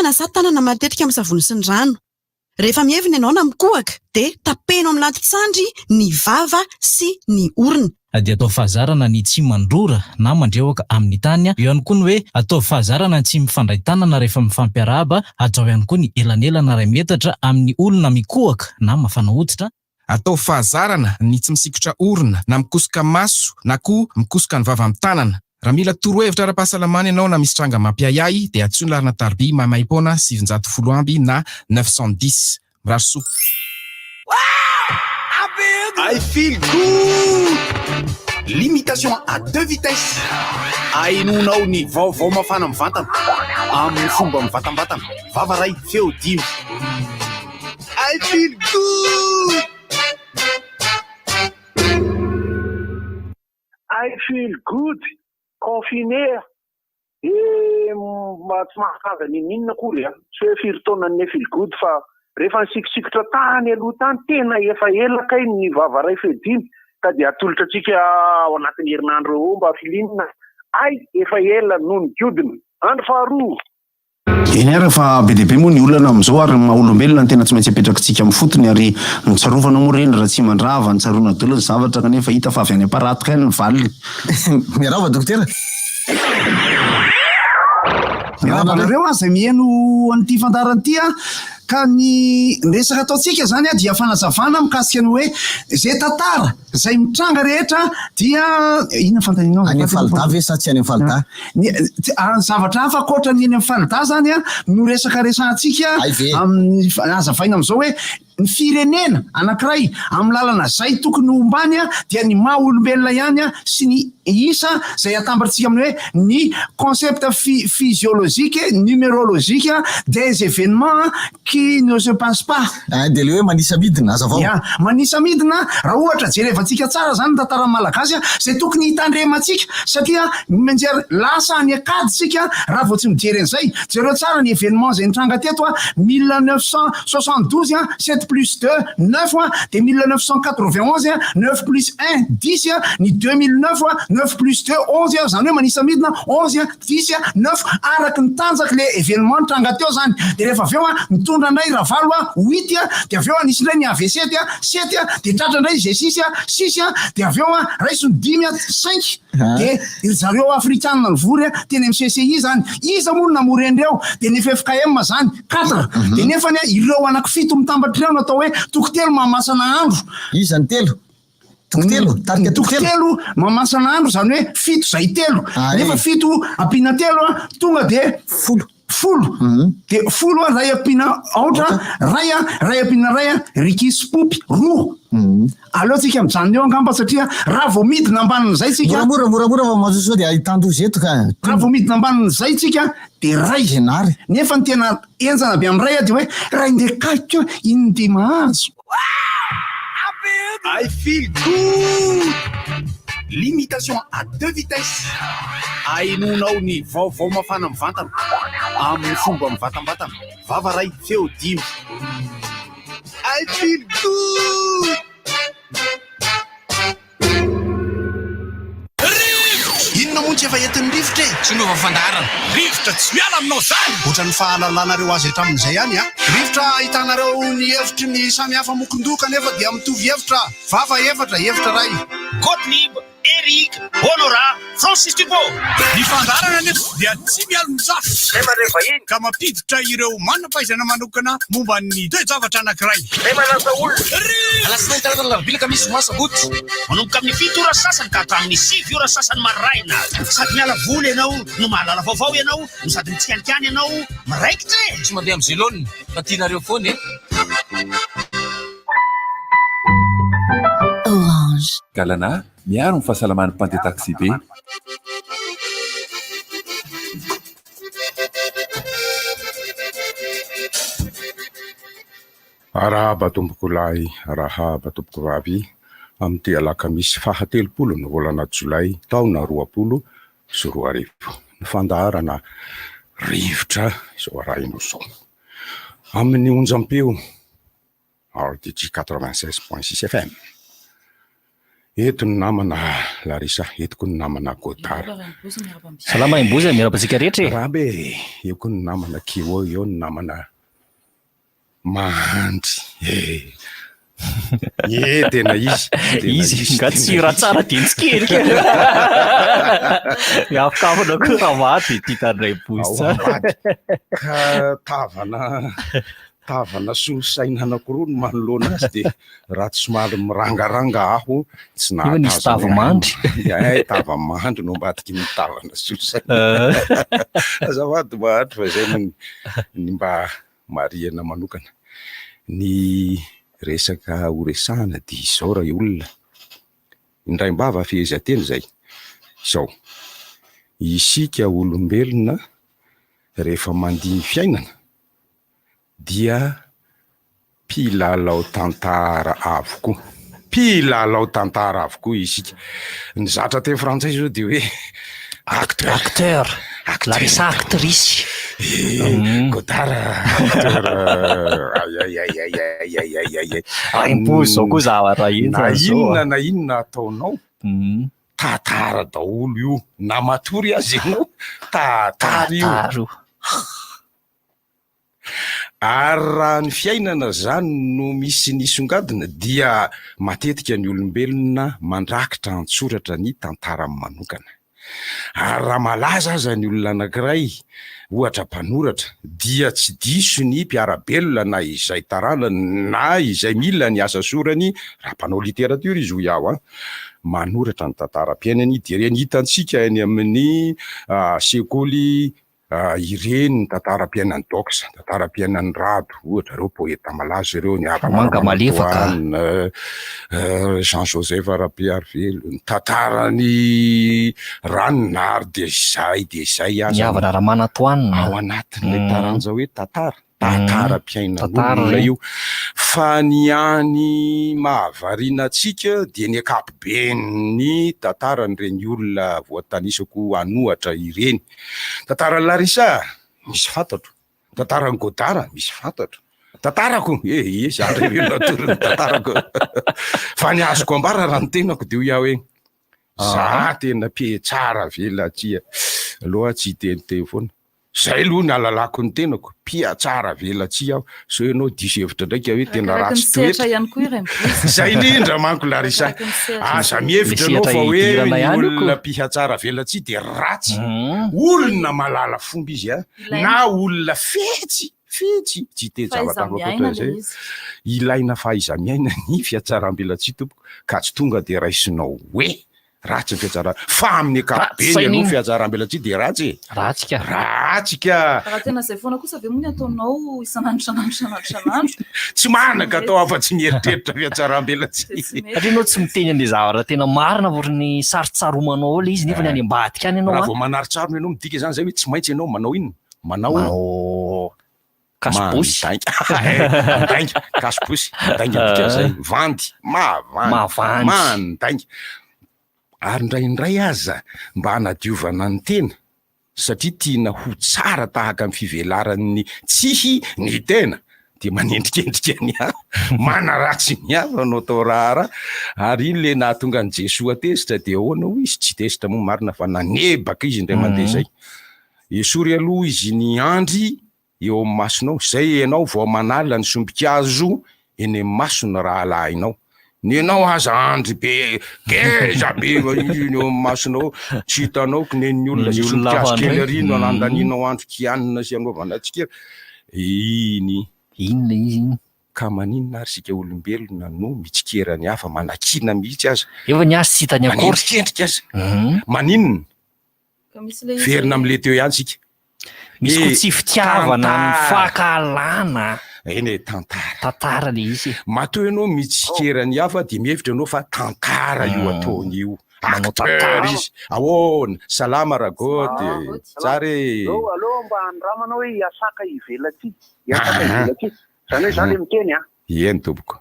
Za tanana matetika amin'ny savony sy ny rano. Rehefa mievina ianao na mikohaka dia tapenao amin'ny latitsandry ny vava sy ny orona. Dia atao fahazarana ny tsy mandrora na mandrewaka amin'ny tany. Eo ihany koa ny hoe atao fahazarana ny tsy mifandray tanana rehefa mifampiarahaba. Atao ihany koa ny elanelana iray metatra amin'ny olona mikohaka na mafana hoditra. Atao fahazarana ny tsy misikotra orona na mikosoka maso na koa mikosoka ny vava amin'ny tanana. Raha mila torohevitra ara-pahasalamana ianao na misy tranga mampiayay dia atsoina larina tarby Maimaimpoana 710 amby na 910. Mirary soa. I feel good. Limitation à 2 vitesses. Ainonao ny vaovao mafana amin'ny vatana amin'ny fomba mivatambatana. Vava ray feo 10. I feel good. I feel good. Confiné. Tsy mahakaza ninona kory tsy hoe firy taona ny feel good fa rehefa nisikosikotra tany aloha tany tena efa elakay ny vavaray fediny ka dia atolotra antsika ao anatin'ny herinandro eo mba filinina ay efa ela noho ny diodina andro faharoa. Eny ary fa be dia be moa ny olana amin'izao ary maha-olombelona ny tena tsy maintsy apetrakantsika amin'ny fotony ary nitsarovana moa reny raha tsy mandrava nitsarovana dolo ny zavatra kanefa hita fa avy any am-paratoka ny valiny. Miarava dokotera. Miarabanareo izay mihaino an'ity fandaran'ity ka ny resaka ataontsika zany dia fanazavana mikasika ny hoe zay tantara zay mitranga rehetra dia inona fantaninao any falda ve sa tsy any falda zavatra hafa koatra ny eny amin'ny falda zany no resaka resantsika amin'ny azavaina amin'izao hoe ny firenena anankiray amin'ny lalana zay tokony hombany dia ny maha olombelona ihany sy ny isa zay atambatritsika amin'ny hoe ny concept physiologique numérologique des événements qui ne se passe pas. Dia le hoe manisa midina aza vao. Manisa midina raha ohatra jerevantsika tsara zany tantara malagasy zay tokony hitandremantsika satria manjary lasa any akaditsika raha vao tsy mijery an'izay. Jereo tsara ny événement zay nitranga teto 1972 7 plus 2 9 de 1991 9 plus 1 10 ny 2009 9 plus 2 11 zany hoe manisa midina 11 10 9 araky ny tanjaky le événement nitranga teo zany de rehefa aveo mitondra ndray ravalo 8 de aveo anisy ndray ny AVC 7 de tratra ndray G6 6 de aveo raisiny 5 de zareo afrikanina ny vory teny amin'ny CCI zany iza moa namorendreo de ny FFKM zany 4 de nefany ireo anaky 7 mitambatra ireo natao hoe tokotelo mahamasana andro izany telo tokotelo tarika tokotelo mahamasana andro zany hoe 7 zay telo nefa 7 ampina telo tonga de folo de folo ray ampina aotra ray ampina ray rikisy popy roa aleo tsika mijanona eo angamba satria raha vao midina ambanin'izay tsika moramora fa mazoso dia ahitan-dozy eto ka raha vao midina ambanin'izay tsika de ray genary nefa ny tena enjana be amin'ny ray dia hoe ray ndekako iny de mahazo. I feel good. Limitation à 2 vitesses. Ainonao ny vaovao mafana amin'ny vatana amin'ny fomba mivatambatana. Vava ray feo 10. I feel good. Inona moa tsy efa entin'ny rivotra tsy nova fandarana rivotra tsy miala aminao zany ohatran'ny fahalalanareo azy hatramin'izay ihany rivotra ahitanareo ny hevitry ny samihafa mokondoka nefa dia mitovy hevitra vava hevitra ray Gottlieb Eric Honora Francis Thibault ny fandarana nefa dia tsy miala mizafa rehefa iny ka mampiditra ireo manam-pahaizana manokana momba ny toe-javatra anankiray lasa olona alasinainy taratana larobilaka misy masaboty manomboka amin'ny 7 ora sasany ka hatramin'ny 7 ora sasany maraina sady miala voly ianao no mahalala vaovao ianao no sady mitsikanikany ianao miraikitra tsy mandeha amin'ny zélone fa tianareo foana Orange. Galana miaro ny fahasalaman'ny Pante Taxi be. Arahaba tompoko lahy, arahaba tompoko vavy amin'ity alakamisy 17 ny volana Jolay taona 2024. Ny fandaharana rivotra izao arahina izao. Amin'ny onjam-peo RTG 96.6 FM. Eto ny namana Larisa, etoko ny namana Godara. Salama imboza miarabantsika rehetra. Rabe, eo koa ny namana Kio, eo ny namana Mahandry. Tena izy nga tsy raha tsara dentsikely miafokafana koa raha maty ty tandray bozy ka tavana solosaina anankiroa no manoloana azy dia raha tsy somary mirangaranga aho tsy nanisy tava-mandry tava-mandry no mbadiky ny tavana solosaina azavady mahandry fa zay ny mba mariana manokana ny resaka horesahana dia izao raha olona indray mbava fehezanteny zay izao isika olombelona rehefa mandiny fiainana dia mpilalao tantara avokoa isika ny zatra teny frantsay zao dia hoe acteur Larisa actrice Godara impozy zao koa zavatra na inona ataonao tantara daholo io na matory azy ianao tantara io ary raha ny fiainana zany no misy nisongadina dia matetika ny olombelona mandrakitra antsoratra ny tantara manokana ary raha malaza aza ny olona anankiray ohatra mpanoratra dia tsy diso ny mpiarabelona na izay tarana na izay mila ny asa sorany raha mpanao literatura izy ho iaho manoratra ny tantaram-piainany dia reny hitantsika any amin'ny sekoly ireny tantara-piainan'ny doxa tantara-piainan'ny rado ohatra reo poeta malaza ireo ny manga malefaka Jean Joseph Arabearvelo ny tantarany Ranonary dia izay aza niavana raha manatoanina ao anatin'ilay taranja hoe tantara-piainan'olona io fa ny any mahavariana antsika dia ny akapoben'ny tantaran'ireny olona voatanisako hanohatra ireny tantaran'ny Larisa misy fantatro tantaran'ny Godara misy fantatro tantarako zandrevelona tantarako fa ny azoko ambara raha ny tenako dia ho iaho hoe za tena mpietsara velatsia aloha tsy teniteny foana zay aloha ny alalako ny tenako mpiatsara velatsia aho so ianao diso hevitra ndraika hoe tena ratsy toetra zay indrindra manko Larisa aza mihevitra anao fa hoe ny olona mpiatsara velatsia dia ratsy olona malala fomba izy na olona fetsy tsy tezavatafakoatra zay ilaina fahaiza-miaina ny fiatsaram-belatsia tompoko ka tsy tonga dia raisinao hoe ratsy ny fiatsara fa amin'ny akapobeny aloha fiatsaram-belatsia dia ratsika raha tena zay foana kosa ve moa ny ataonao isanandro tsy manaka atao afa-tsy mieritreritra fiatsaram-belatsia satria anao tsy miteny an'le zavatra tena marina vorony sarotsaromanao le izy nefa ny any ambadika any ianao raha vao manaritsarona ianao midika zany zay hoe tsy maintsy ianao manao inona manao kasibosy kasibosy dainga zay vandy mavandy mandainga ary ndraindray aza mba hanadiovana ny tena satria tiana ho tsara tahaka amin'ny fivelaran'ny tsihy ny tena dia manendrikendrika ny hafa manaratsy ny hafa anao tao rahara ary iny le nahatonga ny Jesoa tezitra dia ahoana ho izy tsy tezitra moa marina fa nanebaka izy indray mandeha zay esory aloha izy ny andry eo amin'ny masonao zay ianao vao manala ny sombikazo eny amin'ny masona raha lahinao ny ianao aza andry be geza be eo amin'ny masonao tsy hitanao ko neny olona zay sombikazo kely ary no anandaninao andro kianina sy anaovana antsika inona izy ka maninona ary sika olombelona no mitsikeran'ny hafa manakina mihitsy aza efa ny azy tsy hitany akory manendrikendrika aza maninona verina amin'le teo ihany sika misy ko tsy fitiavana ny fahakalana eny tantara le izy matoa ianao mitsikeran'ny hafa dia mihevitra ianao fa tantara io ataony io acteur izy ahoana salama ragoty tsara aloha mba andramanao hoe iasaka ivelatsia zany hoe zany le miteny eny tompoko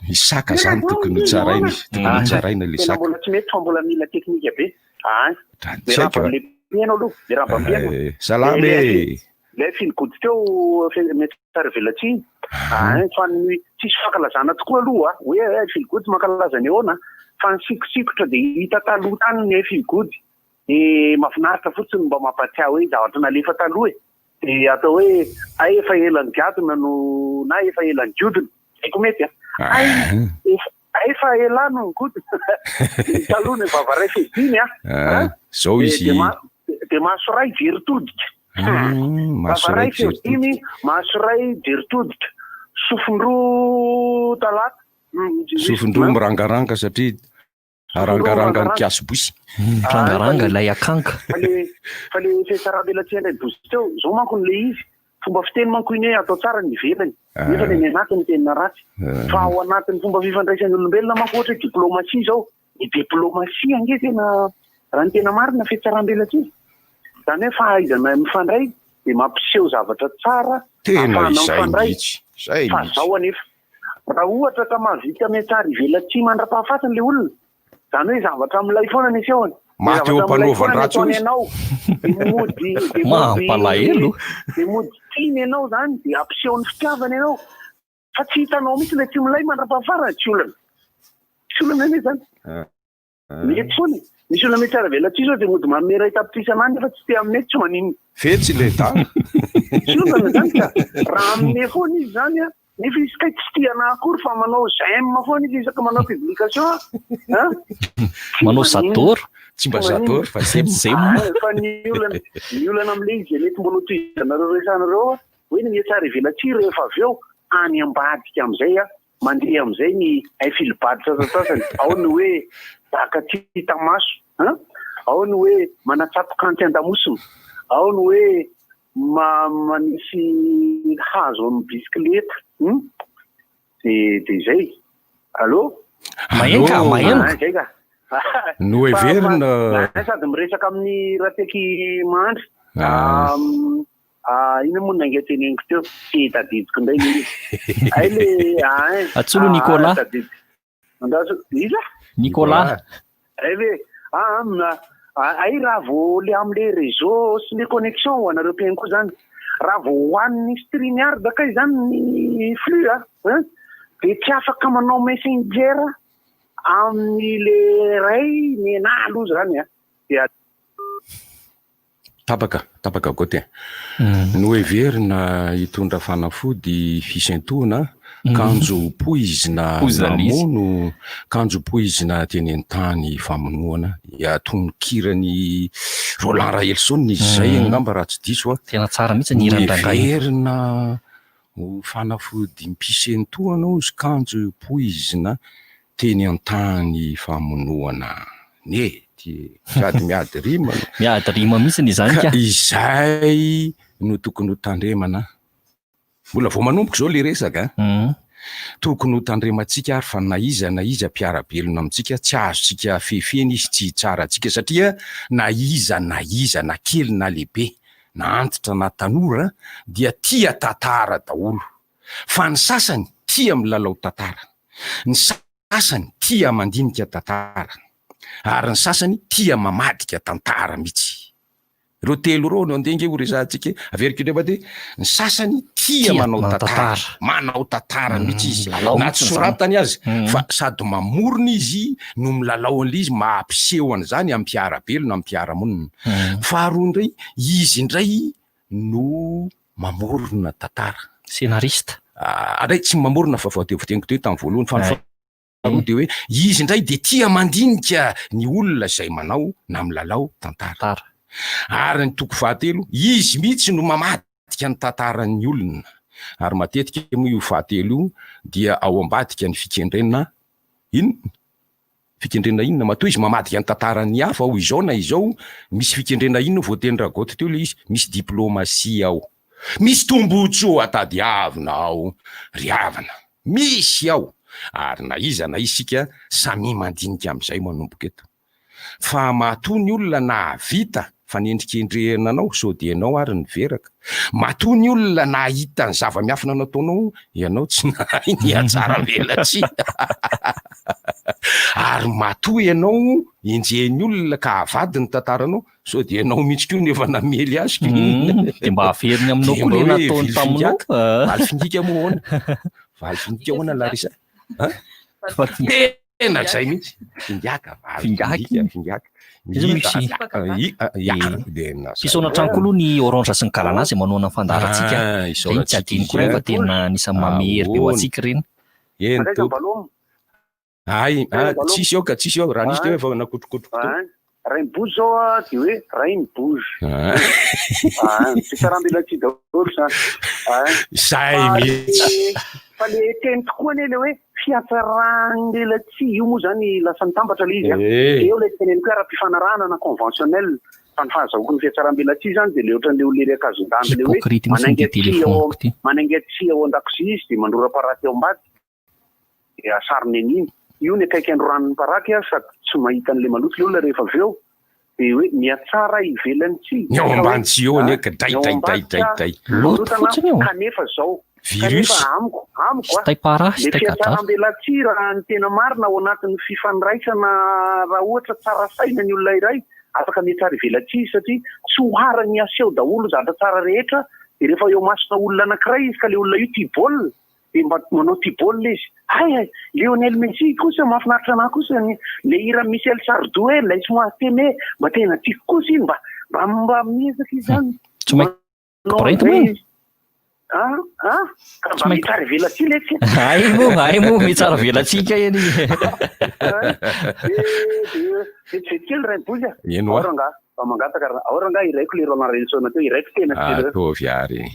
misaka zany tokony tsaraina le saka mbola tsy mety fa mbola mila teknika be Ianao aloha de raha bampiana. Salamy. Lay filgody teo mety tsara velatsiny. Fa ny tsisy fankalazana tokoa aloha hoe filgody mankalaza ny ahoana fa ny sikosikotra de hita taloha tany ny filgody. De mahafinaritra fotsiny mba mampatsiahy hoe zavatra nalefa taloha de atao hoe ay efa elan'ny gadona no na efa elan'ny giodina. Haiko mety efa elano ny godina. Taloha ny vavaray fediny zao izy de masoray jeritodika. Vavaray fediny masoray jeritodika. Sofindroa talata. Sofindroa mirangaranga satria arangaranga ny kiasy-bosy. Rangaranga lay akanka. Fa le fiasaram-belatsiana bozy teo zao manko le izy. Fomba fiteny manko iny atao tsara ny velany. Nefa ny anatiny tenina ratsy. Fa ao anatin'ny fomba fifandraisan'ny olombelona manko ohatra diplomasia zao. Ny diplomasia ange tena raha ny tena marina fiasaram-belatsiana. Zany hoe fahaizana mifandray de mampiseho zavatra tsara. Tena izay. Fa zao anefa. Raha ohatra ka mahavita miatsara ivelatsia mandra-pahafatiny le olona. Zany hoe zavatra milay foana ny asehony. Maty eo am-panaovany ratsy ianao. Mampalahelo. De mody tiny ianao zany de ampisehony fitiavana ianao. Fa tsy hitanao mitsy le tsy milay mandra-pahafarana tsy olana. Tsy olana ane zany. Mety foana. Misy olona mety ara-velatsia zao de mody manome ray tapitrisanany fa tsy te amin'ety tsy manino. Fetsy le ta. Tsy olana zany ka. Raha amin'e foana izy zany nefa izy kay tsy tiana akory fa manao j'aime foana izy isaka manao publication. Manao zatoro. Tsy mba zatoro fa zem. Fa ny olana am'le izy mety mbola tohizanareo resanareo hoe ny tsara ivelatsia rehefa avy eo any ambadika am'izay mandeha am'izay ny filibady sasasasany. Ao ny hoe daka tsy tamaso. Ao ny hoe manatsapoka anty-andamosina. Ao ny hoe manisy hazo amin'ny bisikileta. De zay. Allô? Mahenka. Zay ka. No everina. Sady miresaka amin'ny rateky mandry. Ina moa nangeteny eniko teo. Tsy tadidiko ndray izy. Ay le Atsolo Nicolas. Iza? Nicolas. Ay le ay raha vao le am'le réseau sy le connexion ho anareo mpiainy koa zany. Raha vao hoan'ny StreamYard kay zany ny flux de tsy afaka manao messenger amin'ny le ray ny aloha zany de tapaka kote. No everina hitondra fanafody fisentoana kanjo poizina mamono kanjo poizina teny an-tany famonoana atonikirany Roland Raelson izy zay angamba raha tsy diso tena tsara mihitsy ny irandangay. Everina fanafody mpisentoana izy kanjo poizina teny an-tany famonoana sady miady rima mihitsy izany ka izay no tokony ho tandremana. Mbola vao manomboka zao le resaka tokony ho tandremantsika ary fa na iza mpiarabelona amintsika tsy azontsika fefeny izy tsy tsara antsika satria na iza na kely na lehibe na antitra na tanora dia tia tantara daholo fa ny sasany tia milalao tantara, ny sasany tia mandinika tantara ary ny sasany tia mamadika tantara mihitsy. Reo telo reo no andenge ho resantsika averiko indray ty ny sasany tia manao tantara mihitsy izy na tsy soratany azy fa sady mamorona izy no milalao an'izy mampiseho an'izany amin'ny mpiarabelona amin'ny mpiaramonina. Faharoa indray izy indray no mamorona tantara, scénariste. Aray tsy mamorona fa voatevoteniko teo tamin'ny voalohany fa faharoa de hoe izy indray de tia mandinika ny olona izay manao na milalao tantara. Ary ny toko fahatelo izy mihitsy no mamadika ny tantaran'ny olona ary matetika moa io fahatelo io dia ao ambadika ny fikendrenana inona matoa izy mamadika ny tantaran'ny hafa ao izao na izao misy fikendrena inona voateny ragoty teo le izy misy diplomasia ao, misy tombotso atadiavina ao riavana misy ao ary na iza na isika samy mandinika amin'izay manomboka eto fa matoa ny olona na vita fa nendrikendrehana anao sody ianao ary niveraka, matoa ny olona na hita ny zava-miafina nataonao ianao tsy nahay ny atsara velatsia ary matoy ianao enjeny olona ka avady ny tantaranao so dia ianao mihitsy koa nefa namely azy dia mba averiny aminao koa le nataony taminao valy fingika moa valy fingika hoana Larisa tena zay mihitsy fingaka fingaka fisaona trano koa aloha ny orange sy ny galanazy manao ny fandarantsika reny tsy adiny koa rehefa tena nisan'ny mamery be ho antsika reny ay tsisy ao raha nisy de efa nakotrokotroko raimbozy zao a de hoe raimbozy fitarambela tsy daholo zay mihitsy fa le teny tokoa ane le hoe fiatsarangela tsy io moa zany lasa mitambatra le izy eo le teneny koa ara-pifanarahana na conventionnel fa ny fahazahoko ny fiatsarambela tsy zany de le ohatran'le ollery akazondany le hoe manainga tsy ao an-dakozia izy de mandrora paraty ao ambady de asariny an'iny io ny akaiky andro ranony paraky sady tsy mahita an'le maloto le olona rehefa avy eo de hoe miatsara ivelany tsy eo ambany tsy eo ane ka day kanefa zao virus amiko le fiatsarambela tsy raha ny tena marina ao anatin'ny fifandraisana raha ohatra tsara saina ny olona iray afaka miatsara ivela tsy satria tsy oharany aseho daholo zatra tsara rehetra de rehefa eo masona olona anankiray izy ka le olona io tia baolina de mba manao tia baolina izy ay Lionel Messi kosa mahafinaritra anahy kosa le hira Michel Sardou laisse-moi t'aimer mba tena tiako kosa iny mba miezaka izany ka mba mitsara velatsy leky ay mo mitsara velatsika eny de kely raimbozy aoranga fa mangataka aoranga iraiko le Roland Relson teo iraiko tena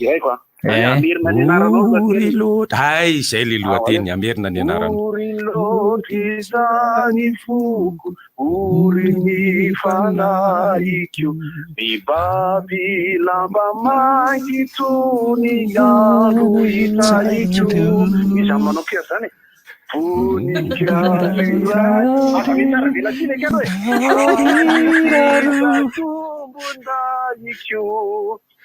iraiko amerina ny anaranao ay zay le lohateny amerina ny anarana loatry zany foko ory ny fanahikio mibaby lamba mainty tony alo hitaikio izany manao kea zany voninkazo mitsara velatsy leky ano tombondaikio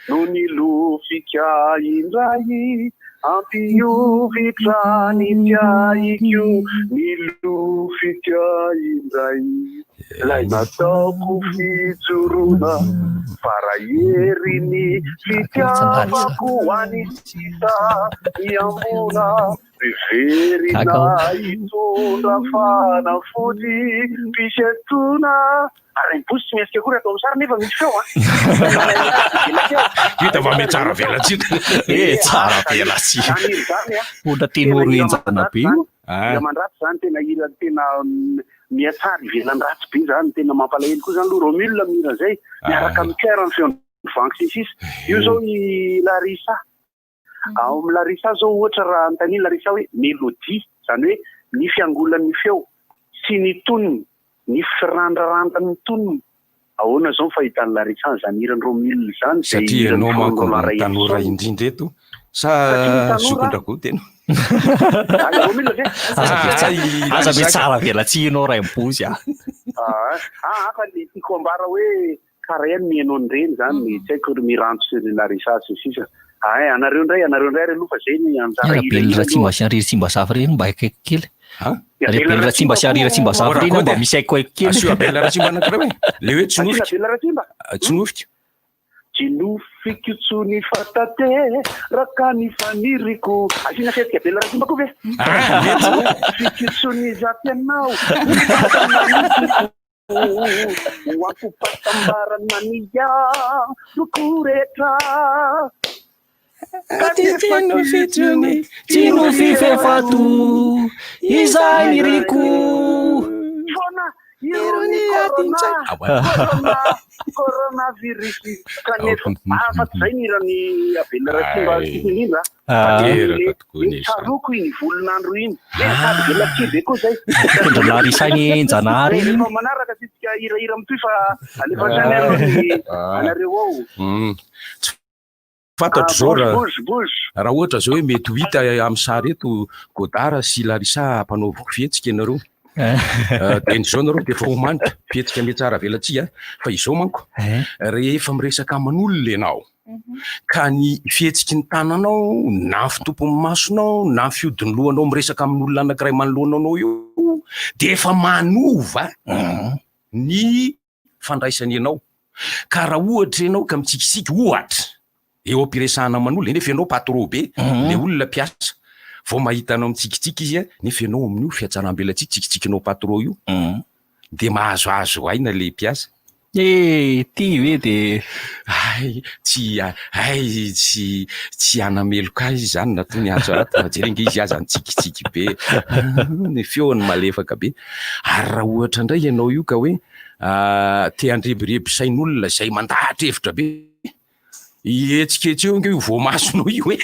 no ny lofika indray ampiovitra ny tiaikio ny lofika indray lay nataoko fijorona farahery ny fitiavako any sisa iambona miverina itondra fanafody mpisetona raimbozy tsy miasika kory atao amsara nefa misy feo hita va me tsara velatsika tsara velatsika ota tenoro enjana be io mandratsy zany tena hira tena miatsara ivelan-dratsy be zany tena mampalahelo koa zany lo Romule mira zay miaraka mikera ny feon'ny vanksisisy io zao i Larissa ao amin'ny Larissa zao ohatra raha antaniny Larissa hoe mélodie zany hoe ny fiangolan'ny feo sy ny toniny ny firandrarantany toniny ahoana zao fahitany Larissa zany hirany Romule zany satria ianao manko tanora indrindra eto sa zokondrako tena aza be tsara velatsy ianao raimbozy fa le tiako ambara hoe karaha eny mihainao nyreny zany tsy haiko mirantso sy Larissa sy sisa anareo ndray aloha fa zay ny anjara belra tsy mba sy ariry tsy mba zavy reny mba haiko kely belra tsy mba sy ariry tsy mba zavy reny mba misy haiko kely asio bela ratsimba anankiray le hoe tsinofika Jinofiko tsony fatate raka ny faniriko asina fetika bela ratsimba koa ve fiko tsony zaty anao wakupatambarana niya lukuretra Katitino fituni tino fifefatu izairiku Fona ironi coronavirus kanefa afat zay nirany abela ratsimba indrindra taruku iny volonandro iny bela kibe ko zay Larissa ny Janary manaraka tsika hira mitoy fa alefa Chanel anareo ao fantatro zao raha ohatra zao hoe mety ho hita amin'ny sary eto Godard sy Larissa mpanao fihetsika ianareo de ny zao nareo de efa homanitra fihetsika me tsara velatsy fa izao manko rehefa miresaka aman'olona ianao ka ny fihetsiky ny tananao na fitompon'ny masonao na fiodiny lohanao miresaka amin'olona anankiray manoloananao io de efa manova ny fandraisany ianao. Ka raha ohatra ianao ka mitsikisiky ohatra eo ampiresahana man'olona nefa ianao patron be le olona mpiasa vao mahita anao mitsikitsiky izy nefa ianao amin'io fiatsaram-belatsika tsikitsikinao patron io de mahazoazo aina le mpiasa. Ty hoe de tsy anameloka izy zany natao ny azo ato jerenge izy aza nitsikitsiky be ny feony malefaka be. Ary raha ohatra indray ianao io ka hoe te handrebireby sain'olona zay mandahatra hevitra be hetsiketseo io voamasonao io hoe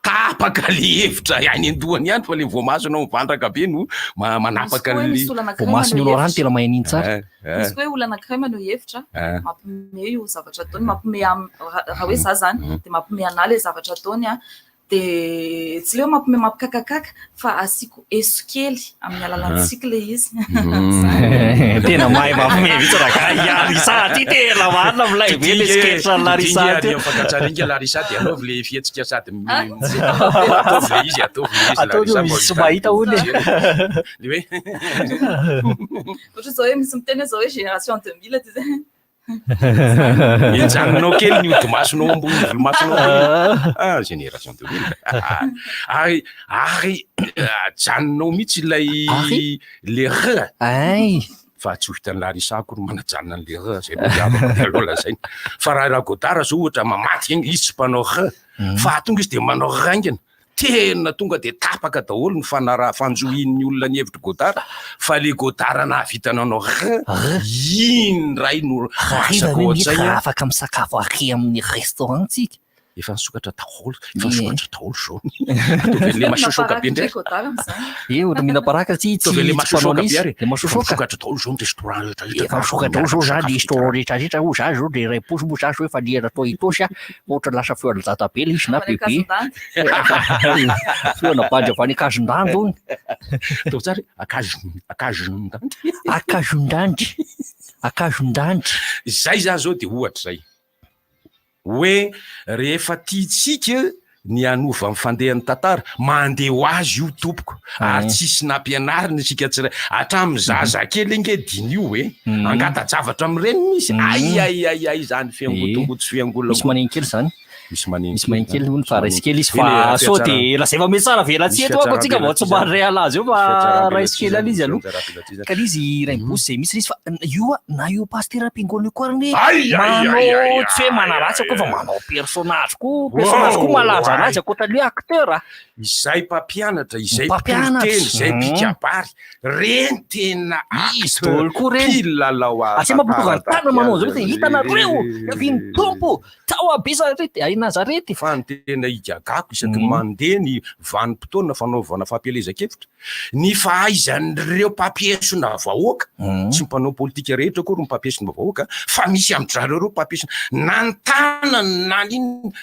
tapaka le hevitra any andohany ihany fa le voamasonao mivandraka be no manapaka le voamasony olo rano tena mahay niny tsara. Misy hoe olona anankiray maneho hevitra mampime io zavatra ataony mampime raha hoe za zany de mampime anahy le zavatra ataony de tsy le hoe mampime mampikakakaka fa asiko esokely amin'ny alalantsika le izy. Tena mahay mampime vitsy Larissa ty tena marina milay be le sketch Larissa ty. Fakatsaringa Larissa de anaovy le fihetsika sady ataovy le izy Larissa tsy mahita ony le hoe ohatra zao hoe misy miteny zao hoe génération 2000 ty zay mijanonao kely ny odimasonao ambony volomasonao génération 2000 ary janonao mihitsy ilay le fa tsy ho hitan'ny Larissa akory manajanona an'le zay avaka aloha lazainy fa raha Godard zao ohatra mamaty igny izy tsy mpanao fa tonga izy de manao raingana tena tonga de tapaka daholo ny fanjohin'ny olona ny hevitry Godard fa le Godard nahavitananao iny ray no afaka misakafo ary amin'ny restaurant tsika efa nisokatra daholo zao le masosoka be ndray ohatra mihina baraka tsy le masosoka be ary le masosoka daholo zao ny restaurant efa misokatra zao zany restaurant rehetrarehetra ho za zao de ray posy mo za hoe fa liera tao itosy ohatra lasa feo alzata be le izy na bebe feona bady avany akazondandry ony to tsara akazondandry zay za zao de ohatra zay hoe rehefa tiatsika ny anova mifandehan'ny tantara mandeha ho azy io tompoko ary tsisy nampianarina isika tsiray hatramin'ny zazakely inge diny io hoe angata-javatra amin'ireny misy ay zany fiangotongotsy fiangolona misy maneny kely zany misy maneny kely ony fa raisy kely izy fa so de lazay fa mety tsara velatsy eto ako atsika vao tsy mba réal azy io fa raisy kely ali izy aloha ka izy raim-bosy zay misy izy fa io na io pasteur am-piangona io koa rany manao tsy hoe manaratsy ako fa manao personnage koa malaza anazy akoatran'le acteur izay mpampianatra izay mpiteny izay mpikabary reny tena izy daholo koa reny pilalao asy mampitonga ny tana manao zao hitanareo aviny tompo tao abisa rety Nazarety fa ny tena igagako isaky mandeha ny vanim-potoana fanaovana fampielezan-kevitra ny fahaizan'ireo mpampiesona vahoaka tsy mpanao politika rehetra koa ro mpampiesona vahoaka fa misy amin'izareo mpampiesona na ny tanany na niny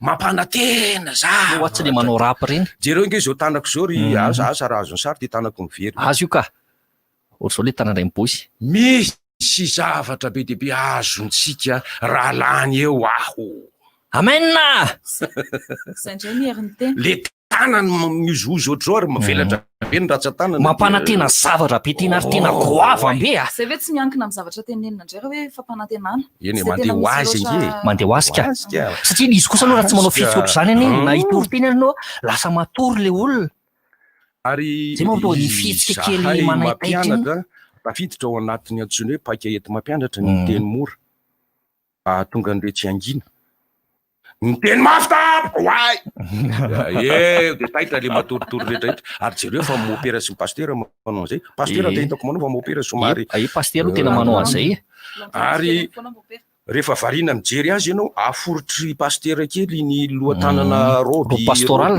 mampanatena za ohatsy le manao rapy reny jereo inge zao tanako zao ry asa raha azony sary ty tanako mivery azo io ka ohatsy zao le tanandray mibosy misy zavatra be dehibe azontsika raha lany eo aho Amena! Le tanany mizozo ohatr'izao ary mavelatra be ny ratsan-tanana mampanantena zavatra be tena ary tena goava mbe zay ve tsy miankina amin'ny zavatra tenenina ndray raha hoe fampanantenana eny mandeha ho azy nge mandeha ho azy ka satria izy kosa aloha raha tsy manao fihetsika ohatr'izany any na hitory teny anao lasa matory le olona ary zay mampitonga ny fihetsika kely mampianatra tafiditra ao anatin'ny antsoiny hoe paika ety mampianatra ny teny mora tonga nire tsy angina ny teny mafy tapoko ay de taitra le matoritory rehetrarehetra ary jereo fa maopera sy pasteur manao an'izay pasteur te hitako manao fa maopera somary pasteur aloha tena manao an'izay ary rehefa variana mijery azy ianao aforitry pasteur kely ny lohatanana robe pastoral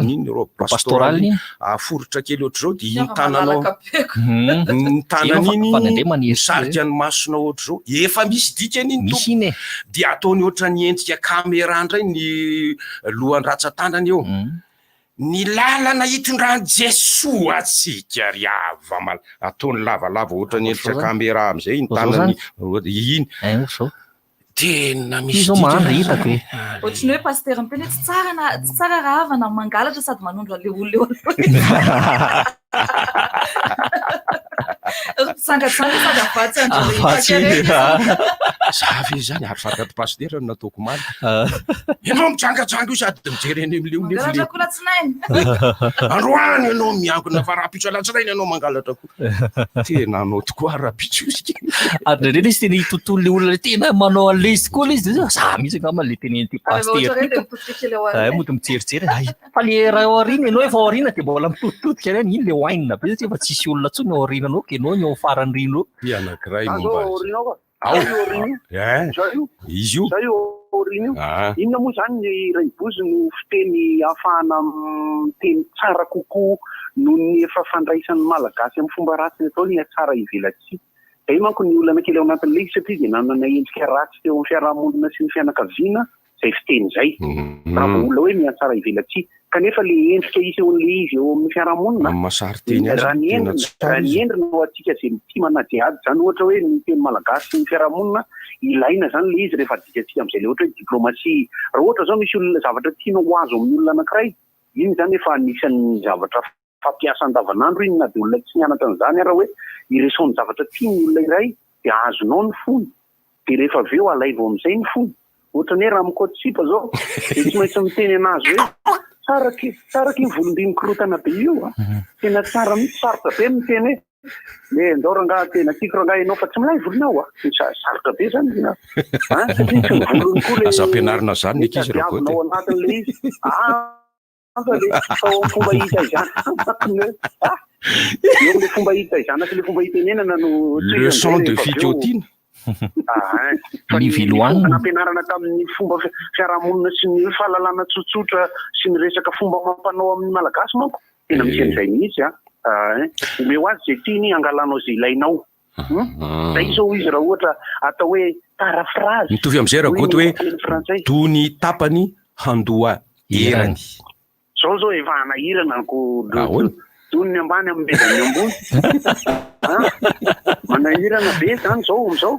pastoral iny aforitra kely ohatr'izao de iny tananao ny tanan'iny sarika ny masonao ohatr'izao efa misy dikany iny misy iny de ataony ohatra ny endrika kamera ndray ny lohany ratsan-tanany eo ny lalana hitondrany Jesoa atsika ry ava ataony lavalava ohatra ny endrika kamera am'izay ny tanany iny tena misy zao mandry hitako e. Ohatrany hoe pasteur miteny hoe tsy tsara raha havana mangalatra sady manondro an'le olona eo sangatsanga sady afatsy zavy zany ary farakaty pasteur no nataoko maly ianao mitsangatsanga io sady mijery eny mangalatra koa latsinainy androany ianao miankina fa raha-pitso alatsinainy ianao mangalatra koa tena anao tokoa raha-pitso ary reny izy teny tontolo le olona tena manao an'lesy koa le izy za misy angamba le tenen'ity pasteur moto mitserijery fa le raha ao aoriana ianao efa ao aoriana dia mbola mitotitotika reny iny le wine be tsy efa tsisy olona tsony ao aoriananao ka ianao ny ao farany rino io anankiray izy io zay orina io inona moa zany ny raibozy no fiteny ahafahana miteny tsara kokoa noho ny efa fandraisan'ny malagasy amin'ny fomba ratsy atao ny tsara ivelatsy zay manko ny olona kely ao anatin'le izy satria dia nanana endrika ratsy teo amin'ny fiarahamonina sy ny fianakaviana zay fiteny zay raha olona hoe miatsara ivelatsy kanefa le endrika isy eo an'le izy eo amin'ny fiarahamonina raha ny endrina no atsika zay ty manajihady zany ohatra hoe ny teny malagasy sy ny fiarahamonina ilaina zany le izy rehefa dikatsika amin'izay le ohatra hoe diplomasia raha ohatra zao misy olona zavatra tiana ho azo amin'ny olona anankiray iny zany efa anisan'ny zavatra fampiasa andavanandro iny na dia olona tsy nianatra an'izany raha hoe iresaon'ny zavatra tiany olona iray dia azonao ny fony dia rehefa avy eo alaivo amin'izay ny fony ohatra ny hoe raha mikotsipa zao dia tsy maintsy miteny anazy hoe tsara ky volondiny korotana be io tena tsara mihitsy sarotra be miteny hoe ndao rangaha tena tiako rangaha ianao fa tsy milay volinao sarotra be zany satria tsy mivolony koa asa ampianarina zany ny ankizy raha avinao anatin'le izy le fomba hita izany eo le fomba hita izana sy le fomba hitenenana no leçon de fidiotina nampianarana tamin'ny fomba fiarahamonina sy ny fahalalana tsotsotra sy ny resaka fomba mampanao amin'ny malagasy manko tena misy an'izay mihitsy ome ho azy zay tiany angalanao zay ilainao zay zao izy raha ohatra atao hoe paraphrase mitovy amin'izay raha goto hoe tony tapany handoa erany zao efa anahirana ko doniny ambany amin'ny bezany ambony manahirana be zany zao am'izao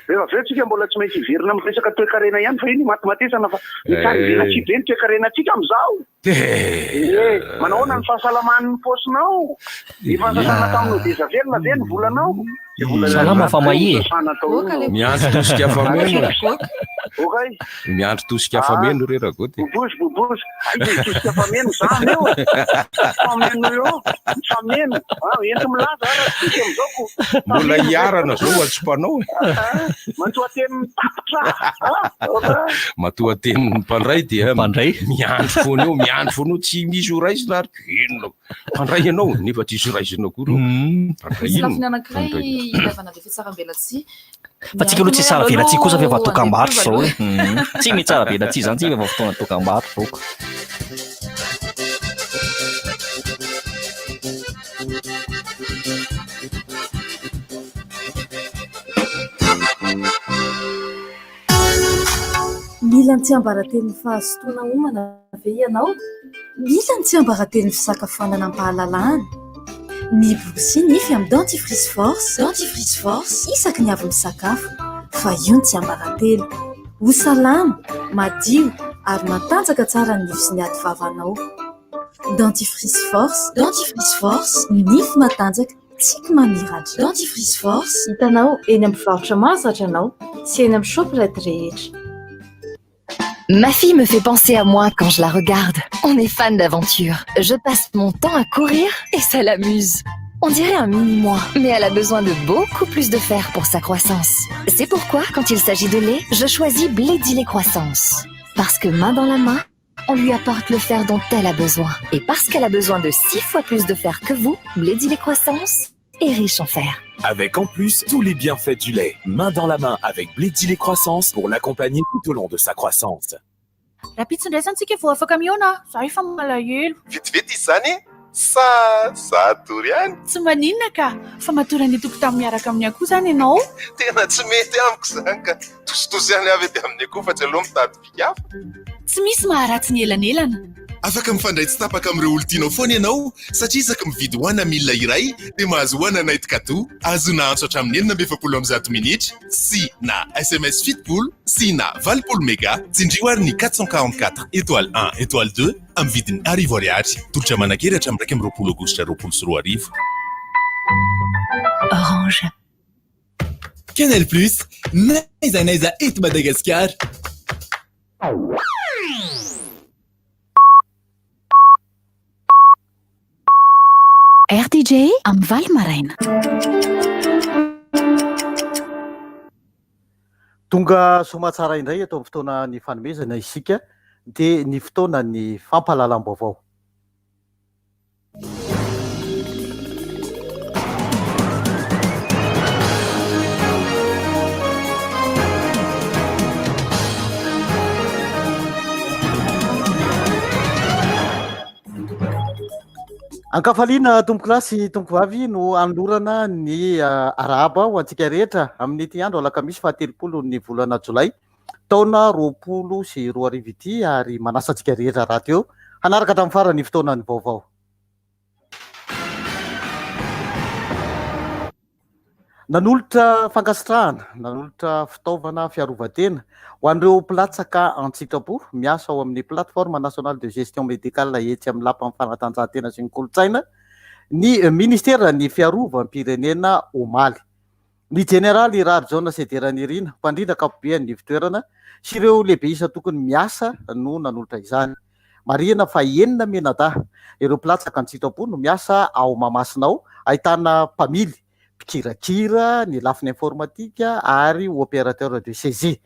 rehefa aveo tsika mbola tsy maintsy iverina amin'ny resaka toe-karena ihany fa iny matimatesana fa mitsara ivenatsika be ny toe-karenantsika am'izao manahoana ny fahasalaman'ny paosinao ny fahasasana taminao deza velona ve ny volanao salama fa mahie miandro tosika fameno miandro tosika fameno re raha goty bobozy tosika fameno zany eo fameno eo fameno ento milaza aratsika am'izao ko mbola hiarana zao atsompanao matoateny mitapitra matoateny mpandray dia miandro foana eo miandro foana eo tsy misy ho raisina ary inona mpandray ianao nefa tsisy raisina koa ro lafiny anankiray ilevana le fitsarambelatsy fa tsika aloha tsy tsara velatsy kosa fa efa tokam-barotra zao hoe tsy mety tsara velatsy zany tsika efa fotoana tokam-barotra zao mila ny tsy ambarateny ny fahazotoana homana ve ianao mila ny tsy ambarateny ny fisakafoanana am-pahalalahana miborosy nify amin'ny dentifrice force isaky ny avy misakafo fa io ny tsy ambarateny ho salama madio ary matanjaka tsara ny nify sy ny ady vavanao dentifrice force nify matanjaka tsika mamiratra dentifrice force hitanao eny amin'ny mpivarotra mahazatra anao sy eny amin'ny shoprite rehetra. Ma fille me fait penser à moi quand je la regarde. On est fan d'aventure. Je passe mon temps à courir et ça l'amuse. On dirait un mini-moi, mais elle a besoin de beaucoup plus de fer pour sa croissance. C'est pourquoi, quand il s'agit de lait, je choisis Bledi lait croissance. Parce que main dans la main, on lui apporte le fer dont elle a besoin. Et parce qu'elle a besoin de 6 fois plus de fer que vous, Bledi lait croissance est riche en fer. Avec en plus tous les bienfaits du lait. Main dans la main avec Bledi lait croissance pour l'accompagner tout au long de sa croissance. Rapidin'ny ndraisantsika vao afaka miona za efa malahelo vetivety izany sa tory ihany tsy maninona ka fa matory ny toko tamin'ny miaraka amin'ny akoho zany ianao tena tsy mety amiko zany ka tositosy ihany avy ety amin'ny akoho fa tsy aloha mitady vikafa tsy misy maharatsy ny elanelana afaka mifandray tsy tapaka amin'ireo olontianao foana ianao satria isaka mividy hoana milina iray dia mahazo hoana night cadeau azona antso hatramin'ny 9 minitra sy na SMS fitopolo sy na 20 méga tsindrio ary ny 444 étoile 1 étoile 2 amin'ny vidiny arivo ariary tolotra manakely hatramin'ny 20 aogositra 2024. Orange. Canal Plus, naiza eto Madagascar. RTJ amin'ny Valy maraina. Tonga somatsara indray eto amin'ny fotoana ny fanomezana isika dia ny fotoana ny fampahalalam-baovao. Ankafaliana tombokilasy tombokivavy no anolorana ny arahaba ho antsika rehetra amin'ny ity andro alakamisy 17 ny volana Jolay taona 2024 ity ary manasa antsika rehetra raha teo hanaraka hatramin'ny farany fotoana ny vaovao. Nanolotra fankasitrahana, nanolotra fitaovana fiarovan-tena ho an'ireo mpilatsaka an-tsitrapo miasa ao amin'ny plateforme nationale de gestion médicale etsy amin'ny lapan'ny fanatanjahantena sy ny kolotsaina ny ministera ny fiarovam-pirenena Omaly. Ny generaly Rary John Sederanirina mpandrindra ankapobeny ny fitoerana sy ireo lehibe isa tokony miasa no nanolotra izany. Marihana fa 9 menadaha ireo mpilatsaka an-tsitrapo no miasa ao Mamasinao ahitana mpamily, mpikirakira, ny lafiny informatika ary opérateur de saisie.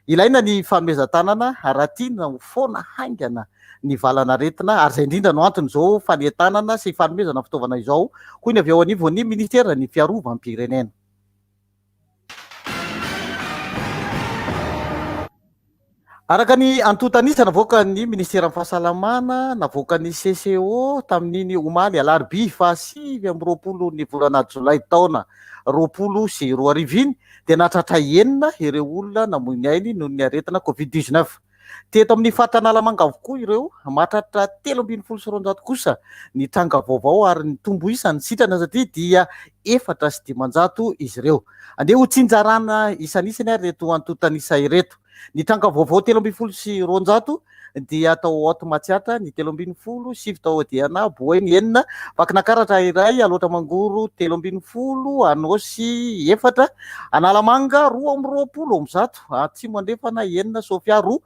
Ilaina ny fanomezan-tanana raha tiana ho foana haingana ny valanaretina ary izay indrindra no antony izao fanetanana sy fanomezana fitaovana izao hoy ny avy ao anivon'ny ministera ny fiarovam-pirenena. Araka ny antotanisa navoaka ny ministera fahasalamana navoaka ny CCO tamin'iny Omaly alarobia 5 ny volana Jolay taona 2024 dia nahatratra 9 ireo olona namoy ainy noho ny aretina Covid-19. Teto amin'ny fatan'Alamanga avokoa ireo mahatratra 3,900 kosa ny tranga vaovao ary ny tombo isan'ny sitrana satria dia 4,500 izy ireo. Andeha ho tsinjarana isan'isany ary reto antotanisa ireto. Ny tranga vaovao 3,200 dia atao ato matsiatra ny 3,10 sy fitaodiana boeny 9 vakinakaratra iray aloatra mangoro 3,10 anosy 4 Analamanga 2,20 atsimo andrefana 9 Sofia 2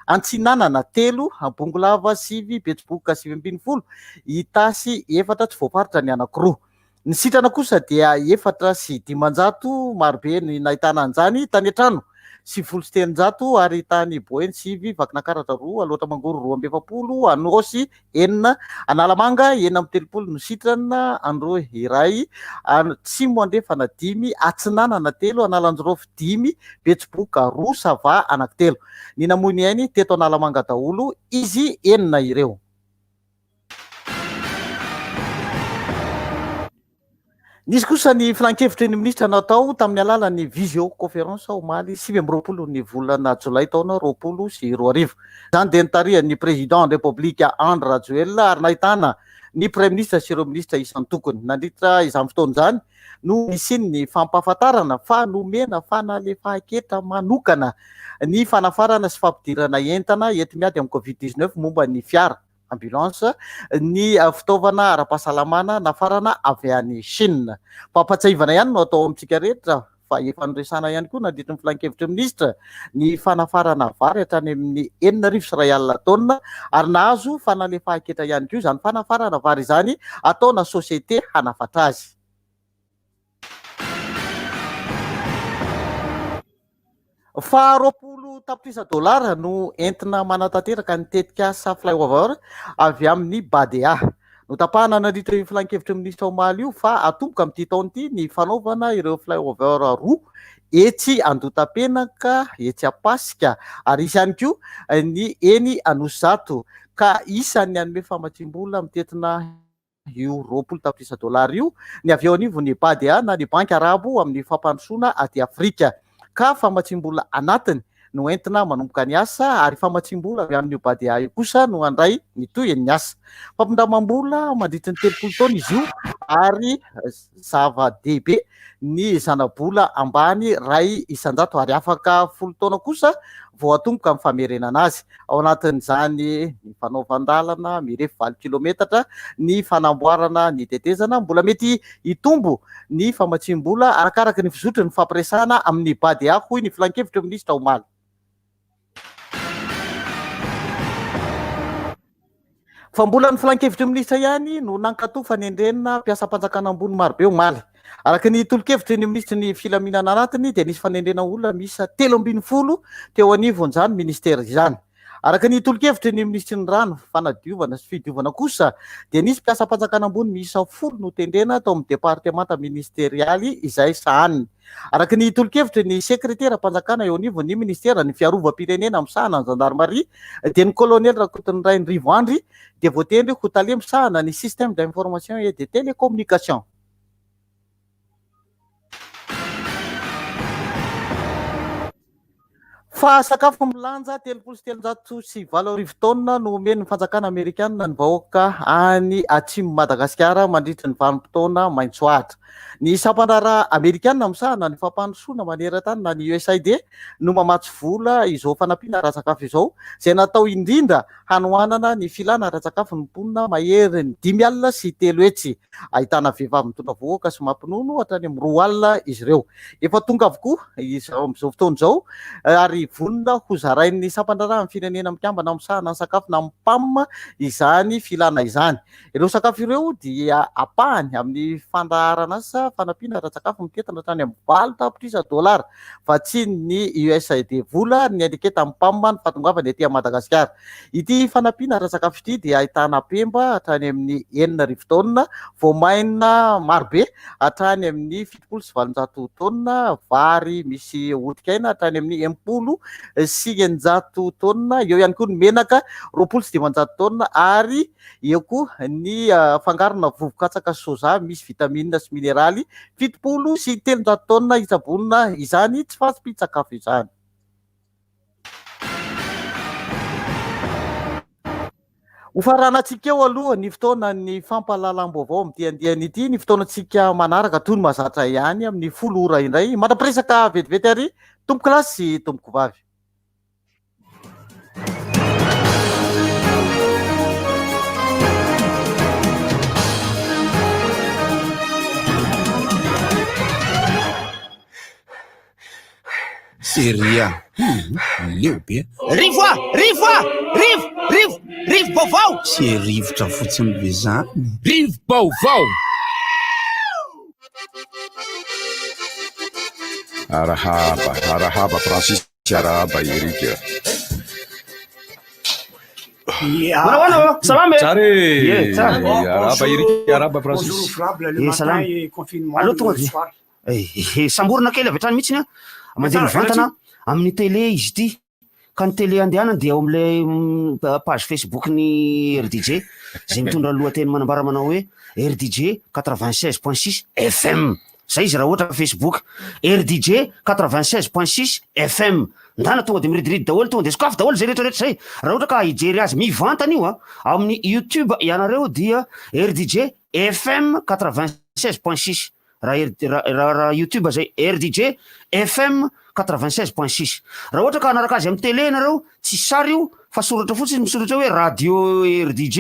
antsinanana 3 Bongolava 5 Betsiboka 7,20 Itasy 4 tsy voafaritra ny anankiroa. Ny sitrana kosa dia 4,500 marobe ny nahitana an'izany tany an-trano 7,900 ary tany boeny 7 vakinakaratra 2 aloatra mangoro 2,20 anosy 4 Analamanga 9,30 no sitrana andro iray atsimo andrefana 5 atsinanana 3 Analanjorofy 5 Betsiboka 2 Sava anaky 3 ny namoy ainy teto Analamanga daholo izy 9 ireo. Nisy kosa ny filan-kevitry ny ministra natao tamin'ny alalan'ny visioconférence Omaly 20 ny volana Jolay taona 2024. Izany dia nitarihan'ny président de république Andry Rajoelina ary nahitana ny premier ministre sy ireo ministra isan'ny tokony. Nandritra izany fotoana izany no nisiny ny fampahafantarana fa nomena fanalefahan-ketra manokana ny fanafarana sy fampidirana entana ety miady amin'ny Covid-19 momba ny fiara ambulance ny fitaovana ara-pahasalamana nafarana avy any Chine. Pampatsahivana ihany no atao amintsika rehetra fa efa noresana ihany koa nandritry ny filan-kevitry ministra ny fanafarana vary hatrany amin'ny 4,000 ariary taona ary nahazo fanalefahan-ketra ihany koa izany fanafarana vary izany ataona société hanafatra azy. Fa 20 tapitrisa dolara no entina manatanteraka ny tetikasa flyover avy amin'ny Badea. Notapahana nandritra ny filan-kevitry ministra Omaly io fa atomboka amin'ity taona ity ny fanaovana ireo flyover roa etsy Andotapenaka, etsy Apasika ary isy ihany koa ny eny Anosizato ka isan'ny anome famatsim-bola mitetina io 20 tapitrisa dolara io ny avy eo anivon'ny Badea na ny banky arabo amin'ny fampandrosoana aty Afrika. Ka famatsim-bola anatiny no entina manomboka ny asa ary famatsim-bola avy amin'io badia io kosa no andray mitoy ny asa. Fampindramam-bola mandritra ny 30 taona izy io ary zava-dehibe ny zana-bola ambany ray isan-jato ary afaka 10 taona kosa vao atomboka amin'ny famerenana azy. Ao anatin'izany ny fanaovan-dalana mirefy 20 kilometatra, ny fanamboarana ny tetezana, mbola mety hitombo ny famatsim-bola arakaraka ny fizotry ny fampiresana amin'ny badia hoy ny filan-kevitra minisitra Omaly. Fa mbola ny filan-kevitra minisitra ihany no nankatoa fanendrenina mpiasam-panjakana ambony marobe Omaly. Araka ny tolo-kevitry ny ministry ny filaminana anatiny dia nisy fanendrena olona misa 310 teo anivon'izany ministera izany. Araka ny tolo-kevitry ny ministry ny rano, fanadiovana sy fidiovana kosa dia nisy mpiasam-panjakana ambony misa 10 no tendrena tao amin'ny departemanta ministerialy izay sahaniny. Araka ny tolo-kevitry ny sekretera mpanjakana eo anivon'ny ministera ny fiarovam-pirenena amin'ny sahana ny gendarmerie dia ny colonel Rakotony Rainrivo Andry dia voatendry ho talemy sahana ny système d'information et de télécommunication. Fa sakafo milanja 3,780 taona no omen'ny fanjakana Amerikanina ny vahoaka any atsimo Madagasikara mandritra ny vanim-potoana maitsoahitra. Ny sampandrara Amerikanina misahana ny fampandrosoana maneran-tany na ny USAID no mamatsy vola izao fanampiana ara-tsakafo izao izay natao indrindra hanoanana ny filana ara-tsakafo ny mponina mahery ny 5 alina sy 3 hetsy. Ahitana vehivavy mitondra vahoaka sy mampinono hatrany amin'ny 2 alina izy ireo. Efa tonga avokoa izao amin'izao fotoana izao ary vonona ho zarain'ny sampandrara amin'ny firenena mikambana amin'ny sahana ny sakafo na mimpamma izany filana izany. Ireo sakafo ireo dia apahany amin'ny fandaharana asa fanampiana ara-tsakafo mitetana hatrany amin'ny $20 fa tsy ny USAID vola ny andiketa mimpamma ny fatongavany etỳ Madagasikara. Ity fanampiana ara-tsakafo ity dia ahitana pemba hatrany amin'ny 9 taona, voamaina marobe hatrany amin'ny 7,700 taona, vary misy otrikaina hatrany amin'ny 10,900 taona, eo ihany koa ny menaka 2,500 taona ary eo koa ny fangarona vovo-katsaka soja misy vitamina sy mineraly 7,700 taona hitsabonina izany tsy fahampitsakafo izany. Ho faranantsika eo aloha ny fotoana ny fampahalalam-baovao amin'ity andiany ity, ny fotoanantsika manaraka toy ny mahazatra ihany amin'ny 10 ora indray. Mandrapiresaka vetivety ary tompoko lasy sy tompoko vavy. Seria leobe rivo baovao sy rivotra fotsiny be zany. Rivo baovao arahaba Francis arahaba Erika. Mana salame. Tsare. Araba Erika araba Francis. Salame. Alo tonga dia. Samborona kely avy hatrany mihitsy mandeha mivantana amin'ny télé izy ity. Ka ny télé andehanana dia ao amin'ilay page Facebook ny RDJ izay mitondra lohateny manambara manao hoe RDJ 96.6 FM. Zay izy raha ohatra Facebook RDJ 96.6 FM. Ndana tonga dia miridiridy daholo, tonga dia sokafy daholo zay rehetrarehetra zay. Raha ohatra ka hijery azy mivantana io amin'ny YouTube ianareo dia RDJ FM 96.6. Raha YouTube zay RDJ FM 96.6. Raha ohatra ka anaraka azy amin'ny télé nareo tsy sary io fa soratra fotsiny misoratra hoe radio RDJ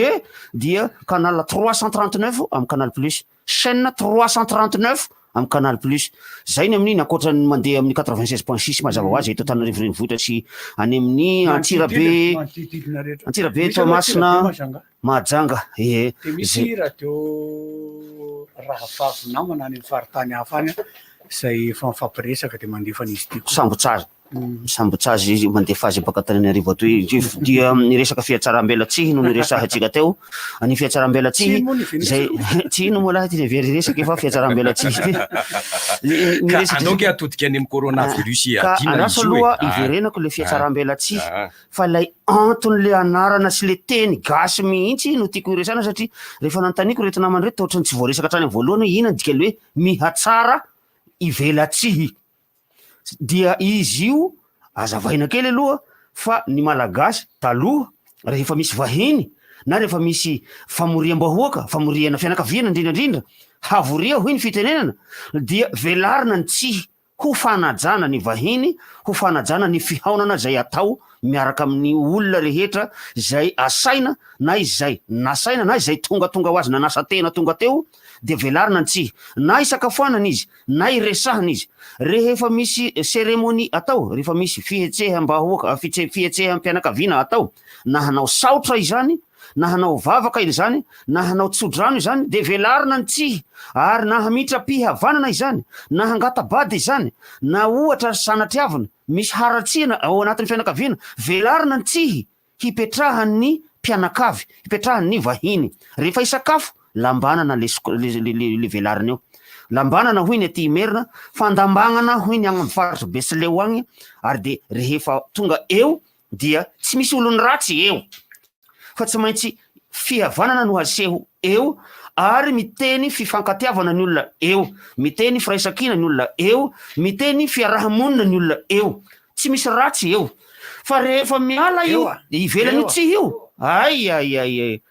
dia canal 339 amin'ny canal plus, chaîne 339 amin'ny canal plus. Zay ny amin'iny ankoatra ny mandeha amin'ny 96.6 mazava ho azy eto Antananarivo renivohitra sy any amin'ny Antsirabe Toamasina Mahajanga. Misy radio raha fafy namana any amin'ny faritany hafa any izay efa mifampiresaka dia mandefa n'izy ity sambotsazy mandefa azy baka Antananarivo ato dia niresaka fiatsaram-belatsihy no niresahantsika teo. Ny fiatsaram-belatsihy zay tsy ino moa lahy ty very resaka efa fiatsaram-belatsihy anao ke atodika any amin'ny coronavirus anaso aloha iverenako le fiatsaram-belatsihy fa lay anton'le anarana sy le teny gasy mihitsy no tiako iresana satria rehefa nanontaniako reto namana reto ohatrany tsy voaresaka hatrany amin'ny voalohany ina dikany hoe mihatsara ivelatsihy dia izy io azavaina kely aloha fa ny malagasy taloha rehefa misy vahiny na rehefa misy famoriam-bahoaka, famoriana fianakaviana indrindrandrindra, havoria hoy ny fitenenana, dia velarina ny tsihy ho fanajana ny vahiny, ho fanajana ny fihaonana zay atao miaraka amin'ny olona rehetra zay asaina na izay nasaina na izay tongatonga ho azy nanasa tena tonga teo, de velarina ny tsihy na isakafoanana izy na iresahana izy. Rehefa misy seremonia atao, rehefa misy fihetseham-bahoaka, fihetseham-pianakaviana atao, na hanao saotra izany, na hanao vavaka izany, na hanao tsodrano izany, de velarina ny tsihy, ary na hamitra pihavanana izany, na hangatabady izany, na ohatra sanatiavana, misy haratsiana ao anatin'ny fianakaviana, velarina ny tsihy, hipetrahan'ny mpianakavy, hipetrahan'ny vahiny. Rehefa isakafo, lambanana le velarina eo. Lambanana hoy ny aty merina, fandambagnana hoy ny agny amin'ny faritra Betsileo agny, ary de rehefa tonga eo dia tsy misy olony ratsy eo, fa tsy maintsy fihavanana no aseho eo, ary miteny fifankatiavana ny olona eo, miteny firaisakina ny olona eo, miteny fiarahamonina ny olona eo, tsy misy ratsy eo. Fa rehefa miala io, ivelany tsihy io, ay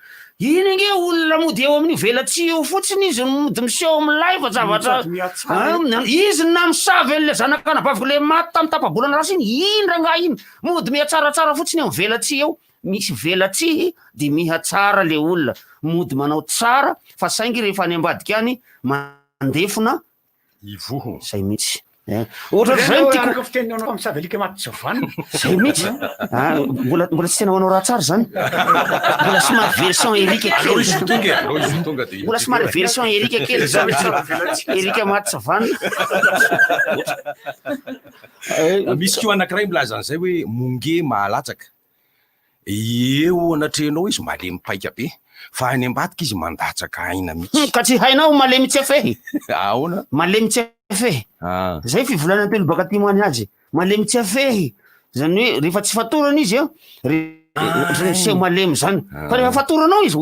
iny nge olona mody eo amin'ny velatsy io fotsiny izy mody miseho amilay fa zavatra izy na misavy le zanakanabaviko le maty tamy tapabolana rasy iny, indra nga iny mody mihatsaratsara fotsiny amy velatsy eo. Misy velatsihy de mihatsara le olona, mody manao tsara fa saingy rehefa any ambadika any mandefona ivoho zay mihitsy. Ohatra zay tiako fitenenao amsavy alika maty tsy vanina. Zay mihitsy. Mbola tsy tena manao raha tsara zany. Mbola somary version Erika kely. Mbola somary version Erika kely zany. Erika maty tsy vanina. Misy kio anankiray milaza an'izay hoe monge mahalatsaka. Eo anatrenao izy malemy paika be, fa any ambadika izy mandatsaka aina mihitsy. Ka tsy hainao malemy tsy afehy. Ahoana? Malemy tsy afehy. Zay fivolana telo baka ty moany azy. Malemy tsy afehy. Zany hoe rehefa tsy fatorana izy seho malemy zany. Fa rehefa fatoranao izy,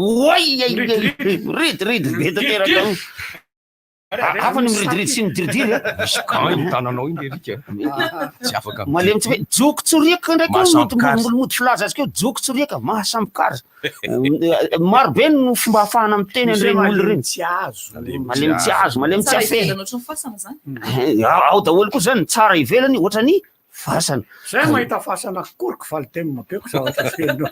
ridy be tanteraka. Hafa ny miridiridy sy midiridiry. Misy gany tananao iny Erika. Tsy afaka. Malemy tsy afehy. Joko tsoriaka ndraiky mody filaza azy keo, joko tsoriaka mahasamby kaza. Maro be no fomba ahafahana miteny an'ireny olona reny. Malemy tsy azo, malemy tsy afehy. Ao daholo koa zany tsara ivelany ohatrany fasana. Zay mahita fasana koriko faly teny mapeko zavatra feno.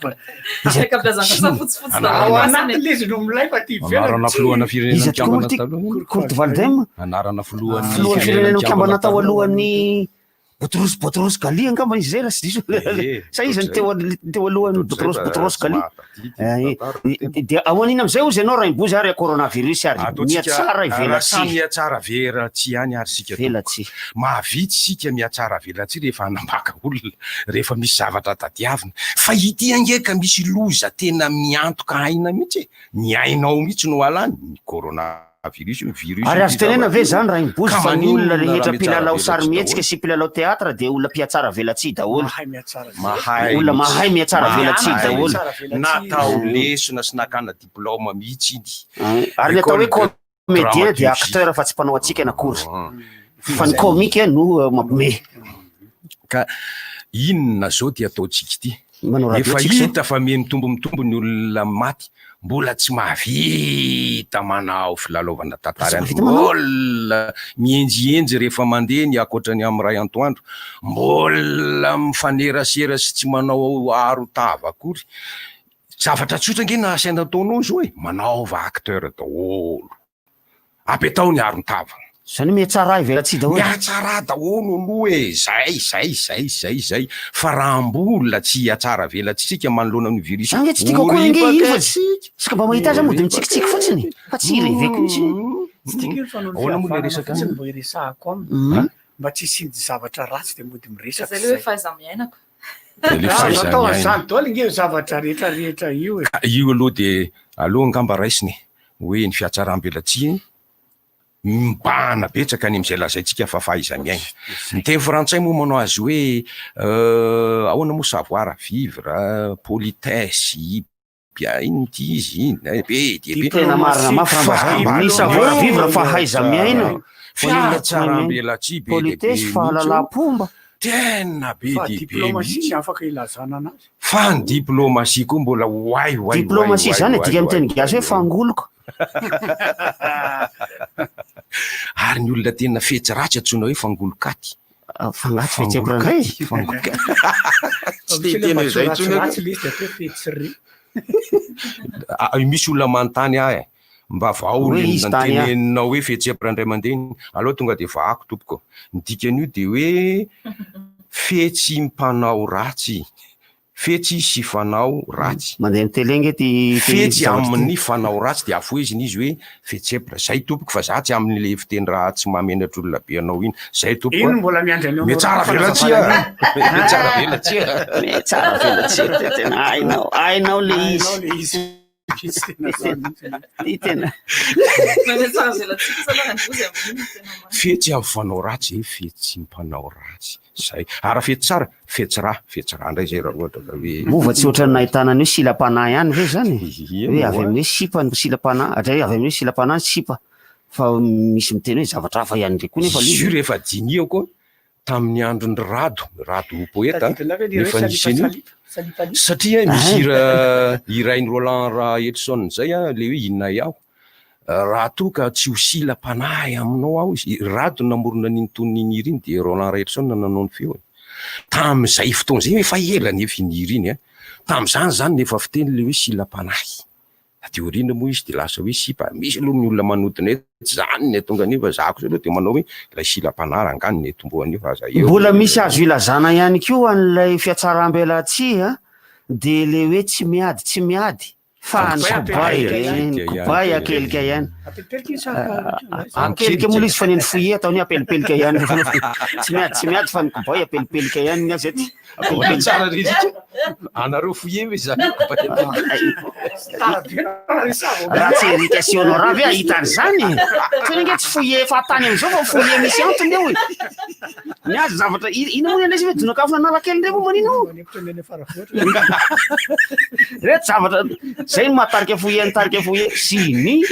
Ao anatin'le izy no milay fa ty ivelany. Anarana filohana firenena mikambana taloha. Korto Valdem. Anarana filohana firenena mikambana tao alohan'ny Boutros Ghali angamba izy zay raha sy diso. Sa izy ny teo alohan'ny Boutros Ghali. Dia ao an'iny am'izay ozy ianao raha imbozy ary coronavirus ary mihatsara ivelatsy. Mihatsara velatsy ihany ary sika. Velatsy. Mahavitsy sika mihatsara velatsy rehefa anambaka olona, rehefa misy zavatra tadiavina. Fa ity angeka misy loza tena miantoka aina mihitsy. Ny ainao mihitsy no alany ny coronavirus. Ary azo tenena ve zany raha imbozy fa ny olona rehetra mpilalao sary mihetsika sy mpilalao teatra dia olona mpihatsara velatsy daholo. Olona mahay mihatsara velatsy daholo. Natao lesona sy nakana diplôma mihitsy iny. Ary ny atao hoe comédien dia acteur fa tsy mpanao atsika nakory. Fa ny comique no mampime. Ka inona zao ty ataotsika ity? Efa hita fa mitombo ny olona maty. Mbola tsy mahavita manao filalaovana tantara, mbola mienjienjy rehefa mandeha ny akoatrany amin'ny ray antoandro, mbola mifanerasera sy tsy manao aro tava akory. Zavatra tsotra nge na asaina ataonao zao hoe manaova acteur daholo, apetao ny aro tava. Zany mihatsara ivelatsy daholo. Mihatsara daholo aloha e, zay. Fa raha mbola tsy hatsara velatsika manoloana ny virus. Ange tsy tiako koa nge ivatsy. Sika mba mahita azy mody mitsikitsiky fotsiny. Fa tsy ireveko mihitsy. Tsy tiako fa no resaka fotsiny mbo iresahako aminy. Mba tsy sindy zavatra ratsy dia mody miresaka. Zay le hoe fahaiza-miainako. Atao azany daholo nge zavatra rehetra io e. Io aloha dia aloha angamba raisiny hoe ny fihatsaram-belatsy mibahana betsaka any am'izay lazaitsika fa fahaiza-miaina. Ny teny frantsay moa manao azy hoe ahoana moa savoir vivre, politesse, ino ty izy iny tena marina mafy ny savoir vivre fahaiza-miaina, fihatsaram-belatsy, politesse, fahalalam-pomba. tena be diplomatie afaka ilazana anazy fa ny diplomatie koa mbola diplomatie zany adika amin'ny teny gasy hoe fangoloko ary ny olona tena fetsy ratsy atsona hoe fangolokaty fagnaty fetsy misy olona manontany ahy mba vao tenenina hoe fihetseham-piray indray mandeha aloha tonga de vaako tompoko ny dikan'io de hoe fetsy mpanao ratsy fetsy sy fanao ratsy mandeha mitelenge ty fetsy amin'ny fanao ratsy de afoiziny izy hoe fetsepla zay tompoko fa za tsy amin'le fiteny ratsy mamenatra olona be anao iny zay tompoko ino mbola miandry anao metsara velatsia metsara velatsia metsara velatsia tena ainao le izy tena fetsy amin'ny fanao ratsy fetsy mpanao ratsy zay ara fetsy tsara fetsy raha ndray zay raha ohatra hoe mova tsy ohatra nahitana ny hoe silam-panahy ihany ve zany hoe avy amin'ny hoe sipa ny silam-panahy atray avy amin'ny hoe silam-panahy sipa fa misy miteny hoe zavatra hafa ihany ndray koa nefa izy rehefa diniako tamin'ny androny rado poeta nefa nisy satria misy irainy Roland Edson zay le hoe inona iaho raha toa ka tsy ho silam-panahy aminao aho izy rado namorona nintoniny iny de Roland Edson nanao ny feo tam'izay fotoana zay efa elany efa iniry iny tam'izany zany nefa fiteny le hoe silam-panahy de orina moa izy de lasa hoe sipa misy aloha ny olona manodina etsy zany ny tonga nefa zako zay aloha de manao hoe lay silam-panahy rangany ny tomboany fa za eo mbola misy azo ilazana ihany koa an'ilay fiatsaram-belatsia de le hoe tsy miady fa ny kobay akelika ihany akelika moa izy fa neny foye ataony apelipelika ihany tsy miady fa ny kobay apelipelika ihany ny azy tsara rizika anareo foye hoe zany raha tsy éducation honorable ahitany zany tonge tsy foye fa tany am'izao fa foye misy antony eo miazy zavatra ina moa an'izy hoe donakafo nanalakely ndray moa manino reto zavatra zay no mahatarika foye siny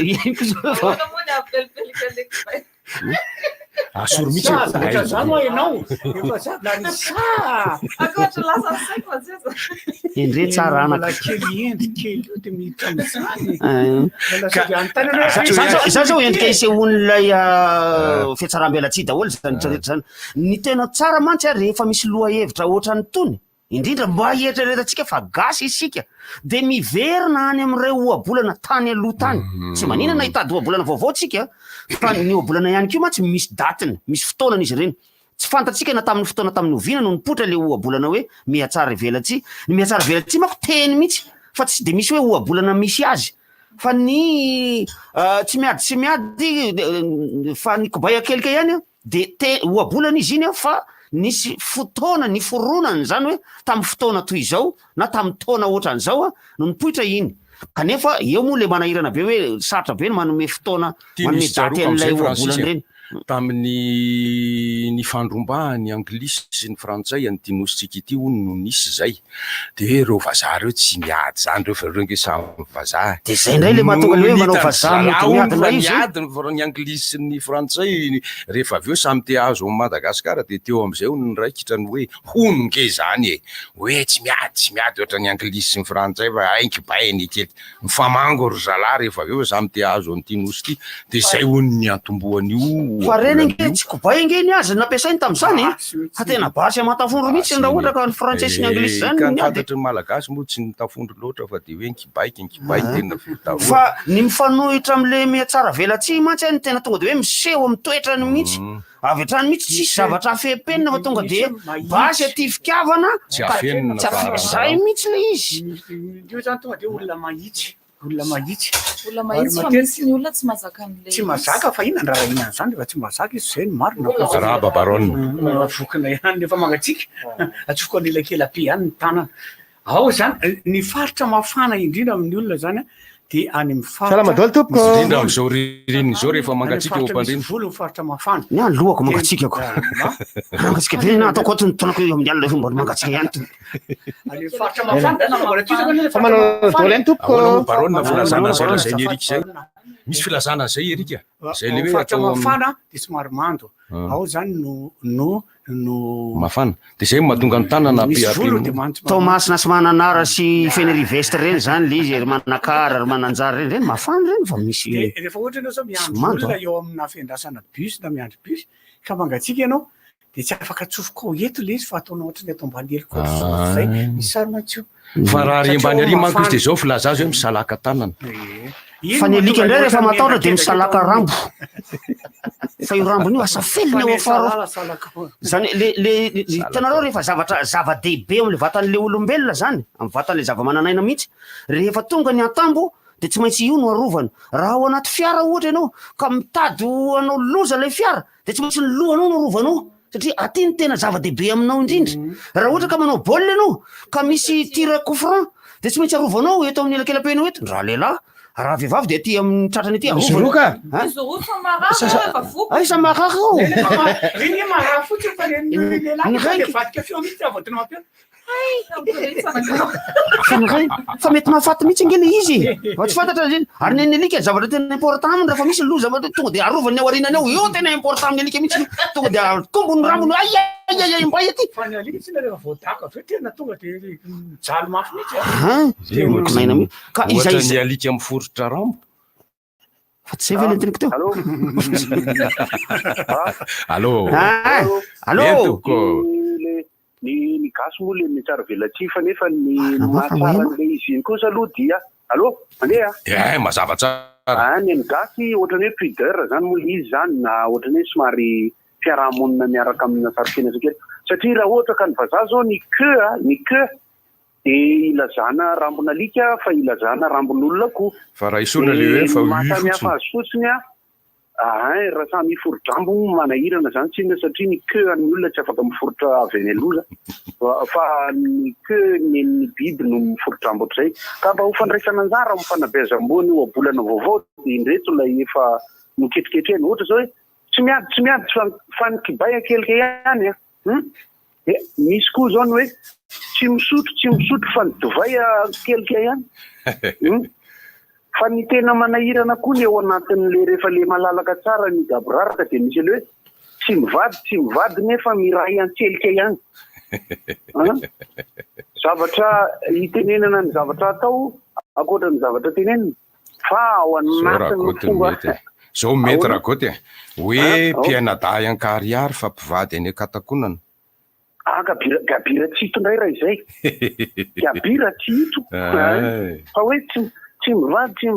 asoro mitsy zany ho ianao efa zalarisa endre tsara anaka kely endrikely io de miditra za zao endrika isehoan'ilay fiatsaram-belatsia daholo zany rehetra zany ny tena tsara mantsy rehefa misy loha hevitra ohatrany tony indrindra mba hieritreretatsika fa gasy isika de miverina any am'ireo ohabolana tany aloha tany tsy maninana hitady ohabolana vaovao tsika fa ny ohabolana ihany kio mantsy misy datiny misy fotoanany izy ireny tsy fantatsika na tamin'ny fotoana tamin'ny ovina no nipotra le ohabolana hoe mihatsara velatsia ny mihatsara velatsia mako teny mihitsy fa tsy de misy hoe ohabolana misy azy fa ny tsy miady fa ny kobay akelika ihany de ohabolana izy iny fa nisy fotoana ny foronany zany hoe tamin'ny fotoana toy izao na tamin'ny taona ohatran'izao no nipoitra iny kanefa eo moa le manahirana be hoe sarotra be no manome fotoana manome daty an'ilay ohabolana reny tamin'ny fandrombahany anglisy sy ny frantsay any dinositsika ity hono no nisy zay de reo vazaha reo tsy miady zany reo nge samy vazaha de zay ndray le mahatonga le hoe manao vazaha miady ny anglisy sy ny frantsay rehefa avy eo samy te azo Madagasikara de teo am'izay hono ny raikitrany hoe hono nge zany hoe tsy miady ohatra ny anglisy sy ny frantsay fa ainkibainy kely mifamango ry zalahy rehefa avy eo samy te azo ny tinosy ty de zay hono ny antomboan'io fa reny nge tsy kobay nge ny azy nampiasainy tam'izany fa tena basy amatafondro mihitsy raha ohatra ka ny frantsay sy ny anglisy zany fantatry ny malagasy moa tsy nitafondro loatra fa de hoe nkibaiky tena fa ny mifanohitra am'le mihatsara velatsia mantsy ny tena tonga de hoe miseho amy toetrany mihitsy avy hatrany mihitsy tsisy zavatra afepenina fa tonga de basy aty fitiavana tsy afezay mihitsy le izy io zany tonga de olona mahitsy tsy mazaka fa inany raha inany zany refa tsy mazaka izy zay ny marina vokana ihany rehefa mangatsika atsofoka an'elakelabe ihany ny tanana ao zany ny faritra mafana indrindra amin'ny olona zany de any amin'ny faritra am'izao ririniny zao rehefa mangatsika eo am-pandriny volo ny faritra mafana ny any lohako mangatsikako mangatsika be na ataoko ohatrany tonako eo amin'ny alina fomba mangatsika ihany to any faritra mafana fa manao dôly any tompoko barona filazana zay lazay ny eriky zay misy filazana zay erika zay le hoe faritra atao mafana de somary mando ao zany no mafana de zay mahatonga ny tanana Tomasina sy mananara sy fenérivestre reny zany le izy ry manakara ry mananjara reny mafana reny fa misy rehefa ohatra ianao zao miandro olona eo amina fiandrasana bus na miandro bus ka mangatsiaka ianao de tsy afaka atsofoka ao eto le izy fa ataonao ohatra ny atao mbany heliko zay misy sary matsio fa raha ry ambany ary manko izy de zao filaza azy hoe misalaka tanana fa ny alika indray rehefa mataona de misalaka rambo fa io rambony io asa felina eo afara zany le hitanareo rehefa zava-dehibe am'le vatan'le olombelona zany amy vatan'le zava-mananaina mihitsy rehefa tonga ny atambo de tsy maintsy io no arovany raha ao anaty fiara ohatra ianao ka mitady anao loza le fiara de tsy maintsy ny lohanao no arovanao satria aty ny tena zava-dehibe aminao indrindra raha ohatra ka manao baolina ianao ka misy tir coup franc de tsy maintsy arovanao eto amin'ny elakelam-penao eto raha lehilahy raha vehivavy de aty amin'ny tratrany aty Zoroka sa maraka ao riny maraka fotsiny fa lehilahy vadika feo mihitsy avotana mampiana fa mety mahafaty mihitsy ngely izy fa tsy fantatra ary ny alika zavatra tena important aminy raha fa misy loza tonga de arovany ao arinany ao io tena important amin'ny alika mihitsy tonga de atombony rambony ai mbay aty fa ny alika tsina rehefa voadaka aveo tena tonga de jalo mafy mihitsy ka izay ny alika miforotra rambo fa tsy zay velentiniko teo allo ny gasy moa le mitsara velatsifa nefa ny mahatsara n'le izy iny kosa aloha dia allo mandeha mazava tsara ny gasy ohatrany hoe pudeur zany moa izy zany na ohatrany hoe somary fiarahamonina miaraka amina sarofenasa kely satria raha ohatra ka ny vazaha zao ny queue de ilazana rambon'alika fa ilazana rambon'olona koa fa raha isorina le hoe fa mahasamihafa azy fotsiny raha samy miforo-drambo manahirana zany tsina satria ny queue ny olona tsy afaka miforotra avy any aloza fa ny queue ny biby no miforo-drambo ohatr'izay ka mba ho fandraisana anjara mifanabezam-boany io abolana vaovao de indreto ilay efa noketriketreny ohatra zao hoe tsy miady fa ny kibaya kelika ihany misy koa zao ny hoe tsy misotro fa ny divay kelika ihany fa ny tena manahirana koa ny eo anatin'le rehefa le malalaka tsara ny gaboraraka de misy le hoe tsy mivady nefa miray antselika ihany zavatra hitenenana ny zavatra atao akoatra ny zavatra tenenina fa ao anatiny fomba zao mety raha koty hoe mpiainadahy an-kariary fa mpivady any akatakonana gabira tsy hito indray raha izay gabira tsy hito fa hoe tsy mivady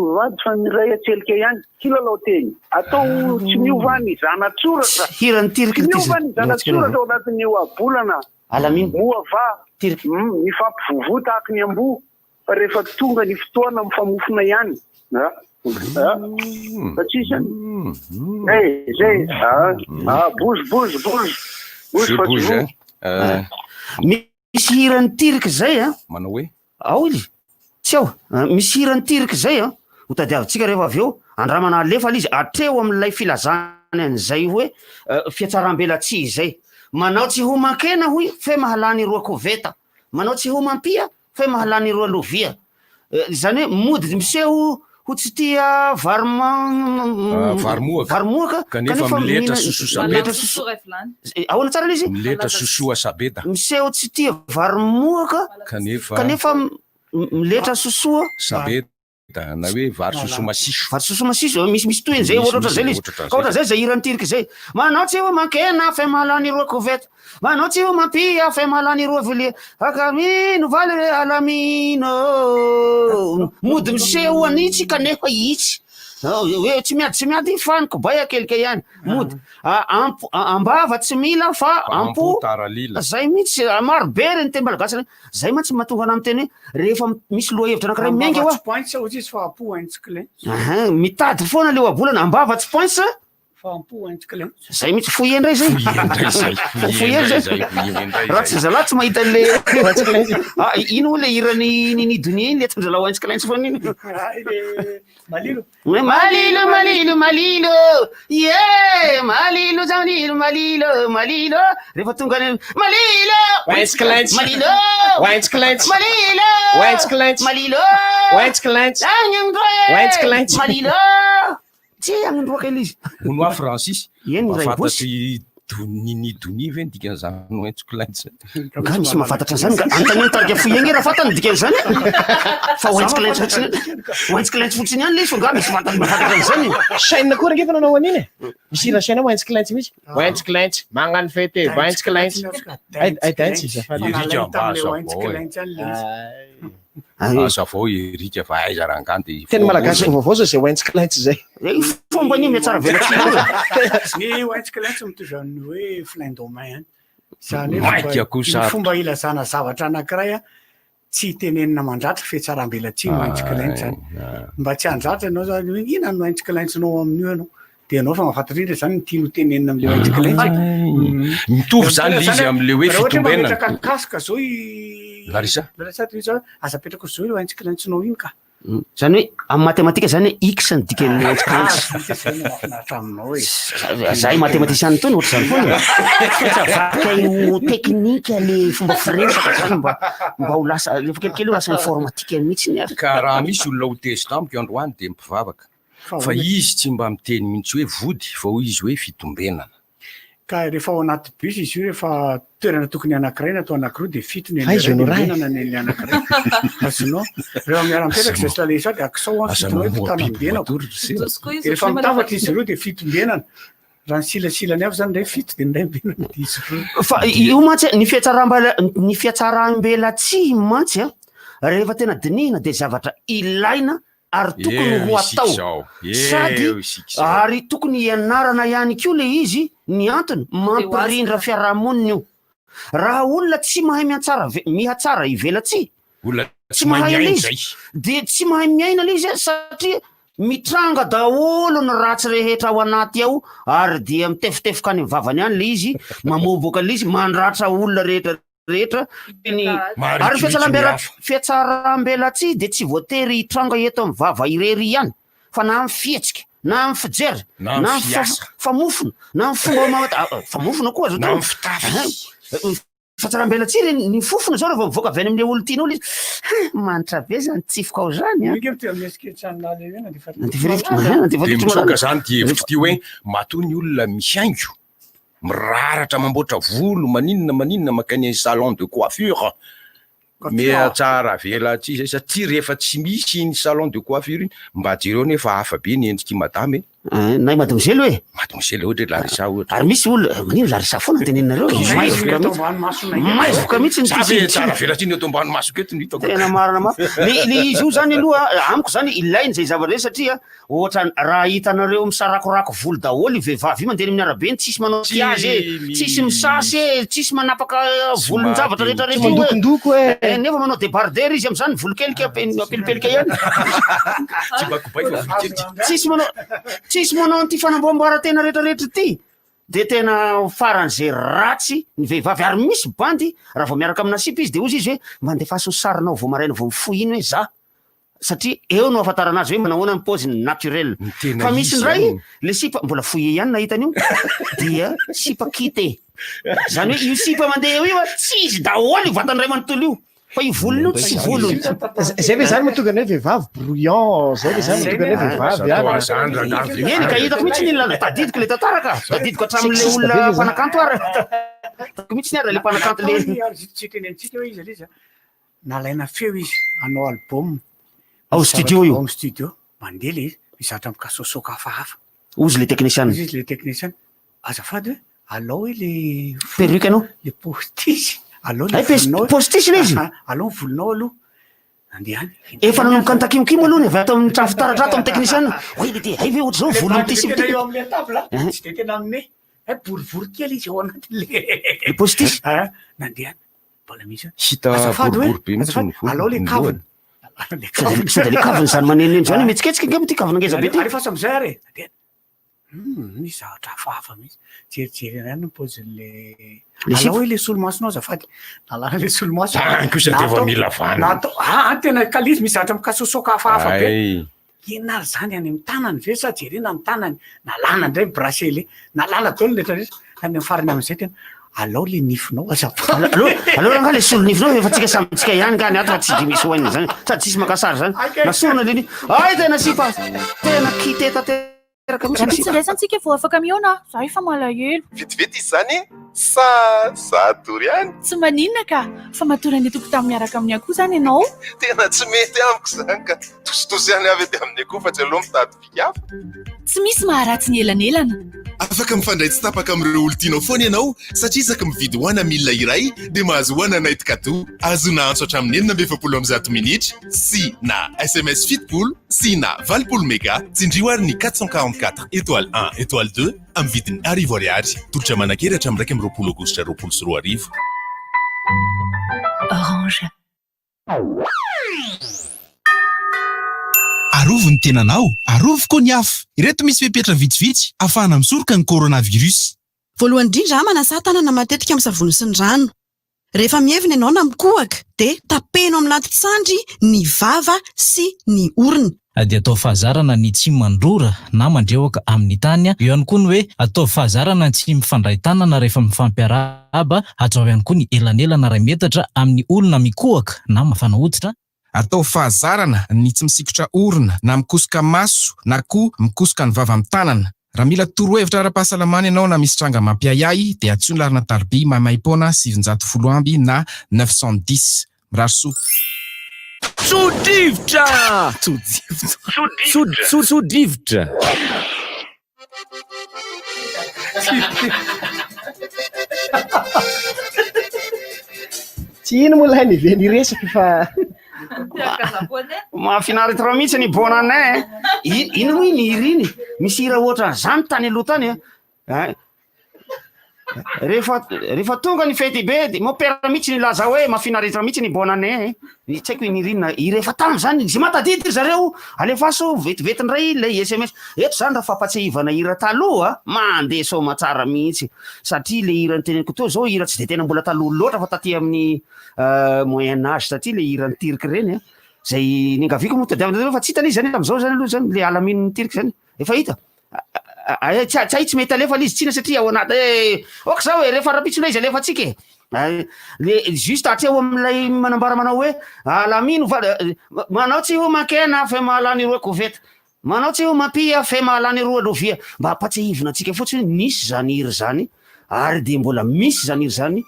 fa miray atselika ihany kilalao teny atao tsy miovany zanatsoratra miovany zanatsoratra ao anatin'io abolana moava mifampivovo tahaka ny ambo fa rehefa tonga ny fotoana mifamofona ihany fa tsisy zay bozy misy hirany tirika zay manao hoe ao izy tsy ao misy hirany tirika zay ho tadiavintsika rehefa avy eo andramana alefa izy atreo amin'ilay filazany an'izay hoe fiatsaram-belatsihy zay manao tsy ho makena hoy fe mahalany roa koveta manao tsy ho mampia fe mahalany roa lovia zany hoe mody miseho ho tsy tia varomoaka kanefa miletra sosoa ahoana tsara izy miletra sosoa sabeda miseho tsy tia varomoaka kanefa miletra sosoa sabeda na hoe vary soso masiso misy toy zay ohatratra zay izy ka ohatra zay zay hirany tirika zay manao tsy ho makena fe mahalany roa koveta manao tsy ho mampia fe mahalany roa vilia akamino valy re alamino mody miseho anitsy kanefa itsy hoe tsy miady faniko baya kelika ihany mody ambava tsy mila fa ampo zay mihitsy marobe reny teny malagasy zay mantsy mahatonga ana teny hoe rehefa misy loha hevitra anankiray miainga mitady foana le abolana ambava tsy points zay mihitsy foy endray zay raha tsy zalahy tsy mahita le ino le irany ninidony iny le atsanjala oaintsikilaintsy foana iny malilo ye malilo zanilo malilo rehefa tonga ny malilo malilo tsy agnandroaka ila izy honoa Francis eny ray mahafantatry doni ve dikan'izany oentsikolantsy ga misy mahafantatra an'izany antaneny tarika foy egny raha fantany dikan'izany fa oentsikilaintsy fotsiny oentsikilaintsy fotsiny ihany le izy fa ga misy mahafantatra an'izany chaîne koa rangefa nanao an'iny misy ra chaîne oentsikilaintsy misy oentsikilaintsy magnano fety oentsikilaintsy aidaintsy azo avao erika fa aiza rangany de tena malagasy vaovao zay oentsikilaintsy zay fomba ny me tsara velatsy ny oentsikilaintsy mitovy amin'ny hoe flindomain zany fomba ilazana zavatra anankiray a tsy tenenina mandratra fetsarambelatsy oentsikilaintsy zany mba tsy andratra anao zany hoe ina no oentsikilaintsinao amin'io anao de anao fa mahafantatra indra zany tiano tenenina am'le oentsikilaintsy mitovy zany le izy am'le hoe fitombenana metraka kasika zao Larissa aza petraka zao hoe oentsikilaintsinao iny ka zany hoe amin'ny matematika zany x ny dikan'ny oentsikilaintsy mahafinaritra aminao hoe zay mathématicien tony ohatry zany foana vaka io teknika le fomba firesaka zany mba ho lasa refa kelikely ho lasa informatika mihitsy ny ka raha misy olona ho testo amiko androany de mipivavaka fa izy tsy mba miteny mihitsy hoe vody fa ho izy hoe fitombenana ka rehefa ao anaty bus izy io rehefa toerana tokony anankiray na atao anankiroa de fito ny benana ny anankiray azonao rehefa miara-mipetraka zay sale sady akisao fitona hoe fitanambenako rehefa mitafatra izy ireo de fitombenana raha ny silasilany avy zany ndray fito de ndray benana de izy fa io mantsy ny fiatsarambelatsy mantsy a rehefa tena dinihina de zavatra ilaina ary tokony ho atao sady ary tokony ianarana ihany koa le izy ny antony mampirindra fiarahamonina io raha olona tsy mahay mihatsara ivelatsy tsy mahay le izy de tsy mahay miaina le izy satria mitranga daholo ny ratsy rehetra ao anaty ao ary dia mitefitefoka any mivavany any le izy mamoboka le izy mandratra olona rehetra ary fiatsarambelatsy de tsy voatery hitranga eto amin'ny vava irery ihany fa na amin'ny fietsika na amin'ny fijery na famofona na amin'ny fomba famofona koa zao fiatsarambelatsy ny fofona zao rehefa mivoaka avy any amin'le olo tian'olo izy manitra be zany tsifoka ao zany de misoka zany ty hevitry ty hoe matoa ny olona mihaingo miraratra mamboatra volo maninona makany salon de coiffure mihatsara velatsy zay satria rehefa tsy misy ny salon de coiffure iny mba jereo nefa hafa be ny endriky madame na mademoiselle hoe mademoiselle ohatra hoe Larissa ohatra ary misy olona manino Larissa foana tenenareo maivoka mihitsy ny tsara velatsy ny atao ambany maso keto ny hitako tena marina mafy le izy io zany aloha amiko zany ilainy zay zavatra satria ohatra raha hitanareo misarakorako volo daholo i vehivavy mandeha amin'ny arabe tsisy manao makiazy tsisy misasy tsisy manapaka volon-javatra rehetrarehetra nefa manao débarder izy am'zany volo keliky apelipelika ihany tsisy manao ty fanamboamboara-tena rehetrarehetra ty de tena faran'zay ratsy ny vehivavy ary misy bandy raha vao miaraka amina sipa izy de ozy izy hoe mandefaso sarinao vao maraina vao mifoy iny hoe za satria eo no afantarana azy hoe manahoana ny paoziny naturel fa misy ndray le sipa mbola foye ihany nahitany io dia sipa kite zany hoe io sipa mandeha eo io tsy izy daholo vatany ray manontolo io fa io volony io tsy volony zay ve zany mahatonga ny hoe vehivavy brouillant zay ve zany mahatonga ny hoe vehivavy eny ka hitako mihitsy ny lala tadidiko le tantaraka tadidiko hatramin'le olona mpanakanto ary tako mihitsy ny ary le mpanakanto le tsy tenentsika hoe izy aliza nalaina feo izy anao album ao studio io studio mandeha le izy mizatra mikasosoka hafahafa ozy le technicien izy le technicien azafady hoe alao hoe le perruque anao le postisy postisy le izy alao ny volonao aloha andehany efa nanomboka ny takimokimo aloha ny avy ato amin'ny trano fitaradrato amin'ny technicien oe le ty hay ve ohatry zao volony ty sibty eo amin'ny table tsy de tena aminay boribory kely izy ao anatin'le postisy nandehany mbola misy hita boribory be mihitsy alao le kaviny sady le kaviny zany maneneny zany metsiketsika ngamba ty kavina ngeza be ty rehefa sam'izay ary misy zavatra hafahafa mihitsy jerijery ihany ny paozin'le alao hoe le solomasonao azafady nalana le solomaso kosa de va mila vana tena kalizy misy zavatra mikasosoka hafahafa be inary zany any amin'ny tanany ve sa jerena amin'ny tanany nalana ndray bracelet nalana daholo letrarehetra any amin'ny farany amin'izay tena alao le nifinao azafady alao raha le solo nifinao efa tsika samitsika ihany gany ato fa tsy de misy hoanina zany sady tsisy makasary zany nasorona le ni ay tena sipa tena kiteta Mitsindraisantsika vao afaka miona. Za efa malahelo. Vetivety izy zany sa doro ihany? Tsy maninona ka. Fa matory ny tokotany miaraka amin'ny akoho zany ianao. Tena tsy mety amiko zany ka tositosy ihany avy ety amin'ny akoho fa tsy aloha mitady vikafa. Tsy misy maharatsy ny elanelana. Afaka mifandray tsy tapaka amin'ireo olontianao foana ianao satria isaka mividy hoana milina iray dia mahazo hoana naity kado. Azona antso hatramin'ny 9:30 minitra sy na SMS fitopolo sy na 20 méga tsindrio ary ny 444 étoile 1 étoile 2 amin'ny vidiny ariary. Tolotra manakely hatramin'ny 2 aogositra 2024. Orange. Arovo ny tenanao, arovo koa ny afo. Ireto misy fepetra vitsivitsy afahana misoroka ny coronavirus. Voalohany indrindra manasa tanana matetika amin'ny savony sy ny rano. Rehefa mievina ianao na mikohaka dia tapenao amin'ny latitsandry ny vava sy ny orona. Dia atao fahazarana ny tsy mandrora na mandreoka amin'ny tany. Eo ihany koa ny hoe atao fahazarana ny tsy mifandray tanana rehefa mifampiarahaba. Atao ihany koa ny elanelana 2 metatra amin'ny olona mikohaka na mafana hoditra. Atao fahazarana ny tsy misikotra orona na mikosoka maso na koa mikosoka ny vava amin'ny tanana. Raha mila torohevitra ara-pahasalamana ianao na misy tranga mampiayay dia atsoina larina tarby maimaim-poana 710 amby na 910. Mirarosoa. Sodrivotra! Sodrivotra! Tsy ino moa lahy niveny resaka fa mahafinaritra mihitsy ny bonanay. Ino moa iny hira iny? Misy hira ohatra zany tany aloha tany. Rehefa tonga ny fety be dia mopera mihitsy ny laza hoe mahafinaritra mihitsy ny bonanay. Tsy haiko iny hira iny na hira efa tany zany. Zay matadidy zareo alefaso vetivetindray ilay SMS. Eto zany raha fampatsahivana hira taloha mandeha soma tsara mihitsy satria le hira ny teneniko to zao hira tsy dia tena mbola taloha loatra fa taty amin'ny moyen âge satria le hira ny tirika reny zay ningaviako moa tadiavina fa tsy hitana izy zany amin'izao zany aloha zany le alamino ny tirika zany efa hita. Tsy tsy mety alefa izy tsina satria ao anaty ok zao e rehefa rapitsina izy alefa tsika le juste atreo amin'ilay manambara manao hoe alamino manao tsy ho makena fe mahalany roa koveta manao tsy ho mampia fe mahalany roa lovia mba ampatsahivina antsika fotsiny misy zany hira zany ary dia mbola misy zany hira zany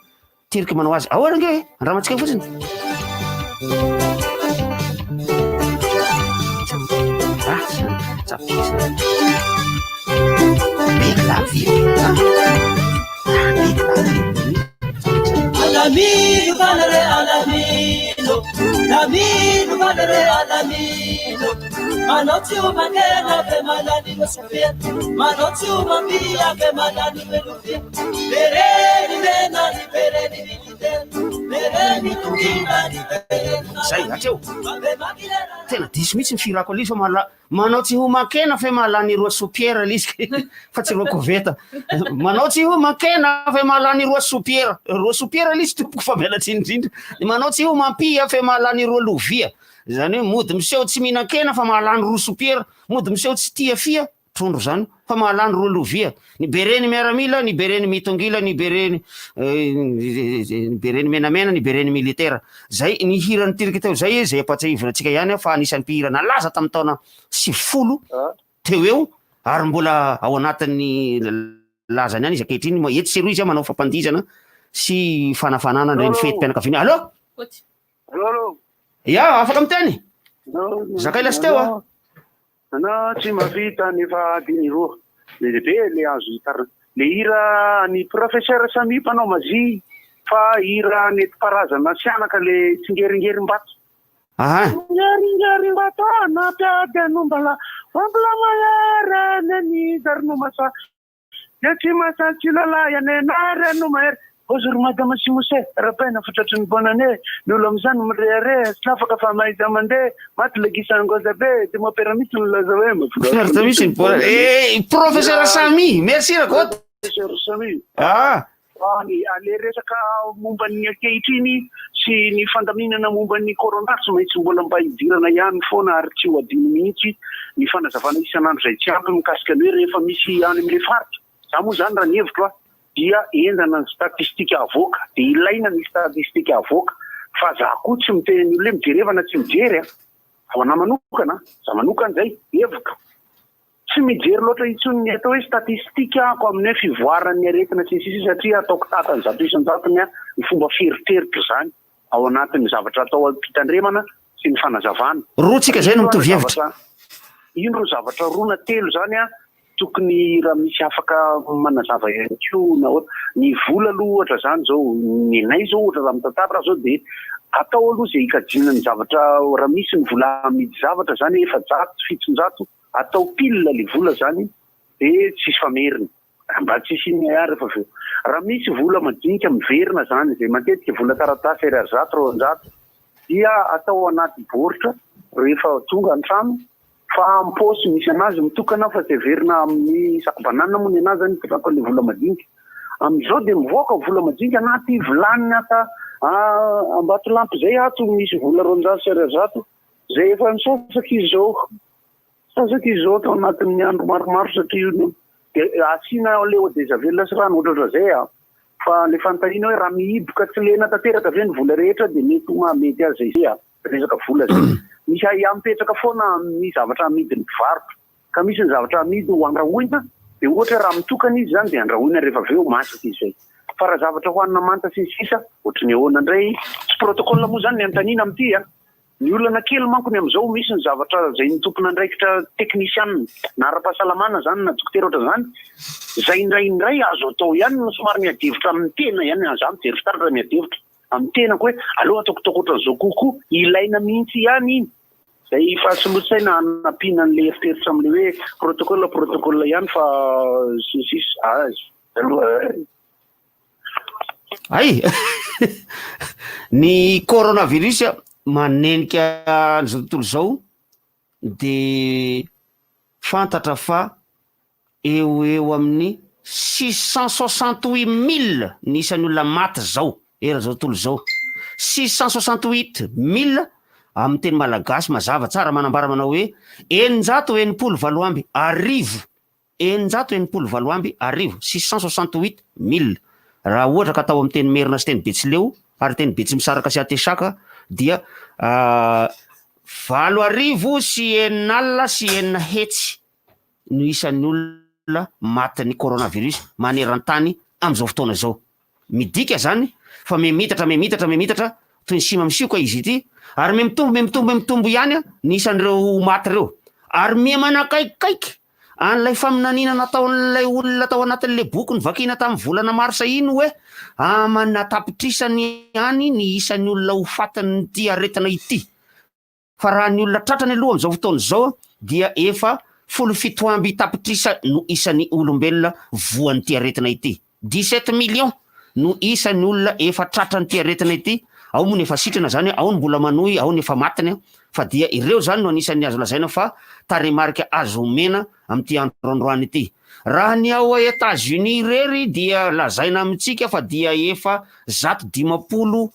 tirika manao azy ahoana nge andramantsika fotsiny. Alamino valere alamino, alamino valere alamino. Manoti umangena ke malani mosopia, manoti umambia ke malani melupia. Bereni mena ni bereni milite, bereni tukina ni bereni. Zay atreo tena diso mihitsy ny firako alizy fa manao tsy ho makena fe mahalany roa sopiera lizy fa tsy roa koveta. Manao tsy ho makena fe mahalany roa sopiera lizy tompoko fa mialatsy indrindra. Manao tsy ho mampia fe mahalany roa lovia. Zany hoe mody miseho tsy mihinan-kena fa mahalany roa sopiera, mody miseho tsy tia fia trondro zany fa mahalany roa lovia. Ny bereny miaramila, ny bereny mitongila, ny bereny menamena, ny bereny militaire. Zay ny hira ny tirika teo zay ampatsahivinatsika ihany fa anisan'ny mpihira nalaza tamin'ny taona 90 teo eo ary mbola ao anatin'ny lazany ihany izy ankehitriny eto seroa izy manao fampandizana sy fanafanana reny fety-pianakaviana. Allo? Ya, afaka miteny? Zakay lasy teo na tsy mavita nefa diny roa lehibe le azo hitarina le hira ny professeur Samy mpanao mazy fa hira nentim-paharazana sianaka le tsingeringerim-bato ngeringerim-bato napiady anombala ombla mahere neny zarinoma sa dia tsy masatsy lalay anenary anomahery Bonjour madame Simose, rapena fotratry ny bonane, ny olo am'izany mirehare, tsy afaka fa mahita mandeha, maty legisany goza be, dia mapera mihitsy ny laza hoe mafinaritra mihitsy ny bonane. Professeur Samy, merci rakôta. Professeur Samy. Le resaka momba ny ankehitriny sy ny fandaminana momba ny corona tsy maintsy mbola mba hidirana ihany foana ary tsy ho adino mihitsy ny fanazavana isan'andro zay tsy ampy mikasika ny hoe rehefa misy any amin'ilay faritra. Za moa zany raha ny hevitro dia endana ny statistika avoaka dia ilaina ny statistika avoaka fa za koa tsy miteny olona mijerevana tsy mijery ho ana manokana za manokana zay hevoka tsy mijery loatra intsony ny atao hoe statistika ako amin'ny hoe fivoaran'ny aretina sisisi satria ataoko tatany zato isan-jatony ny fomba fieritreritry zany ao anatin'ny zavatra atao ampitandremana sy ny fanazavana. Roa tsika zay no mitovy hevitra. Ino ro zavatra roa na telo zany tokony raha misy afaka manazava ihany koa na ny vola aloha ohatra zany zao ny nay zao ohatra raha mitantara zao de atao aloha zay ikajina ny zavatra raha misy ny vola amidy zavatra zany 400 atao pile le vola zany de tsisy famerina mba tsisy iny ary rehefa aveo raha misy vola madinika miverina zany zay matetika vola taratasy 200 dia atao anaty baoritra rehefa tonga an-trano fa am-paosy misy anazy mitokana fa tsy verina amin'ny sakobanana moa ny anazy zany kitako le vola madinika am'izao de mivoaka vola madinika anaty vilany ata ambato lampy zay ato misy vola 200 zay efa misasaky izao tao anatin'ny andro maromaro satria de asina leo de zavela sy rano ohatra zay fa le fantahina hoe raha mihiboka tsy lena tanteraka avy ny vola rehetra de mety mety azy zay resaka vola zay misy mipetraka foana ny zavatra amidy ny mpivarotra ka misy ny zavatra amidy ho andrahoina de ohatra raha mitokana izy zany de andrahoina rehefa aveo masaka izy zay fa raha zavatra hoanina manta sy sisa ohatra ny ahoana indray tsy protocole moa zany ny antanina amity ny olana kely manko ny am'izao misy ny zavatra zay ny tompona andraikitra teknisiana na ara-pahasalamana zany na dokotera ohatra zany zay indray azo atao ihany no somary miadevitra amin'ny tena ihany za mijery fitaratra miadevitra amin'ny tenako hoe aloha ataoko ohatran'izao kokoa ilaina mihitsy ihany iny zay fahasolotsaina anampiana an'le eritreritry amin'le hoe protocole ihany fa sisisy ay ny coronavirus manenika an'izao tontolo zao de fantatra fa eo amin'ny 668 000 ny isan'ny olona maty zao era zao tontolo zao 668 000 amin'ny teny malagasy mazava tsara manambara manao hoe 987 amby arivo 987 amby arivo 668 000 raha ohatra ka atao amin'ny teny merina sy teny betsileo ary teny betsy misaraka sy atesaka dia 8,9 sy 9 hetsy no isan'ny olona matin'ny coronavirus maneran-tany am'izao fotoana zao midika zany fa memitatra toy ny sima misioka izy ity ary mitombo ihany ny isan'ireo maty reo ary manakaikikaiky an'ilay faminanina nataon'ilay olona tao anatin'le boky nyvakina tamin'ny volana marsa iny hoe manatapitrisany ihany ny isan'ny olona ho fatiny ty aretina ity fa raha ny olona tratrany aloha am'izao fotoana zao dia efa 17 amby tapitrisa no isan'ny olombelona voan'ny ty aretina ity 17 millions no isan'ny olona efa tratrany ty aretina ity ao moa ny efa sitrana zany ao ny mbola manohy ao ny efa matiny fa dia ireo zany no anisan'ny azo lazaina fa taremarika azo omena am'ty androandroany ity raha ny ao États-Unis rery dia lazaina amitsika fa dia efa 150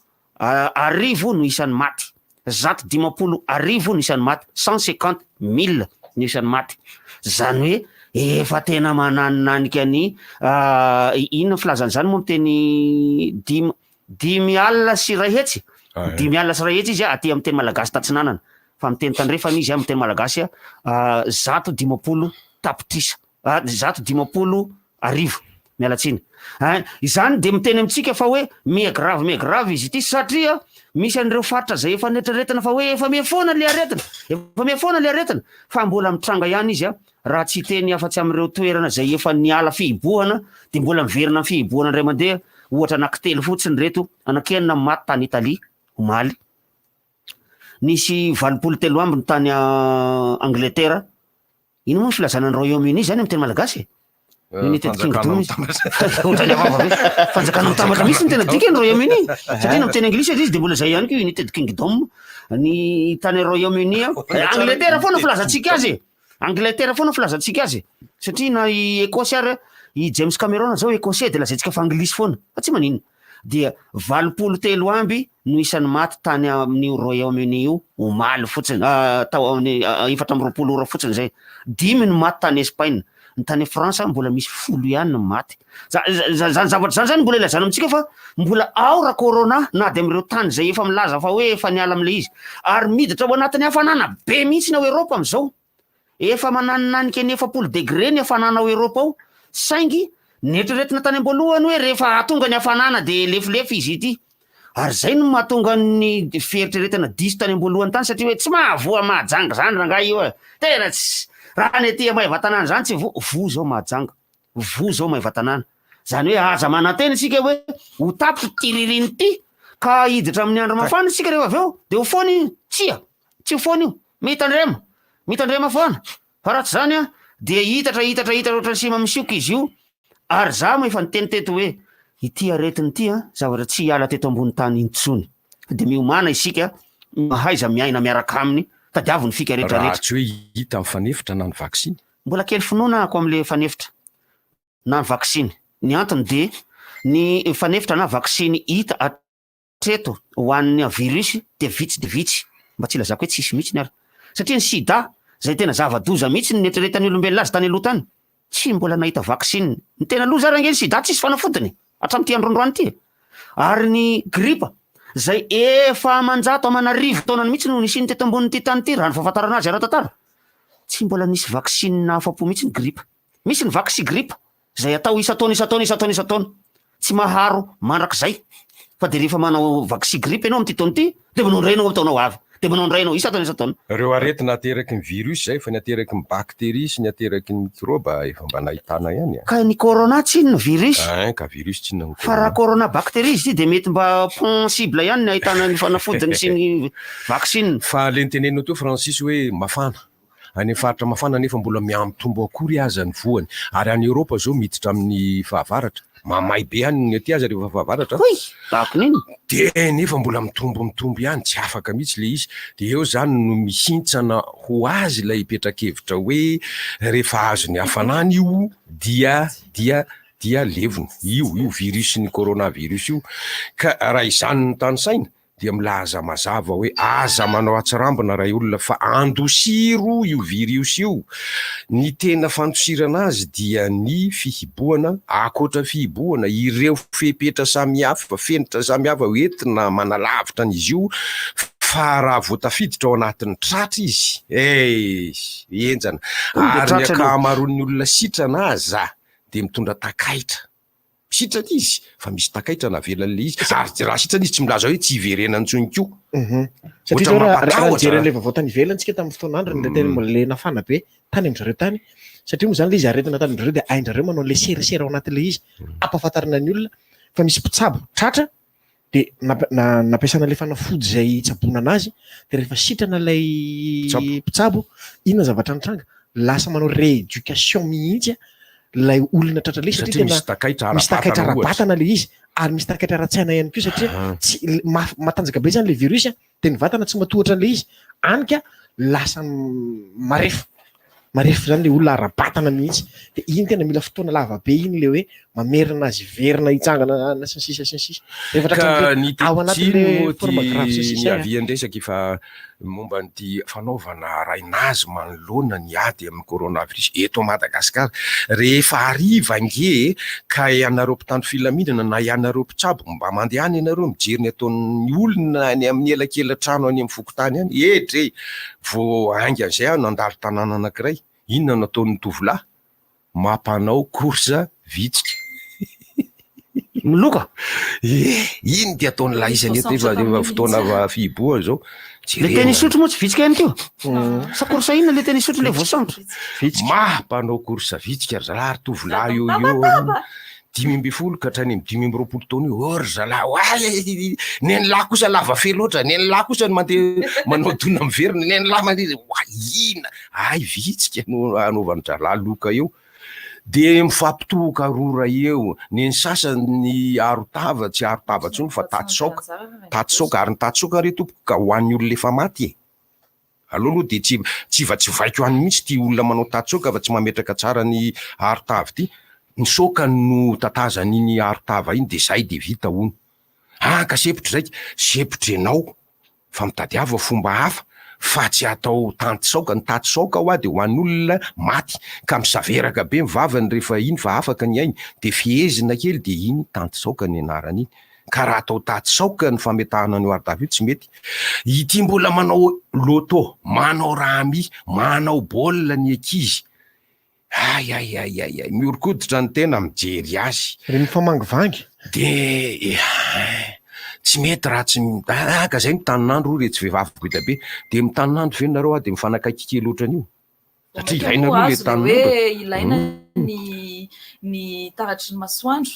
arivo no isan'ny maty 150 arivo no isan'ny maty 150 000 no isan'ny maty zany hoe efa tena mananinanika ny inona filazany zany moa miteny 5 alina sy 2 hetsy 5 alina sy 2 hetsy izy aty amin'ny teny malagasy tatsinanana fa miteny tandrefana izy amin'ny teny malagasy 150 tapitrisa 150 arivo mialatsiny izany de miteny amitsika fa hoe migrave izy ity satria misy an'ireo faritra zay efa netreretana fa hoe efa miafoana le aretina fa mbola mitranga ihany izy raha tsy teny afa-tsy am'ireo toerana zay efa niala fihibohana de mbola miverina amin'ny fihibohana indray mandeha ohatra anankitelo fotsiny reto anakenina maty tany Italia omaly nisy 23 amby ny tany Angleterre ino moa filazana ny Royaume-Uni zany amin'ny teny malagasy fanjakana mitambatra misy ny tena dika ny Royaume-Uni satria na miteny anglisy izy de mbola zay ihany ko United Kingdom ny tany Royaume-Uni Angleterre foana filazantsika azy satria na i Écosse ary i James Cameron zao Écossais de lazaintsika fa anglisy foana fa tsy manino dia 23 amby no isan'ny maty tany amin'ny Royaume-Uni io omaly fotsiny tao amin'ny 420 ora fotsiny zay 5 no maty tany Espagne ny tany France mbola misy 10 ihany no maty zany zavatra zany mbola ilazana amitsika fa mbola aora corona na de am'ireo tany zay efa milaza fa hoe efa niala am'le izy ary miditra ao anatin'ny hafanana be mihitsy na Europa am'izao efa mananinanika ny 70 degré ny hafanana Eropa ao, saingy netreretina tany am-boalohany hoe rehefa tonga ny hafanana de lefilefy izy ity. Ary zay no mahatonga ny fieritreretana diso tany am-boalohany tany satria hoe tsy mahavoa mahajanga zany rangahy io e. Tena tsy raha ny aty Maivatanana zany tsy vo zao mahajanga. Vo zao Maivatanana. Zany hoe aza manantena isika hoe ho tapitry tiririny ty ka hiditra amin'ny andro mafana isika rehefa aveo de ho foana io. Tsy ho foana io. Mitandrema foana. Fa raha tsy zany a de hitatra ohatran'ny sima misioka izy io. Ary za moa efa niteny teto hoe ity aretiny ity zavatra tsy hiala teto ambony tany intsony. De miomana isika mahaiza miaina miaraka aminy tadiaviny fika rehetrarehetra. Raha tsy hoe hita mifanefitra na ny vaksiny. Mbola kely finoana ako am'le fanefitra na ny vaksiny. Ny antony de ny fanefitra na vaksiny hita atreto ho an'ny virus de vitsy. Mba tsy lazako hoe tsisy mihitsy ny ary. Satria ny sida zay tena zava-doza mihitsy ny netreretan'ny olombelona azy tany aloha tany. Tsy mbola nahita vaksiny. Ny tena loza rangely sida tsisy fanafodiny hatram'ty androandroany ty. Ary ny gripa zay efa manjato amanarivo taonany mihitsy no nisiny teto ambonin'ty tany ty raha ny fahafantarana azy ara-tantara. Tsy mbola nisy vaksiny na afa-po mihitsy ny gripa. Misy ny vaksy gripa zay atao isa-taona. Tsy maharo mandrak'izay. Fa de rehefa manao vaksy gripa ianao am'ty taona ty de manao indray ianao taonao avy. De manao indray ianao isa-taona. Reo arety nateraky ny virus zay fa nateraky ny bakteria sy nateraky ny mikroba efa mba nahitana ihany. Ka ny corona tsy inona virus? Ka virus tsy inona. Fa raha corona bakteria izy ty de mety mba possible ihany ny ahitana ny fanafodiny sy ny vaksiny. Fa le nitenenao teo Francis hoe mafana. Any faritra mafana nefa mbola miambitombo akory aza ny voany. Ary any Eropa zao miditra amin'ny fahavaratra. Mamay be any aty aza rehefa fahavaratra. De nefa mbola mitombo ihany tsy afaka mihitsy le izy. De eo zany no mihintsana ho azy ilay hipetra-kevitra hoe rehefa azo ny hafanana io dia levona. Io virus ny coronavirus io. Ka raha izany ny tany saina dia milaza mazava hoe aza manao atsirambina raha olona fa andosiro io virus io. Ny tena fandosirana azy dia ny fihiboana, akoatra fihiboana ireo fepetra samihafa, fenitra samihafa hoentina manalavitra an'izy io. Fa raha voatafiditra ao anatin'ny tratra izy, enjana. Ary ny akamaroan'ny olona sitrana aza de mitondra takaitra. Sitrana izy fa misy takaitra navelan'le izy. Ary raha sitrana izy tsy milaza hoe tsy iverena antsony ko. Satria raha jerena le vaovao tany ivelantsika tamin'ny fotoan'andro ny tena le nafana be tany amin'zareo tany. Satria moa zany le izy aretina tany amin'zareo de aindrareo manao le serasera ao anatin'le izy ampahafantarana ny olona fa misy mpitsabo tratra de nampiasana le fanafody zay tsabona anazy de rehefa sitrana lay mpitsabo inona zavatra nitranga lasa manao rééducation mihitsy lay olona tratra le satria tena misy takaitra ara-batana le izy ary misy takaitra ara-tsaina ihany koa satria tsy matanjaka be zany le virus de ny vatana tsy matohatra an'le izy anika lasa marefo zany le olona ara-batana mihitsy de iny tena mila fotoana lava be iny le hoe mamerina azy verina hitsangana na sy ny sisa ka ny avian-dresaka efa momba nyty fanaovana rainazy manoloana ny ady amin'ny coronavirus eto Madagasikara rehefa ariva nge ka ianareo mpitandro filaminana na ianareo mpitsabo mba mandehany ianareo mijery ny ataon'ny olona any amin'ny elakelatrano any amin'ny fokotany any edre vo ainga an'izay ano andalo tanàna anankiray inona nataon'ny tovolahy mampanao korsa vitsika miloka iny de ataony laisany eto efa fotoana fihiboa zao le teny isotro moa tsy vitsika ihany keo sa korsa inona le teny isotro le voasambotra mampanao korsa vitsika zalahy tovolahy io 5 ka hatrany 5 taona io zalahy nen'lahy kosa lava fe loatra nen'lahy kosa manao dona miverina nen'lahy mandizy ina ay vitsika no anaovany zalahy loka eo de mifampitoka rora eo ny sasany arotava tsy arotava tsony fa taty-saoka ary ny taty-saoka re tompoko ka ho an'ny olona efa maty aloha de tsy vaiko any mihitsy ty olona manao taty-saoka fa tsy mametraka tsara ny arotava ty ny saoka no tatazan'iny arotava iny de zay de vita ono ka sepotry zaiky sepotrenao fa mitadiava fomba hafa fa tsy atao tanty-saoka ny taty-saoka ho de ho an'olona maty ka misaveraka be mivavany rehefa iny fa afaka ny ainy de fiezina kely de iny tanty-saoka ny anarany iny ka raha atao taty saoka ny fametahana ny Davy tsy mety. Ity mbola manao loto, manao ramy, manao baolina ny ankizy. Ay, miorokoditra ny tena mijery azy. Re mifamangovangy. De tsy mety raha tsy ka zay mitaninandro re tsy vehivavy be be de mitaninandro ve nareo de mifanakaiky kely ohatran'io. Satria ilaina aloha le taninandro. Ilaina ny taratry ny masoandro.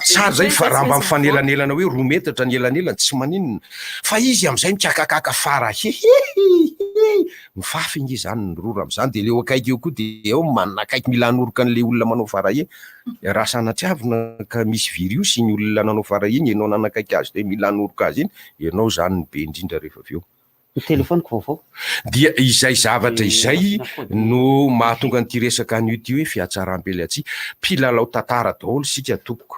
Tsara zay fa raha mba mifanelanelana hoe 2 metatra ny elanelany tsy maninona. Fa izy am'izay mikakakaka fara mifafy ingy zany ny rora am'zany de leo akaiky eo koa de eo manakaiky mila hanoroka an'le olona manao fara raha sanatiavina ka misy virus ny olona nanao fara iny ianao nanakaiky azy de mila hanoroka azy iny ianao zany ny be indrindra rehefa avy eo. Telefoniko vaovao. Dia izay zavatra izay no mahatonga an'ity resaka an'ity hoe fiatsaram-belatsy, mpilalao tantara daholo sika tompoko.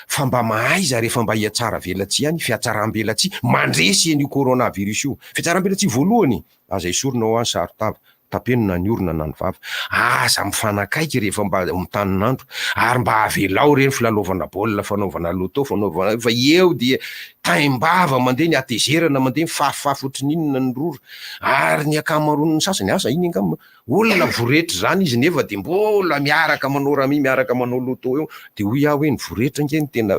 Fa mba mahaiza rehefa mba hiatsara velatsy ihany fiatsaram-belatsy mandresy an'io coronavirus io. Fiatsaram-belatsy voalohany aza isoronao any Saritava, tapenina ny orona na ny vava. Aza mifanakaiky rehefa mba mitaninandro ary mba avelao reny filalaovana baolina, fanaovana loto, fanaovana fa eo dia taimbava mandeha ny atezerana mandeha mifafifafy ohatrin'inona ny rora ary ny akamaroan'ny sasany asa iny angamba olona voretra zany izy nefa de mbola miaraka manao ramy, miaraka manao loto eo de hoy aho hoe ny voretra ngeny tena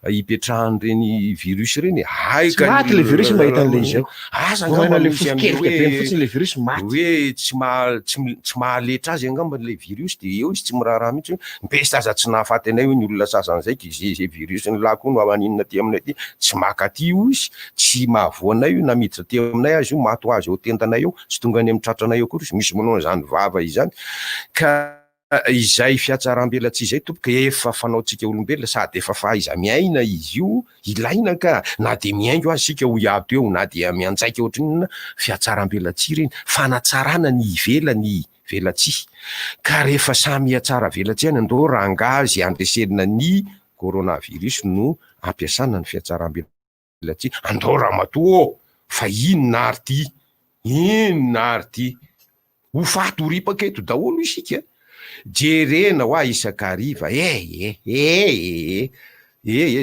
hipetrahan'ireny virus reny. Tsy maty le virus mahita an'le izy eo. Asa ngamba le fokelika be fotsiny le virus maty. Hoe tsy mahaletra azy angamba le virus de eo izy tsy miraharaha mihitsy. Mpesta aza tsy nahafaty anay hoe ny olona sasany zay kizay virus ny lahy koa no aninona ty aminay ty tsy makaty io izy, tsy mahavoanay io namiditra ty aminay azy io mato azy eo tendanay eo sy tonga any amin'ny tratranay eo koa misy manao zany vava izany. Ka izay fiatsaram-belatsy izay tompoko efa fanaontsika olombelona sady efa fahaiza miaina izy io ilaina ka na de miaingo azy sika ho iato eo na de miantsaika ohatrin'inona fiatsaram-belatsy reny fanatsarana ny ivelany velatsy. Ka rehefa samy atsara velatsy ihany andao rangazy andresenina ny coronavirus no ampiasana ny fiatsaram-belatsy. Andao ramatoa fa inona ary ty? Inona ary ty? Ho faty ho ripaka eto daholo isika. Jerena ho isakariva.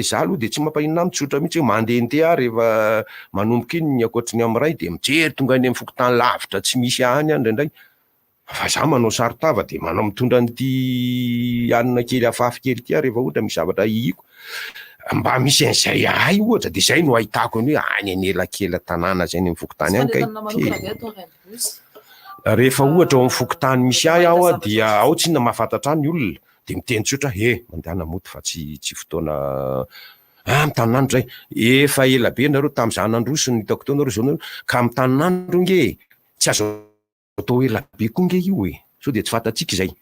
Za aloha de tsy mampahinona mitsotra mihitsy hoe mandehandeha rehefa manomboka iny ny akoatry ny amiray de mijery tonga any amin'ny fokotany lavitra tsy misy any andrindray. Fa za manao Saritava de manao mitondra an'ity anina kely afafy kely ty rehefa ohatra misy zavatra hiiko. Mba misy an'izay ahay ohatra de zay no ahitako ny hoe any anelakela tanàna zay ny amin'ny fokotany any kay. Rehefa ohatra ao amin'ny fokotany misy ahy aho dia ao tsy na mahafantatra ny olona de miteny tsotra mandehana moto fa tsy fotoana mitaninandro zay efa ela be nareo tamin'izaho nandroso ny hitako tao nareo zao ka mitaninandro nge tsy azo atao ela be koa nge io so de tsy fantatsika izay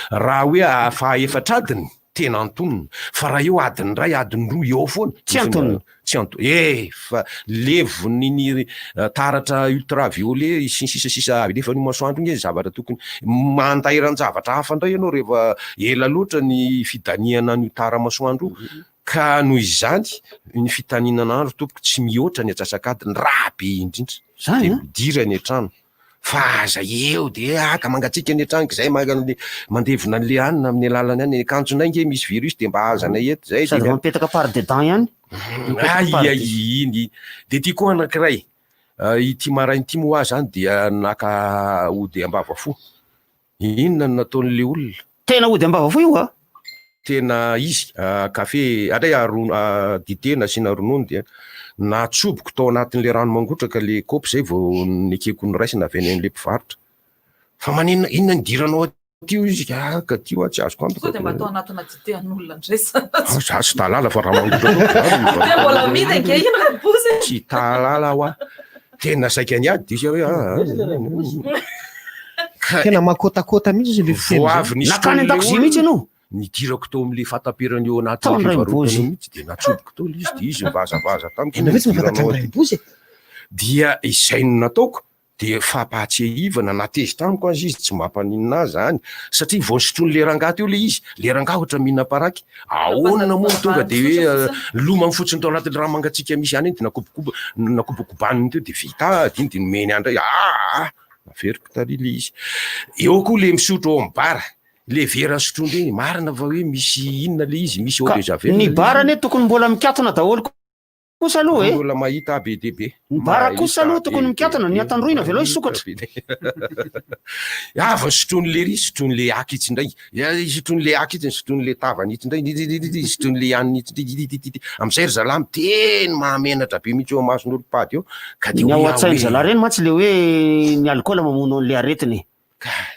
raha hoe faha-efatra adiny tena antonona fa raha eo adiny ray adiny roa eo foana tsy antonona fa levon'iny taratra ultraviolet sisa lefa ny masoandro nge zavatra tokony mandairan-javatra hafa indray ianao rehefa ela loatra ny fidaniana ny tara masoandro ka noho izany ny fitaninana andro tompoko tsy mihoatra ny atsasakadiny raha be indrindra de midira ny an-trano. Fa aza eo de ka mangatsika ny an-trano zay mandevona an'le anina amin'ny alalany any kanjonay nge misy virus de mba azanay eto zay sady mipetaka part dedans ihany. Iny de ty koa anankiray ity marainy ty moa zany dia naka ody Ambavafo. Inona no nataon'le olona? Tena ody Ambavafo io tena izy kafe adray dite nasiana ronono dia natsoboko tao anatin'le rano mangotraka le kopy zay vao nekeko ny raisina avy any an'le mpivarotra. Fa manina inona ny diranao tio izy ka tio tsy azoko antoka. Sao de mba atao anatina dite an'olona ndresana. Za tsy talala fa raha mangotraka. De mbola mida nke ino raha bozy. Tsy talala hoa. Tena saika ny ady izy hoe tena makôtakôta mihitsy le fiteny. Voavy nakany an-dakozia mihitsy ianao. Nidirako tao amin'le fataperany eo anatin'ny fivarotana mihitsy de natsoboko tao izy de izy mivazavaza tamiko. Dia izay no nataoko de fampahatsiahivana natezi tamiko azy izy tsy mampaninona azy zany satria vao sotrony le rangaha teo le izy le rangaha ohatra mihina paraky ahoana moa tonga de hoe lomany fotsiny tao anatin'ny raha mangatsika misy any de nakobokobaniny teo de vita diny de nomeny andray maveriko tarily izy. Eo koa le misotro ao amin'ny bara le vera sotrondro iny marina fa hoe misy inona le izy misy eau de javel ny barany tokony mbola mikatona daholo kosa aloha e mbola mahita be dia be ny bara kosa aloha tokony mikatona ny atandroina avy aloha isokatra ava sotrony le ry sotrony le akitsy indray sotrony le akitsy sotrony le tavanitsy indray sotrony le anitsy am'izay ry zalahy miteny mahamenatra be mihitsy eo amason'olo pady eo ka ny ao an-tsainy zalahy reny mantsy le hoe ny alikola mamono an'le aretiny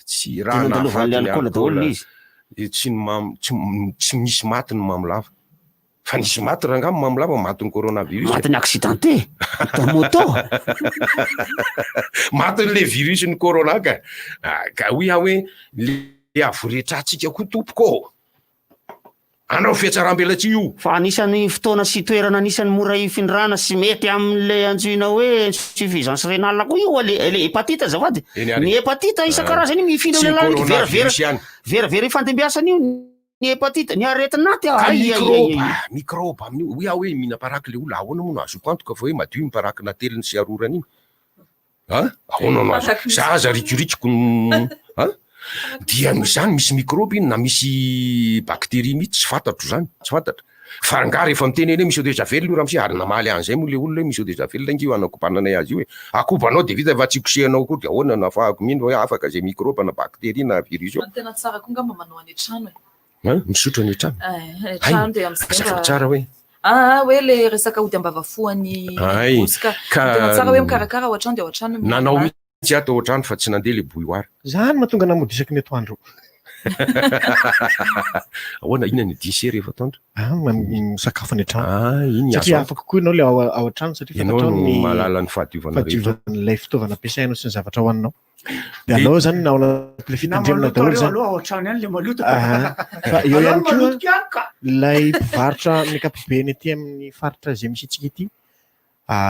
tsy raha nahafaty alikola daholo izy tsy misy maty ny mamolava fa nisy maty raha angamba mamolava maty ny coronavirus maty ny accidenté moto maty n'le virus ny corona ka hoe le avoretratsika koa tompoko anao fiatsaram-belatsy io fa anisan'ny fotoana sy toerana anisan'ny mora ifindrana sy mety amin'le anjoina hoe insuffisance rénale koa io le hepatite zafady ny hepatite isan-karazany mifindra le lalika veravera ifandimbiasany io ny hepatite ny aretina microbe amin'io hoe mihina-paraky le olo ahoana moa no azo antoka fa hoe madio miparaky na teliny sy arorany iny ahoana no azo zaza rikorikoko dia zany misy microbe iny na misy bakteria mihitsy tsy fantatro zany tsy fantatra fa nga rehefa miteny eny hoe misy eau de javel io raha misy ary namaly an'izay moa le olona hoe misy eau de javel io anakobananay azy io hoe akobanao de vita fa tsy kosehanao koa de ahoana nafahako mino hoe afaka zay microbe na bakteria na virus io tena tsara koa ngamba manao any an-trano misotro any trano de am'zay tsara hoe hoe le resaka ody ambavafoany bosika tena tsara hoe mikarakara ao an-trano de ao an-trano nanao tsy ato ohatrano fa tsy nandeha le boioara zany mahatonga namodisaky ny atoandro ahoana ina ny dise rehefa atoandro sakafo any an-trano satria afaka koa ianao le ao an-trano satria ny mahalala ny fahadiovan'ilay fitaovana ampiasainao sy ny zavatra hoaninao de anao zany nao anaty le fitandremana daholo zany fa eo ihany koa lay mpivarotra amin'ny ankapobeny aty amin'ny faritra zay misy itsika ity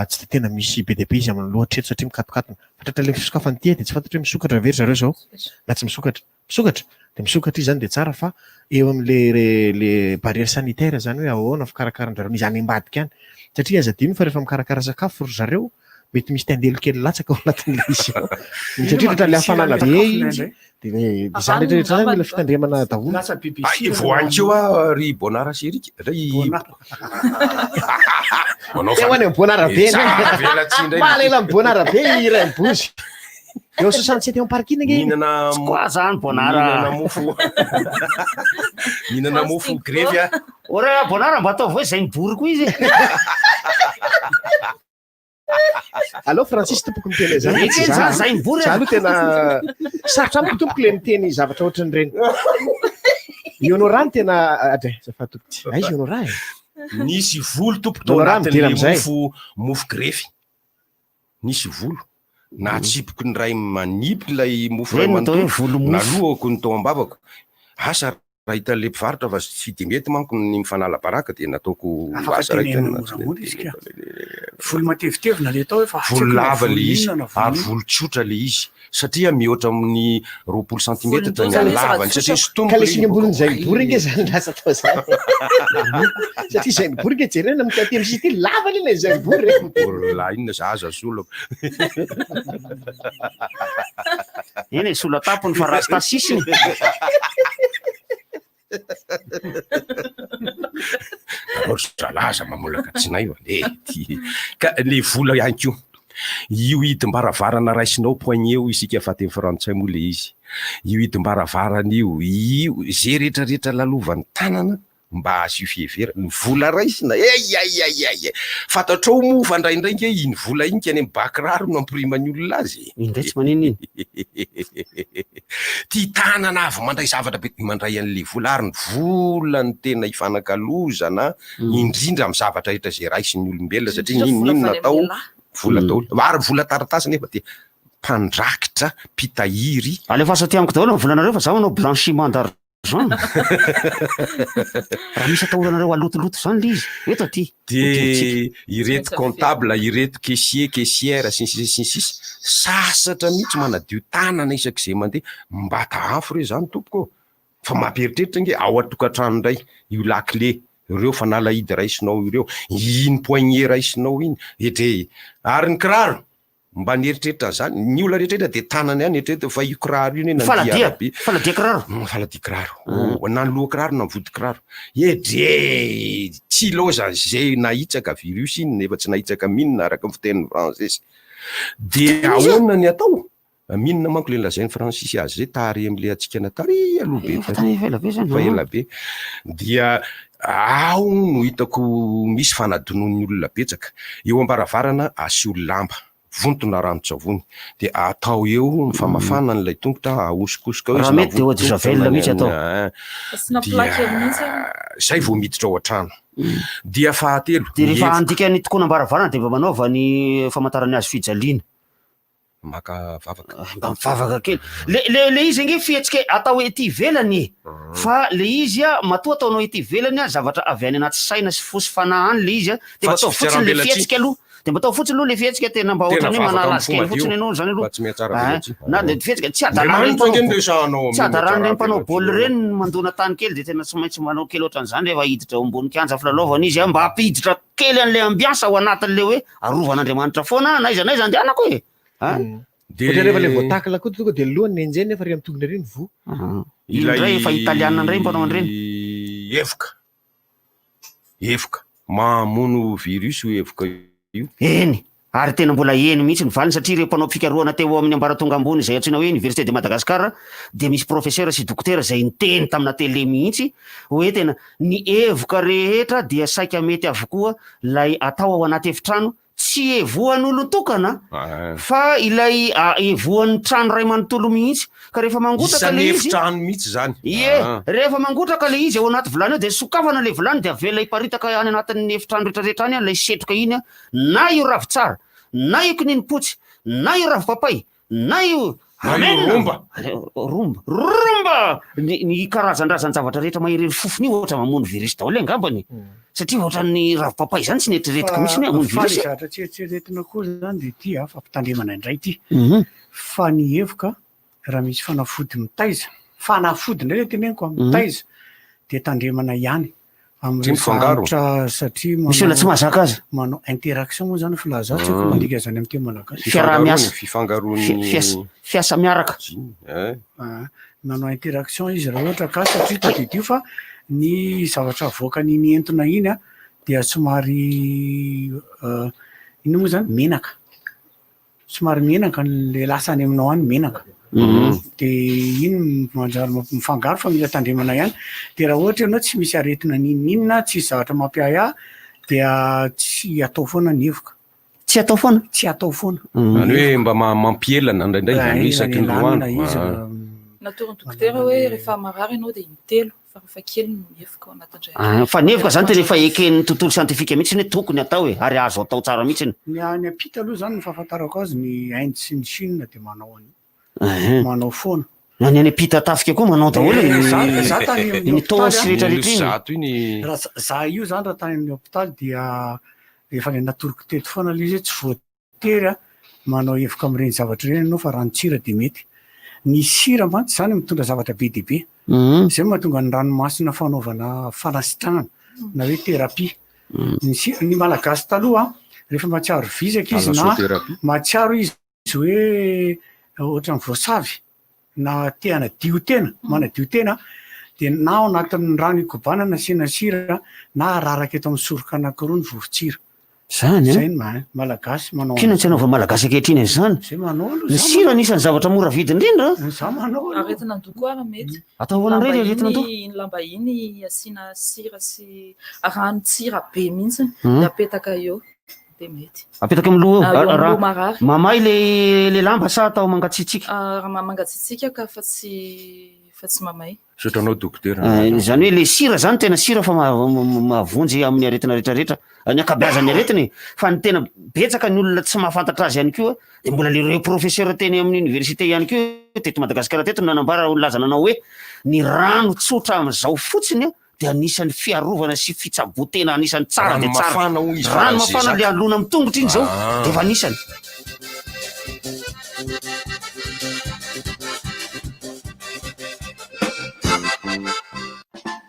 tsy de tena misy be deabe izy amin'ny loatra eto satria mikatokatona fatratra le fisokafany ity de tsy fantatra hoe misokatra very zareo zao na tsy misokatra de misokatra izy zany de tsara fa eo amin'le barrière sanitaire zany hoe ahoana fikarakaran-jareo ny zany ambadika any satria aza dino fa rehefa mikarakara sakafo ry zareo mety misy tandelo kely latsaka ao anatin'le izy ao satria rehetra le hafanana be izy de zany rehetrarehetra zany mila fitandremana daholo voantsio ry bonara serika hoany am bonara be malela am bonara be iray bozy eo 67 eo am-parkina koa zany bonara mihinana mofo grevy ora bonara mba atao voe zay mibory koa izy allo Francis tompoko miteny zany zay mibory aloha tena sarotra amiko tompoko le miteny zavatra ohatrany reny ionorany tena zafatompotsy aizy ionora nisy volo tompoko tao anatin'le mofo grefy nisy volo na tsipoko ny ray manipy lay mofo ray nalohako ny tao ambavako asa raha hita le mpivarotra fa tsy de mety manko ny mifanala baraka de nataoko asa volo matevitevina le atao volo lava le izy ary volo tsotra le izy satria mihoatra amin'ny 20 centimetre ny lavany satria sotomboka le siny ambolony zay mibory nge zany lasa atao zany satria zay mibory nge jerena mikaty am'sy ty lava le zay mibory la inona zaza solako eny e sola tapony fa rasta sisiny zalaza mamolaka tsinay ka le vola ihany ko io hidim-baravarana raisinao poignet eo isika faty amin'ny frantsay moa le izy io hidim-baravarana io zay rehetrarehetra lalovany tanana mba asio fievera ny vola raisina fantatrao moa fa ndraindrainky iny vola iny kany amin'ny bakiraro no amprimany olona azy indray tsy manino iny ty tanana avy mandray zavatra be mandray an'le vola ary ny vola ny tena ifanakalozana indrindra amin'ny zavatra rehetra zay raisin'ny olombelona satria ninino natao vola daholo ary vola taratasy nefa de mpandrakitra mpitahiry alefa asa ty amiko daholo volanareo fa zaho manao blanchiment d'argent raha misy ataoranareo alotoloto zany le izy eto aty de ireto comptable ireto caissière sinsisy sasatra mihitsy manadio tanana isak'izay mandeha mba tahafo re zany tompoko fa mampieritreritra nge ao atokantrano indray io lakle ireo fanalahidy raisinao ireo iny poignet raisinao iny etre ary ny kiraro mba nieritreritra zany ny olona rehetrrehetra de tanany any eritreretra fa io kiraro io faladia kiraro faladia kiraro na loha kiraro na vody kiraro edre tsy loza zay nahitsaka virus iny nefa tsy nahitsaka minina araka ny fitenin'ny francesy de ahoana ny atao minina manko le lazainy francisy azy zay tary am'le atsika natary aloha be elabe dia ao no hitako misy fanadinon'ny olona betsaka eo ambaravarana asiolo lamba vontona rano-tsavony de atao eo ny famafana n'ilay tongotra ahosikosoka raha mety de eau de javel mihitsy atao zay vao miditra ao an-trano dia fahatelo de rehefa andika ny tokoana ambaravarana de mba manaova ny famantarany azy fijaliana maka vavaka kely le izy nge fihetsika atao ety ivelany fa le izy a matoa ataonao ety ivelany a zavatra avy any anaty saina sy fosy fanahany le izy a de mba atao fotsiny le fihetsika aloha de mba atao fotsiny aloha le fihetsika tena mba ohatrany hoe manalazy kely fotsiny ianao zany aloha na de fihetsika tsy adarany reny mpanao baolina reny mandona tany kely de tena tsy maintsy manao kely ohatran'izany rehefa hiditra ao ambony kianja filalaovana izy a mba hampiditra kely an'le ambiasa ao anatin'le hoe arovan'Andriamanitra foana na iza andehanako e de rehefa le voatakala koa tonga de lohany enjeny nefa ry am'tongony reny vo indray efa italiana ndray mpanao an'ireny evoka mamono virus io evoka io eny ary tena mbola eny mihitsy ny valiny satria reo mpanao fikaroana teo amin'ny ambaratonga ambony zay antsoina hoe université de Madagascar de misy professeur sy dokotera zay niteny tamina tele mihitsy hoe tena ny evoka rehetra dia saika mety avokoa lay atao ao anaty efitrano tsy evoan'olo tokana fa ilay evoan'ny trano ray manontolo mihitsy ka rehefa mangotraka le izy trano mihitsy zany rehefa mangotraka le izy ao anaty vilany eo de sokafana le vilany de avela iparitaka any anatin'ny efitrano rehetrarehetra any lay setroka iny na io ravi tsara na io kininimpotsy na io ravi papay na io romba ny karazan-drazany zavatra rehetra maherery fofony io ohatra mamono virus daholo angambany satria ohatran'ny ravi papay zany tsy netriretika mihitsy ny amono virus zatra tsieritreretina koa zany de ty fampitandremana indray ty fa ny evoka raha misy fanafody mitaiza fanafody ndray le teneniko mitaiza de tandremana ihany amin'ny fangaro satria misy olona tsy mahazaka azy manao interaction moa zany filazantsika mandika zany amin'ny teny malagasy fiaraha-miasa fifangaroany fiasa miaraka manao interaction izy raha ohatra ka satria tadidio fa ny zavatra voakany mientona iny a dia somary ino moa zany menaka somary menaka le lasany aminao any menaka de iny manjary mifangaro fa mila tandremana ihany de raha ohatra ianao tsy misy aretina ninina tsy zavatra mampiay dia tsy atao foana ny evoka tsy atao foana any hoe mba mampielana ndraindray isaky ny roandro natorin'ny dokotera hoe rehefa marary ianao de intelo fa rehefa kely ny evoka ao anatin'izay fa ny evoka zany tena efa eken'ny tontolo siantifika mihitsy hoe tokony atao hoe ary azo atao tsara mihitsy ny apita aloha zany ny fahafantarako azy ny Inde sy ny Chine de manao manao foana ny any apita tafika koa manao daholo ny taosy rehetrarehetra iny za io zany raha tany amin'ny hôpitaly dia efa le natoroko teto foana le izy tsy voatery manao evoka amin'ireny zavatra ireny ianao fa rano-tsira de mety ny sira mantsy zany mitondra zavatra be de be zay mahatonga ny ranomasina fanaovana fanasitranana na hoe terapia ny malagasy taloha rehefa matsiaro vizaka izy na matsiaro izy hoe ohatra ny voasavy na teana diotena manadio tena de na ao anatin'ny rano ikobana nasiana sira na araraka eto amin'ny soroka anankiroa ny vovotsira zany malagasy manao kina tsy anaova malagasy ankehitriny zany ny sira anisan'ny zavatra mora vidy indrindra aretina andoko ara mety atahoana indray aretina andoko ny lamba iny asiana sira sy rano-tsira be mihitsy de apetaka eo de mety apetaka amin'ny loha mamay le lamba sa atao mangatsitsika raha mangatsitsika ka fa tsy mamay sotranao dokotera zany hoe le sira zany tena sira fa mavonjy amin'ny aretina rehetrarehetra ny akabeazany aretiny fa ny tena betsaka ny olona tsy mahafantatra azy ihany koa de mbola le professeur teny amin'ny université ihany koa teto Madagasikara teto nanambara laza nanao hoe ny rano tsotra amin'izao fotsiny de anisan'ny fiarovana sy fitsabotena anisan'ny tsara de tsara rano mafana le alona amin'ny tongotra iny zao de efa anisany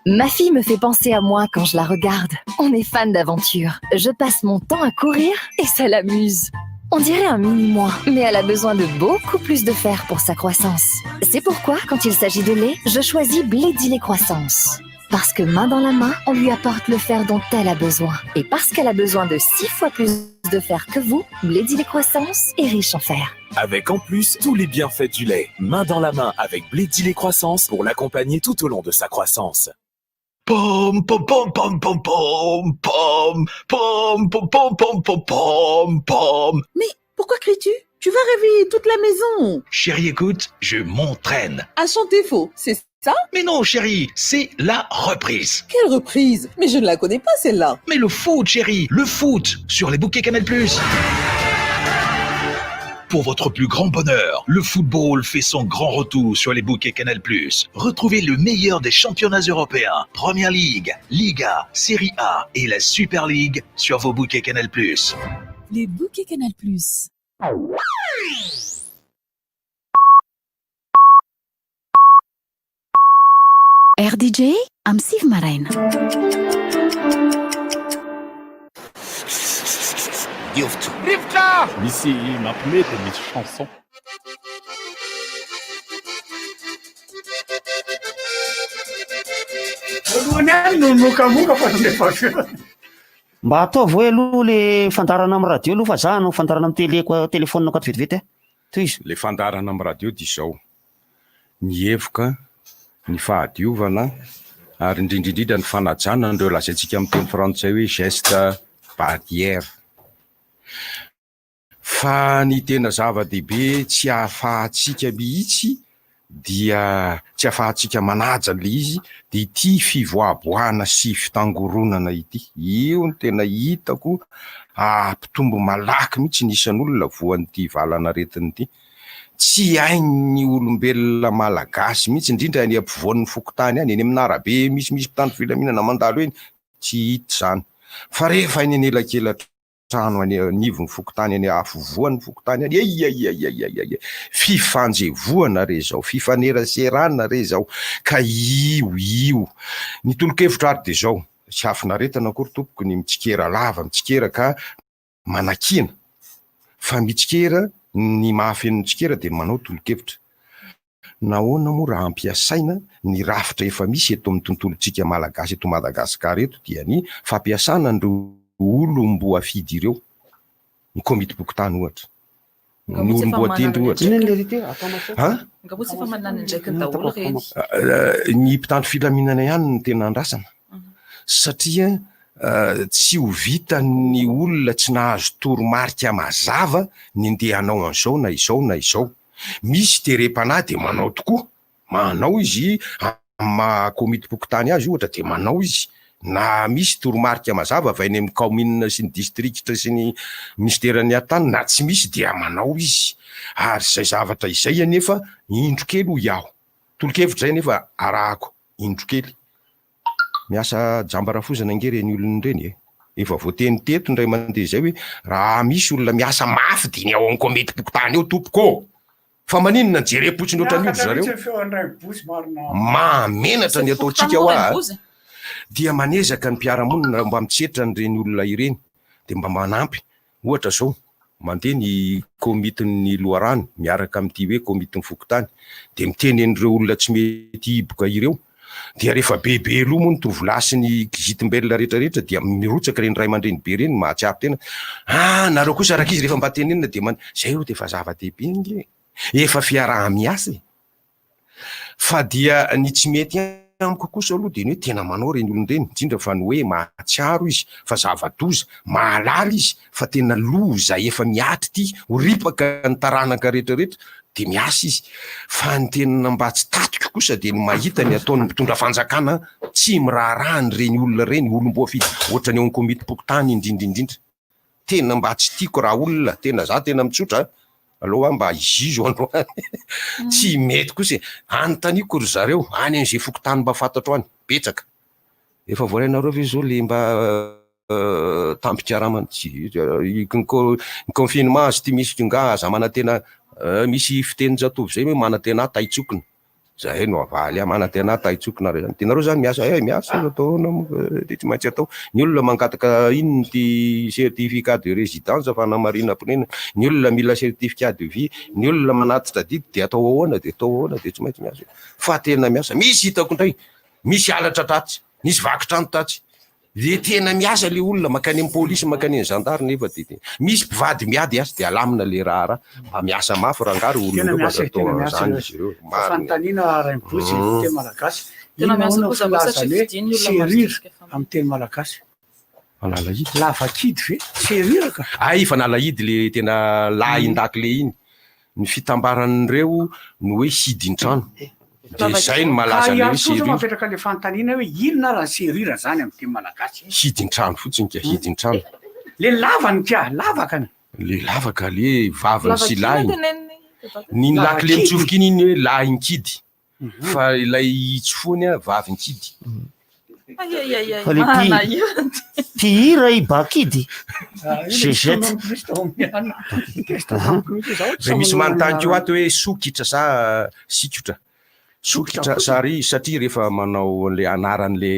Ma fille me fait penser à moi quand je la regarde. On est fan d'aventure. Je passe mon temps à courir et ça l'amuse. On dirait un mini-moi, mais elle a besoin de beaucoup plus de fer pour sa croissance. C'est pourquoi, quand il s'agit de lait, je choisis Blédillet Croissance. Parce que main dans la main, on lui apporte le fer dont elle a besoin. Et parce qu'elle a besoin de 6 fois plus de fer que vous, Blédillet Croissance est riche en fer. Avec en plus tous les bienfaits du lait. Main dans la main avec Blédillet Croissance pour l'accompagner tout au long de sa croissance. Pom pom pom pom pom pom pom pom pom pom pom pom pom pom. Mais pourquoi cries-tu? Tu vas réveiller toute la maison. Chérie, écoute, je m'entraîne. À chanter faux, c'est ça? Mais non, chérie, c'est la reprise. Quelle reprise? Mais je ne la connais pas, celle-là. Mais le foot, chérie, le foot, sur les bouquets Canal+. Pour votre plus grand bonheur, le football fait son grand retour sur les bouquets Canal+. Retrouvez le meilleur des championnats européens, Première Ligue, Liga, Serie A et la Super League sur vos bouquets Canal+. Les bouquets Canal+. RDJ am Siv Maraina. Rivka! Misy mampimety misy chanson. Mba ataovy hoe aloha le fandarana amin'ny radio aloha fa za no fandarana amin'ny télé téléphone ko ato vetivety toy izy. Le fandarana amin'ny radio dia izao. Ny hevoka, ny fahadiovana ary indrindrindrindra ny fanajana andreo lazaintsika amin'ny teny frantsay hoe geste barrière. Fa ny tena zava-dehibe tsy ahafahantsika mihitsy dia tsy ahafahantsika manaja le izy dia ity fivoaboana sy fitangoronana ity. Io ny tena hitako ampitombo malaky mihitsy ny isan'olona voan'ity valanaretiny ity. Tsy hainy olombelona malagasy mihitsy indrindra any ampovoan'ny fokotany any, eny amin'ny arabe misy mpitandro filaminana mandalo eny, tsy hita zany. Fa rehefa eny anelakelatra trano any anivon'ny fokotany any afovoan'ny fokotany any, fifanjevoana re zao, fifaneraserana re zao, ka io ny tolokevitra ary de zao, tsy afinaretana akory tompoko ny mitsikera lava, mitsikera ka manakina, fa mitsikera ny mahafeno mitsikera de manao tolokevitra. Nahoana moa raha ampiasaina ny rafitra efa misy eto amin'ny tontolontsika malagasy eto Madagasikara eto dia ny fampiasana andreo olom-boa afidy ireo, ny komity bokotany ohatra, ny olom-boatendry ohatra. Ny mpitandro filaminana ihany ny tena andrasana, satria tsy ho vita ny olona tsy nahazo toromarika mazava ny ndeha hanao an'izao na izao na izao. Misy terem-panahy de manao tokoa, manao izy komity bokotany azy ohatra de manao izy. Na misy toromarika mazava avy any amin'ny commune sy ny districta sy ny ministeran'ny atany, na tsy misy dia manao izy. Ary zay zavatra izay anefa indro kely ho iaho. Tolokevitra zay nefa arahako indro kely. Miasa jambarafozana ngereny olona ireny e. Efa voateny teto ndray mandeha zay hoe raha misy olona miasa mafy dia ny ao amin'ny komety bokotany eo tompoko. Fa maninona jerepotsiny ohatran'ny olo zareo. Mamenatra ny ataontsika ho dia manezaka ny mpiara-monina mba mitsetra n'ireny olona ireny dia mba manampy. Ohatra zao mandeha ny komitin'ny loharano miaraka amin'ity hoe komitin'ny fokotany dia miteny an'ireo olona tsy mety hiboka ireo, dia rehefa bebe loha moa ny tovolahy ny gitim-belona rehetrarehetra dia mirotsaka reny ray aman-dreny be reny mahatsiapy tena. Nareo kosa araka izy rehefa mba tenenina dia zay ro dia efa zava-dehibe nge, efa fiaraha-miasa. Fa dia ny tsy mety amiko kosa aloha dia ny hoe tena manao reny olon-dreny, indrindra fa ny hoe mahatsiaro izy, fa zava-doza, mahalala izy, fa tena loza efa miatry ity, horipaka ny taranaka rehetrarehetra dia miasa izy. Fa ny tena mba tsy tatiko kosa dia ny mahita ny ataony mpitondra fanjakana tsy miraharaha reny olona reny, olom-boafidy ohatra ny eo amin'ny komity pokotany indrindrindrindra. Tena mba tsy tiako raha olona, tena za tena mitsotra aloha mba izizo androany. Tsy mety kosa anontaniako ry zareo any an'izay fokotany mba fantatro any betsaka. Efa voalainareo ve zao le mba tampikaramana ny confinement sy ty misy nga za manantena misy fiteny-jatovy zay hoe manantena taitsokona. zahay no avaly manatena taitsokona zany tenareo zany miasa ataona de tsy maintsy atao ny olona mangataka ino ty certificat de résidence fanamarina ponena ny olona mila certificat de vie ny olona manatitra didy de atao ahoana de tsy maintsy miasa fa tena miasa misy hitako ndray misy alatra tatsy misy vakitrano tatsy de tena miasa le olona makany amin'ny polisy makany amin'ny gendarme nefa de misy mpivady miady asa de alamina le raha mba miasa mafy rangary olona zany izy ireo fanontaniana raimpotsy teny malagasy inona filaza hoe serira amin'ny teny malagasy nalahidy lavakidy ve seriraka fa nalahidy le tena lahindaky le iny ny fitambaran'ireo no hoe hidin-trano de zay no malaza le serira mapetraka le fanontaniana hoe inona raha serira zany amin'ny teny malagasy hidin-trano fotsiny ka hidin-trano le lavany tia lavaka le lavaka le vaviny sy lahiny niny laky le mitsofoka iny hoe lahin-kidy fa ilay tsofony vaviny kidy fa le pihira i bakidy zezety re misy manontany io ato hoe sokitra sa sikotra sokitra satria rehefa manao le anaran'le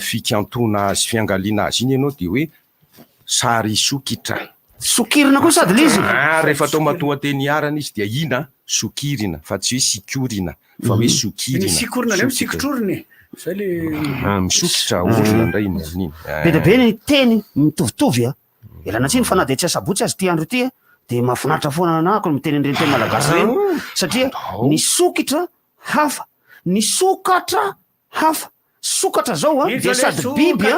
fikantona sy fiangaliana azy iny ianao de hoe sary sokitra sokirina koa sady le izy rehefa atao matoa-teny arana izy dia ina sokirina fa tsy hoe sikorina fa hoe sokirina sikorina le misikotroriny zay le misokitra orona indray niny be de be ny teny mitovitovy elana tsiny fa na de tsy asabotsy azy ty andro ty de mahafinaritra foana anako miteny an'ireny teny malagasy reny satria ny sokitra hafa ny sokatra hafa sokatra zao de sady biby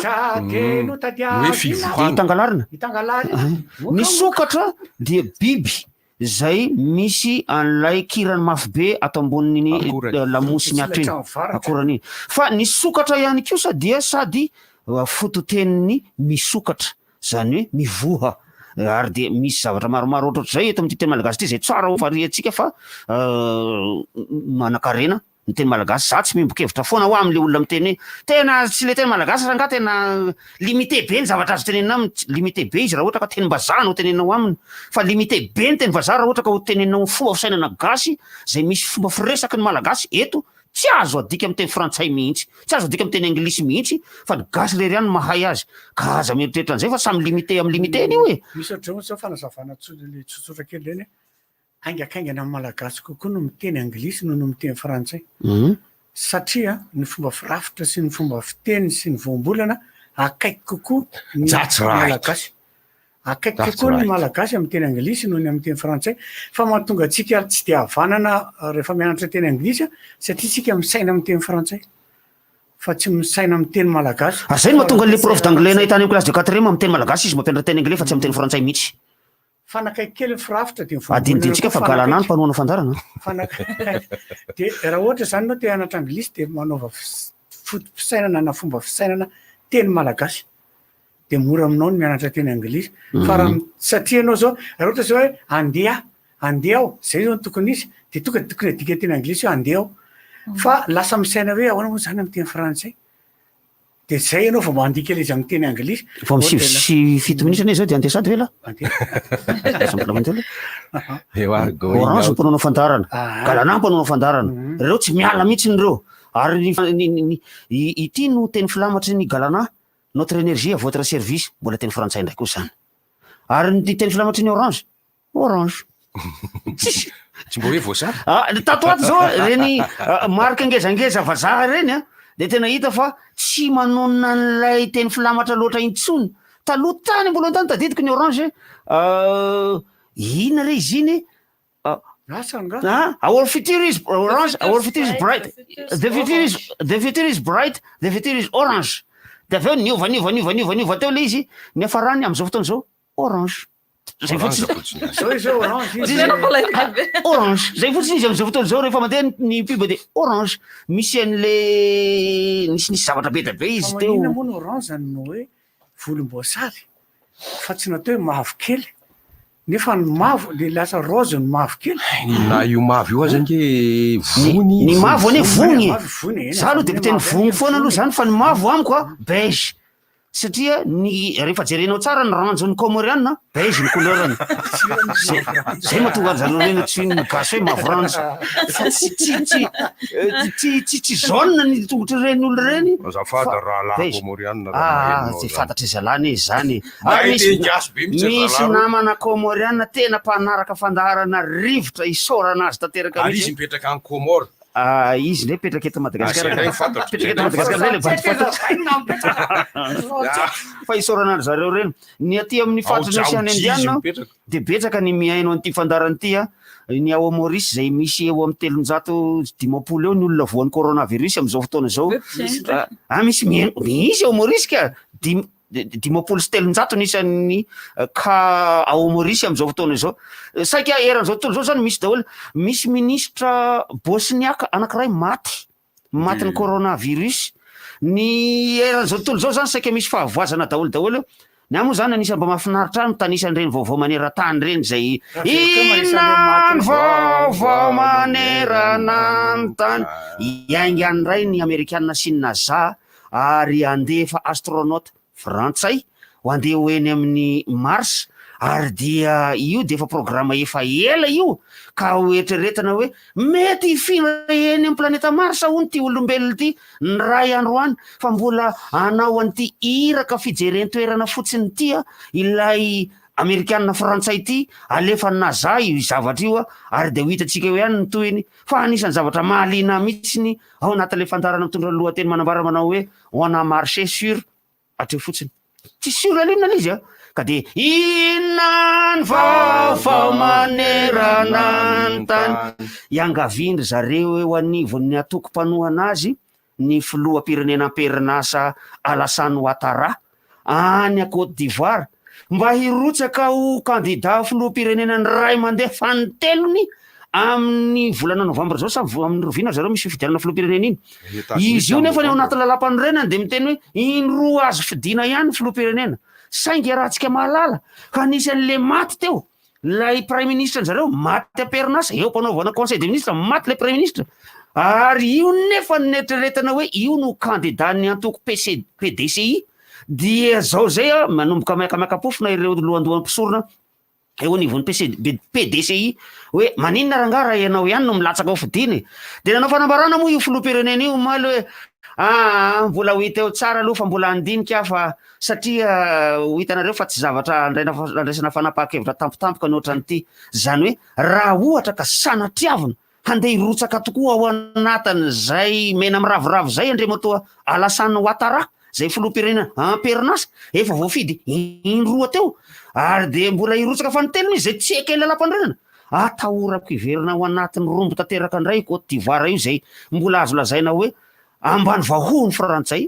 itangalarina ny sokatra dia biby zay misy an'ilay kirany mafy be ato amboniny lamosy miatro iny akoran'iny fa ny sokatra ihany kosa dia sady fototeniny misokatra zany hoe mivoha ary de misy zavatra maromaro ohatr'zay eto amty teny malagasy ty zay tsara ovariatsika fa manakarena ny teny malagasy za tsy mimbokevitra foana ho am'le olona miteny hoe tena tsy le teny malagasy ranga tena limité be ny zavatra azo tenenina aminy limité be izy raha ohatra ka teny mbazaha no tenenina ho aminy fa limité be ny teny vazaha raha ohatra ka ho tenenina ho fomba fisainana gasy zay misy fomba firesaky ny malagasy eto tsy azo adika amin'ny teny frantsay mihitsy tsy azo adika amin'ny teny anglisy mihitsy fa ny gasy rery ihany mahay azy ka aza mieritreritra an'izay fa samy limité amin'ny limité io e misy ohatr'izao zao fanazavana le tsotsotra kely reny aingakaingana amin'ny malagasy kokoa no miteny anglisy no miteny frantsay satria ny fomba firafitra sy ny fomba fiteny sy ny voambolana akaiky kokoa ny malagasy akaiky kokoa ny malagasy amin'ny teny anglisy noho ny amin'ny teny frantsay fa mahatonga atsika tsy de havanana rehefa mianatra teny anglisy satria tsika misaina amin'ny teny frantsay fa tsy misaina amin'ny teny malagasy zay no mahatonga le prof d'anglais nahitany amin'ny classe de quatrième amin'ny teny malagasy izy mampianatra teny anglais fa tsy amin'ny teny frantsay mihitsy fanakaiky kely firafitra de adinidintsika fa galanano mpanoana fandarana de raha ohatra zany nao te anatra anglisy de manaova fisainana na fomba fisainana teny malagasy de mora aminao ny mianatra teny anglisy fa raha satria anao zao raha ohatra zao hoe andeha aho zay zao ny tokony izy de tokony adika teny anglisy hoe andeha aho fa lasa misaina hoe ahoana moa zany amin'ny teny frantsay de zay ianao vao mandika le izy amin'ny teny anglisy fa misy fito minitra ane zao de andeha sady ve la orange mpanao fandarana galana mpanao fandarana reo tsy miala mihitsy nyreo ary ity no teny filamatry ny galana notre énergie à votre service mbola teny frantsay ndraiky koa zany ary ny teny filamatry ny orange tsy mbo hoe voasary tato ato zao reny marika ngezangeza vazaha reny de tena hita fa tsy manonona n'lay teny filamatra loatra intsony taloha tany mbola tany tadidiko ny orange ina re izy iny our future is orange our future is bright the future is bright the future is orange de aveo niova teo le izy ny afarany am'izao fotoana zao orange zay fotsiny orange zay fotsiny izy am'izao fotoana zao rehefa mandeha ny pub de orange misy an'le nisy zavatra be da be izy teo manina moa ny orange zany no hoe volomboasary fa tsy natao hoe mavokely nefa ny mavo le lasa rose ny mavokely na io mavo io zany ke vony ny mavo ane vony za aloha de miteny vony foana aloha zany fa ny mavo amiko beige satria ny rehefa jerenao tsara ny ranjon'ny comoriana beige ny couleurany zay mahatonga anjareo reny tsy gasy hoe mavranjo fa tsy jaune ny tongotry reny olo reny azafady rahalahy comoriana zay fantatra zalany izy zany misy namana comoriana tena mpanaraka fandaharana rivotra isorana azy tanteraka izy mipetraka any Comore izy ndray petraka eto Madagasikara petraka eto Madagasikara le fa isorana andro zareo reny ny aty amin'ny fatrany misy any Indiana de betsaka ny miaino an'ity fandarany ity ny ao Maurice zay misy eo amin'ny 750 eo ny olona voan'ny coronavirus am'izao fotoana zao misy ao Maurice ka 750 nisan'ny ka ao Maurice am'izao fotoana zao saika eran'izao tontolo zao zany misy daholo misy ministra bosniaka anankiray maty ny coronavirus ny eran'izao tontolo zao zany saika misy fahavoazana daholo ny amo zany anisany mba mahafinaritra any tanisan'ireny vaovao maneran-tany reny zay inany vaovao maneranany tany iaingany ray ny Amerikanina sy ny NASA ary andefa astronaute frantsay ho andeha ho eny amin'ny Mars ary dia io de efa programa efa ela io ka hoetreretana hoe mety hifindra eny amin'ny planeta Mars hony ty olombelona ty ny ray andro any fa mbola anao an'ity iraka fijerentoerana fotsiny ty ilay Amerikanina frantsay ty alefa NASA io zavatra io ary de ho hitatsika hoe ihany ny toyiny fa anisan'ny zavatra mahaliana mihitsiny ao anatin'le fandarana mitondra lohateny manambara manao hoe on a marché sur atreo fotsiny tsy sur alinona izy ka de inona ny vaovao maneranany tany iangavindry zareo eo anivon'ny atoko-panohana azy ny filoham-pirenena am-perinasa Alassane Ouattara any a Côte d'Ivoire mba hirotsaka ho candidat filoham-pirenenany ray mandeha fanotelony amin'ny volana novambra zao sa amin'ny rovina zareo misy fidianana filoham-pirenena iny izy io nefa ny ao anaty lalam-panorenany de miteny hoe indroa azo fidina ihany filoham-pirenena saingy rahantsika mahalala ka anisan'le maty teo lay prime ministre zareo maty am-perinasa eo mpanaovana conseil des ministres maty le prime ministre ary io nefa netreretana hoe io no candidat ny antoko PDCI dia zao zay manomboka miakamaikampoфona ireo lohandohan'ny mpisorona eo anivon'ny PDCI hoe maninona rangara ianao ihany no milatsaka ao fidiny de nanao fanambarana moa io filoham-pirenena io maly hoe mbola ho hita eo tsara aloha fa mbola andinika fa satria ho hitanareo fa tsy zavatra andraisana fanapaha-kevitra tampotampoka ny ohatran'ity zany hoe raha ohatra ka sanatriavina handeha hirotsaka tokoa ao anatiny zay mena miravoravo zay andrematoa Alassane Ouattara zay filoham-pirenena am-perinasa efa voafidy indroa teo ary de mbola hirotsaka fanotelony izy zay tsy eka lalam-panorenana atahorako hiverina ao anatin'ny rombo tanteraka indray Côte d'Ivoire io zay mbola azo lazaina hoe ambany vahoa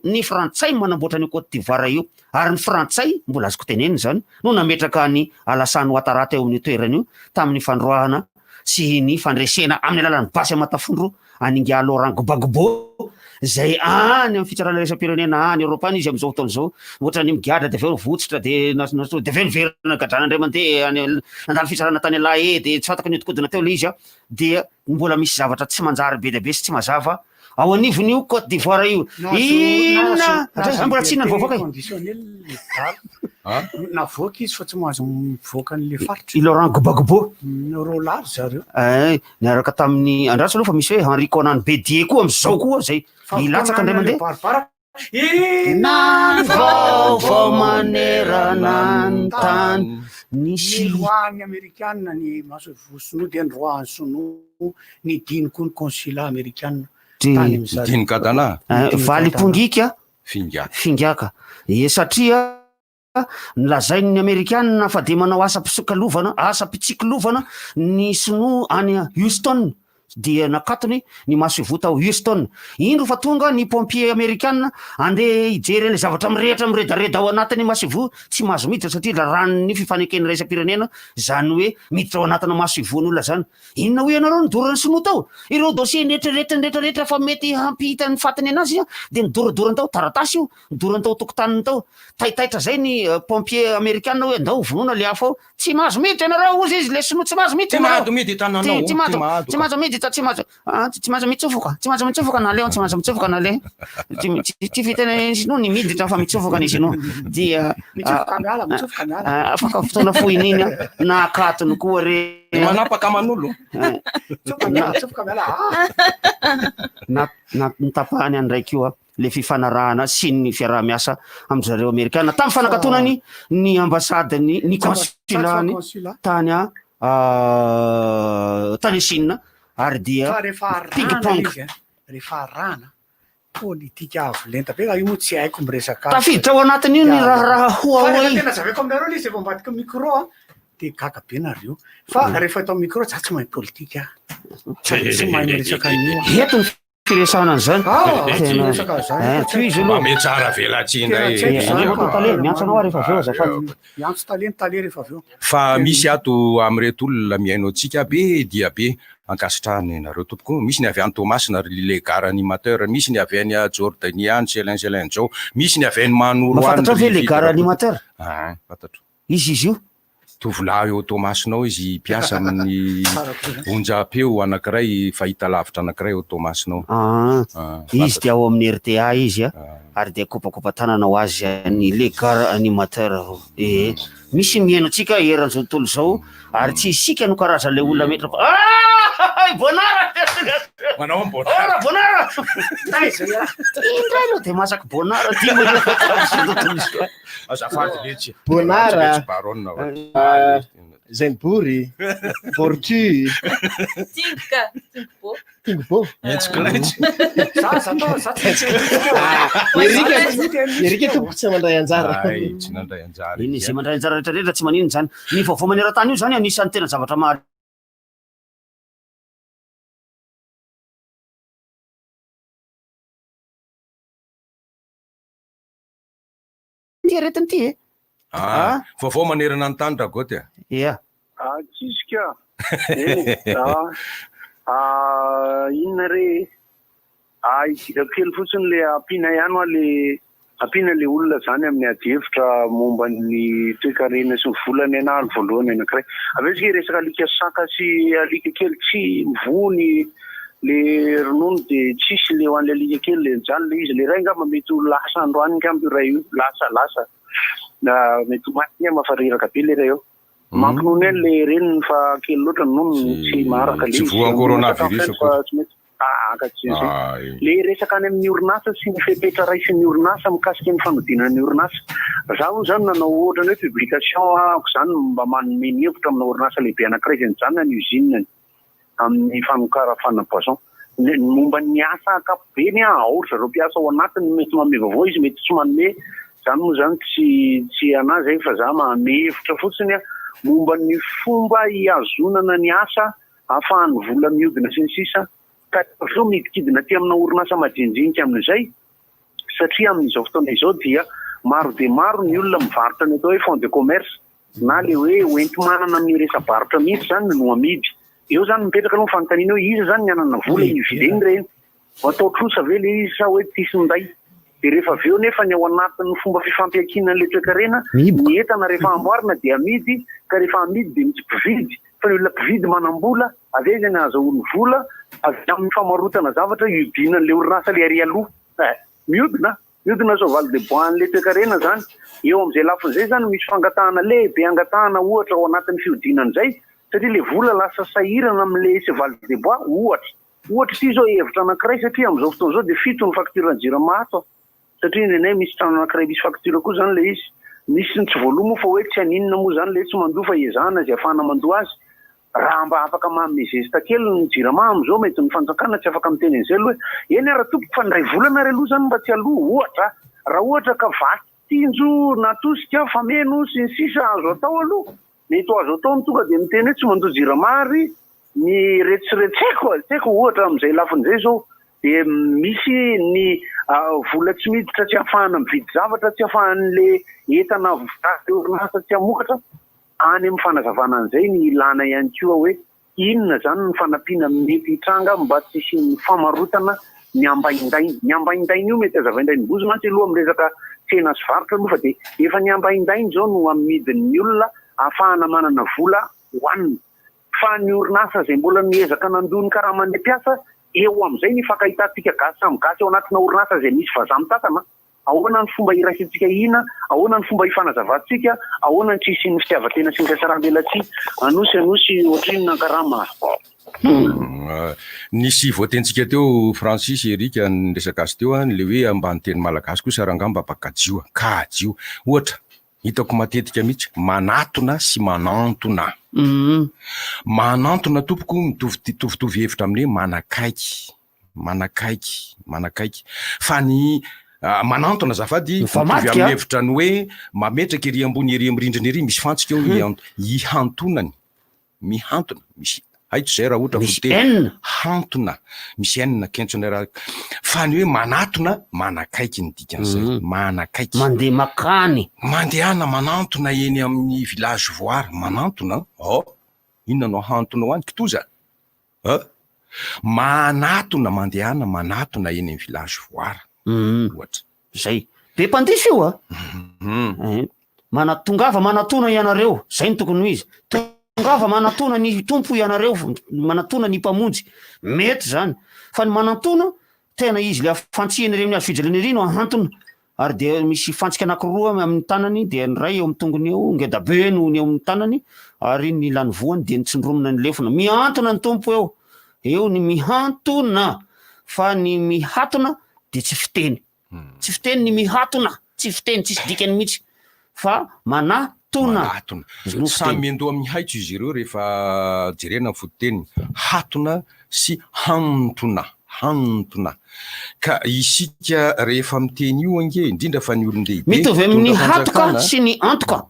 ny frantsay manamboatra ny Côte d'Ivoire io ary ny frantsay mbola azoko teneniny zany no nametraka ny Alassane Ouattara teo amin'ny toerana io tamin'ny fandroahana sy ny fandresena amin'ny alalan'ny basy amatafondro aninga Laurent Gbagbo zay any amin'ny fitsarana resam-pirenena any Europany izy am'izao fotoana zao ohatrany migadra de aveo votsitra de de aveo niverina gadrana indray mandeha nandalo fitsarana tany alahy de tsy fataka niodikodina teo le izy dia mbola misy zavatra tsy manjary be be sy tsy mazava ao anivon'io Côte d'Ivoire io inona mbola tsy na nivoavoaka navoaka izy fa tsy mahazo mivoaka n'le faritra Laurent Gbagbo rolary zareo niaraka tamin'ny andraso aloha fa misy hoe Henri Konan Bédier koa am'izao koa zay ilatsaka indray mandeha inona vaovao maneranany tany nisy roany amerikanina ny maso vosono de ny roany sono ny diny koa ny consulat amerikanina diny kadana valy pongika fingaka satria nilazainy amerikanina fa de manao asa mpitsiklovana ny sinoa any Houston dia nakatony ny maso ivota ao Houston indro fa tonga ny pompier amerikanina andeha hijery le zavatra mirehetra miredareda ao anatiny maso ivo tsy mahazo miditra satria la ranony fifanekeny raisam-pirenena zany hoe miditra ao anatina maso ivon'olona zany inona hoe ianareo nidorany sinoa tao ireo dossier netreretra fa mety hampihita ny fatiny anazy de nidoradorany tao taratasy io nidorany tao tokotaniny tao taitaitra zay ny pompier amerikanina hoe andao vonona le hafa ao tsy mahazo miditra ianareo ozy izy le sinoa tsy mahazo miditra tsy mahazo miditra tsy maintsy mitsofoka tsy maintsy mitsofoka na leo tsy maintsy mitsofoka na le tsy fiteny sinoa ny miditra fa mitsofoka ny sinoa dia afaka fotoana fohininy na akatony koa re manapaka manolo na nitapahany andraiky io le fifanarahana sy ny fiaraha-miasa am'zareo amerikana tamin'ny fanakatonany ny ambasady ny consulany tany Chine ary dia ping-pong rehefa rana politika avo lenta be io moa tsy haiko miresaka tafiditra ao anatiny io ny raha hoa tena zaveko aminareo le izy efa ambadika micro de gaga be nareo fa rehefa atao micro tsy mahay politika tsy mahay miresaka an'io eto ny firesana an'izany tsara velatsindray miantsanao rehefa aveo azafady miantso tale rehefa aveo fa misy ato am'ireto olona miaino antsika be dia be ankasitrahany nareo tompoko misy ny avy any Thomas na le gara animateur misy ny avy any Jordanian Selin Zao misy ny avy any Manoro mafatatra ve le gara animateur fatatro izy io tovolahy eo Thomasinao izy piasa amin'ny onjam-peo anankiray fahita lavitra anankiray eo Thomasinao izy dia ao amin'ny RTA izy ary dia kopakopa tanana ho azy ny le gara animateur misy mihaino atsika eran'izao tontolo zao ary tsy isika no karaza le olona metra bonara manao bonara indray lo de masaky bonara azafady letsy bonara Zenbory Portu Tingbo Erika tompoko tsy mandray anjara tsy nandray anjara iny izay mandray anjara rehetrarehetra tsy maninona zany ny vaovao maneran-tany io zany anisan'ny tena zavatra maro aretiny ty vaovao manerana ny tany Dragoty tsisika inona re idira kely fotsiny le ampina ihany le ampina le olona zany amin'ny adihevitra momba ny toe-karena sy ny volany analy voalohany anankiray avetsika resaka alika saka sy alika kely tsy mivony le ronono de tsisy le ho an'le alika kely le jany le izy le ray ngamba mety ho lasa androany ngamby ray io lasa na mety maty mafariraka be le ray eo mampinono eny le reniny fa kely loatra nono tsy maharaka le le resaka any amin'ny orinasa sy ny fepetra raisin'ny orinasa mikasika ny fanodinan'ny orinasa zaho zany nanao ohatrany hoe publication ako zany mba manome ny hevitra amina orinasa lehibe anankiray zany zany ny usine amin'ny fanokara fana-poisson momba ny asa akapobeny aoritra zareo mpiasa ao anatiny mety manome vaovao izy mety tsy manome zany moa zany tsy anazy fa za manome hevitra fotsiny momba ny fomba hiazonana ny asa ahafahany vola miodina sy ny sisa ka zao midikidina ty amina orinasa majinjinika amin'izay satria amin'izao fotoana izao dia maro de maro ny olona mivarotra ny atao hoe fond de commerce na le hoe oenti-manana amin'ny resa-barotra mihitsy zany no amidy eo zany mipetraka aloha fanontaniana hoe izy zany ny anana vola ivileny reny atao trosa ve le izy sa hoe tisinday de rehefa aveo nefa ny ao anatin'ny fomba fifampiankina le toe-karena ny entana rehefa amboarina de amidy ka rehefa amidy de misy mpividy fa ny olona mpividy manam-bola avy zany azahoany vola avy amin'ny famarotana zavatra iodinan'le orinasa le ary aloha miodina soavaly de bois an'le toe-karena zany eo am'izay lafin'izay zany misy fangatahana lehibe angatahana ohatra ao anatin'ny fiodinan'izay satria le vola lasa sahirana amin'le cheval de bois ohatra ty zao hevitra anankiray satria am'izao fotoana zao de fito ny facture ny jirama ato satria nenay misy trano anankiray misy facture koa zany le izy misy ny tsy voaloha fa hoe tsy aninona moa zany le tsy mandoa fa ezahana zay afahana mandoa azy raha mba afaka mamezesta kely ny jirama am'izao mety ny fanjakana tsy afaka miteny an'izay aloha eny raha tompoko fa ndray volana ry aloha zany mba tsy aloha ohatra raha ohatra ka vaky tinjo natosika fameno sy ny sisa azo atao aloha mety ho azo atao ny tonga de miteny hoe tsy mandoa jirama ry ny retsiretseko ohatra am'izay lafin'izay zao de misy ny vola tsy miditra tsy ahafahana mividy zavatra tsy ahafahan'le entana orinasa tsy hamokatra any amin'ny fanazavana an'izay ny ilana ihany koa hoe inona zany ny fanampiana mety hitranga mba tsy sy ny famarotana ny ambaindainy io mety azavaindainy bozy mantsy aloha amin'ny resaka tsena sy varotra aloha fa de efa ny ambaindainy zao no amidin'ny olona ahafahana manana vola hoanina fa ny orinasa izay mbola miezaka nandony karaha mandeha mpiasa eo amin'izay ny fakahitatsika gasy samy gasy eo anatina orinasa izay misy vazaha mitantana. Ahoana ny fomba iraisitsika ina, ahoana ny fomba ifanazavatsika, ahoana ny tsisy ny fitiavatena sy ny fiasaram-belatsia, anosy ohatrinona karama. Nisy voatentsika teo Francis Erika ny resaka azy teo le hoe ambany teny malagasy kosa rangamba bakajio kajio ohatra hitako matetika mihitsy manatona sy manantona. Manantona tompoko mitovitovy hevitra amin'ny manakaiky fa ny manantona zafady mitovy amin'ny hevitra ny hoe mametraka ery ambony ery mirindrina ery misy fantsika eo ihantonany mihantona misy haito zay raha ohatra foteny hantona misy enina kentsona raha fa ny hoe manatona manakaiky ny dikan'izay manakaiky mandeha makany mandehana manantona eny amin'ny village voary manantona inona no hantona ho any kitoza manatona mandehana manatona eny amin'ny village voary ohatra zay be mpandisy io manatongava manatona ianareo zay ny tokony ho izy tongava manatona ny tompo ianareo manatona ny mpamonjy mety zany fa ny manatona tena izy le fantsihany reny azo fijaliny ery no ahantona ary de misy fantsika anakiroa amin'ny tanany de ny ray eo amin'ny tongony eo ngedabe no ny eo amin'ny tanany ary ny lany voany de nitsindromina ny lefona mihantona ny tompo eo ny mihantona fa ny mihatona de tsy fiteny ny mihatona tsy fiteny tsisy dikany mihitsy fa manatona samy endo amin'ny haitso izy ireo rehefa jerena ny fototeny hatona sy hantona ka isika rehefa miteny io ange indrindra fa ny olon-dehibe mitovy amin'ny hatoka sy ny antoka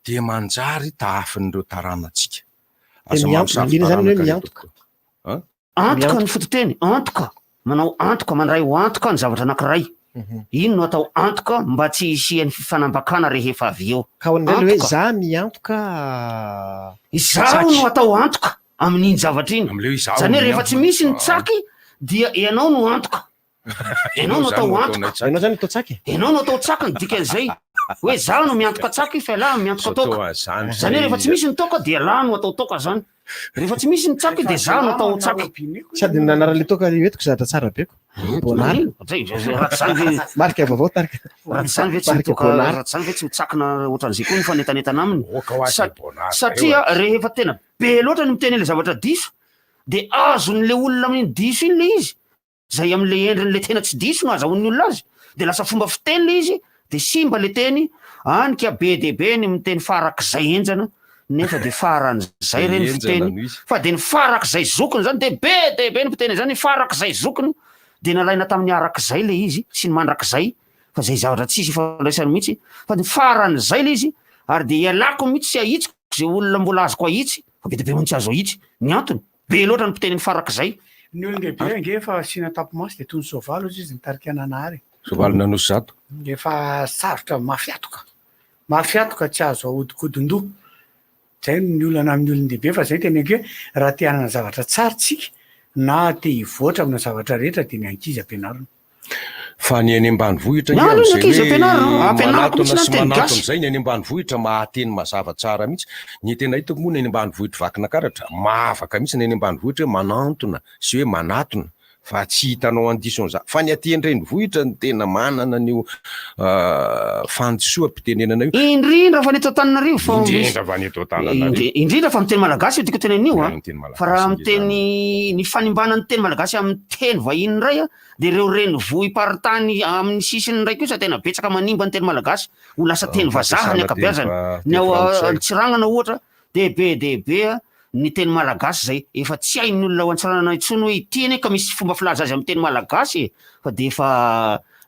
de manjary taafin'ireo taranantsika antoka ny fototeny antoka manao antoka mandray ho antoka ny zavatra anankiray ino no atao antoka mba tsy isian'ny fifanambakana rehefa avy eo ka hoan'ireo hoe za miantoka izaho no atao antoka amin'iny zavatra iny zany hoe rehefa tsy misy ny tsaky dia ianao no antoka ianao no atao antoka ianao zany atao tsaky ianao no atao tsaky ny dikan'izay hoe zaho no miantoka tsaky fa lahy miantoka toka zany hoe rehefa tsy misy ny toka dia lahy no atao toka zany rehefa tsy misy ny tsaky dia zaho no atao tsaky sady nanarale toka etiko zatra tsara beko marika vaovao tarika zany ve tsy ho tsakina ohatran'izay koa ny fanetanetana aminy satria rehefa tena be loatra ny miteny le zavatra diso de azon'le olona amin'iny diso iny le izy zay am'le endrin'le tena tsy diso no azahoan'ny olona azy de lasa fomba fiteny le izy de simba le teny anika be dehibe ny miteny farak'izay enjana nefa de faran'izay reny fiteny fa de ny farak'izay zokiny zany de be dehibe ny fiteny zany farak'izay zokiny de nalaina tamin'ny arak'izay le izy sy ny mandrak'izay fa zay zavatra tsisy fandraisany mihitsy fa ny faran'izay le izy ary de ialako mihitsy sy ahitsiko zay olona mbola azoko ahitsy fa be dehibe mihitsy azo ahitsy ny antony be loatra ny mpiteny ny farak'izay ny olon-dehibe ange fa sina tapomasy de toy ny soavaly izy ny tarika nanary soavaly nanosy zato efa sarotra mafiatoka tsy azo ahodikodin-doha zay ny olana amin'ny olon-dehibe fa zay teny ange raha te hanana zavatra tsara tsika na te hivoatra amina zavatra rehetra de ny ankizy ampianarina fa ny any ambanivohitra manatona sy manatona zay ny any ambanivohitra mahateny mazava tsara mihitsy ny tena hitako moa ny any ambanivohitra vakina karatra mahavaka mihitsy ny any ambanivohitra hoe manantona sy hoe manatona fa tsy hitanao andison'za fa ny aty an-drenivohitra ny tena manana nio fandisoam-pitenenana io indrindra fa neto Antananarivo indrindra fa miteny malagasy io tiako tenenio fa raha miteny ny fanimbanany teny malagasy amin'ny teny vahiny ray de reo renivohim-paritany amin'ny sisiny ray kosa tena betsaka manimba ny teny malagasy ho lasa teny vazaha ny akabeazany ny ao Tsiragnana ohatra dehibe ny teny malagasy zay efa tsy hain'ny olona ho antsarana intsony hoe ity ka misy fomba filaza azy amin'ny teny malagasy fa de efa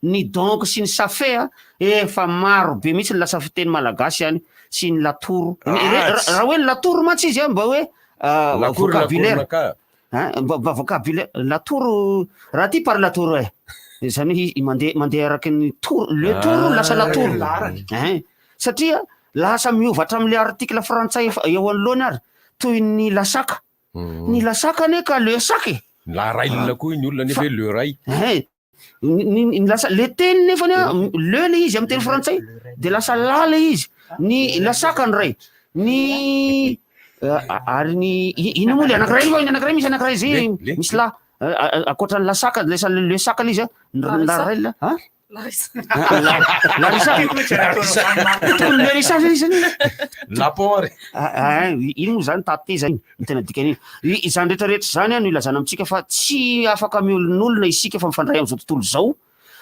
ny donko sy ny safe efa maro be mihitsy ny lasa fiteny malagasy any sy ny latoro raha hoe latoro matsy izy mba hoe vocabulaire mba vocabulaire latoro raha ty par latoro zany mandeha araky ny le toro lasa latoro satria lasa miovatra amin'le article frantsay eo anoloany ary toy ny lasaka ane ka le saky la ray lona koa ny olona nefa hoe le ray le teny nefany le izy amin'ny teny frantsay de lasa la le izy ny lasaka ny ray ny Ary ny ino moa le anankiray misy anankiray zay misy la akoatran'ny lasaka le saka le izy Larissa tokony le Larissa zany lapon ino moa zany tate zany ny tena dikany iny izany rehetrarehetra zany no ilazana amitsika fa tsy afaka miolon'olona isika fa mifandray am'izao tontolo zao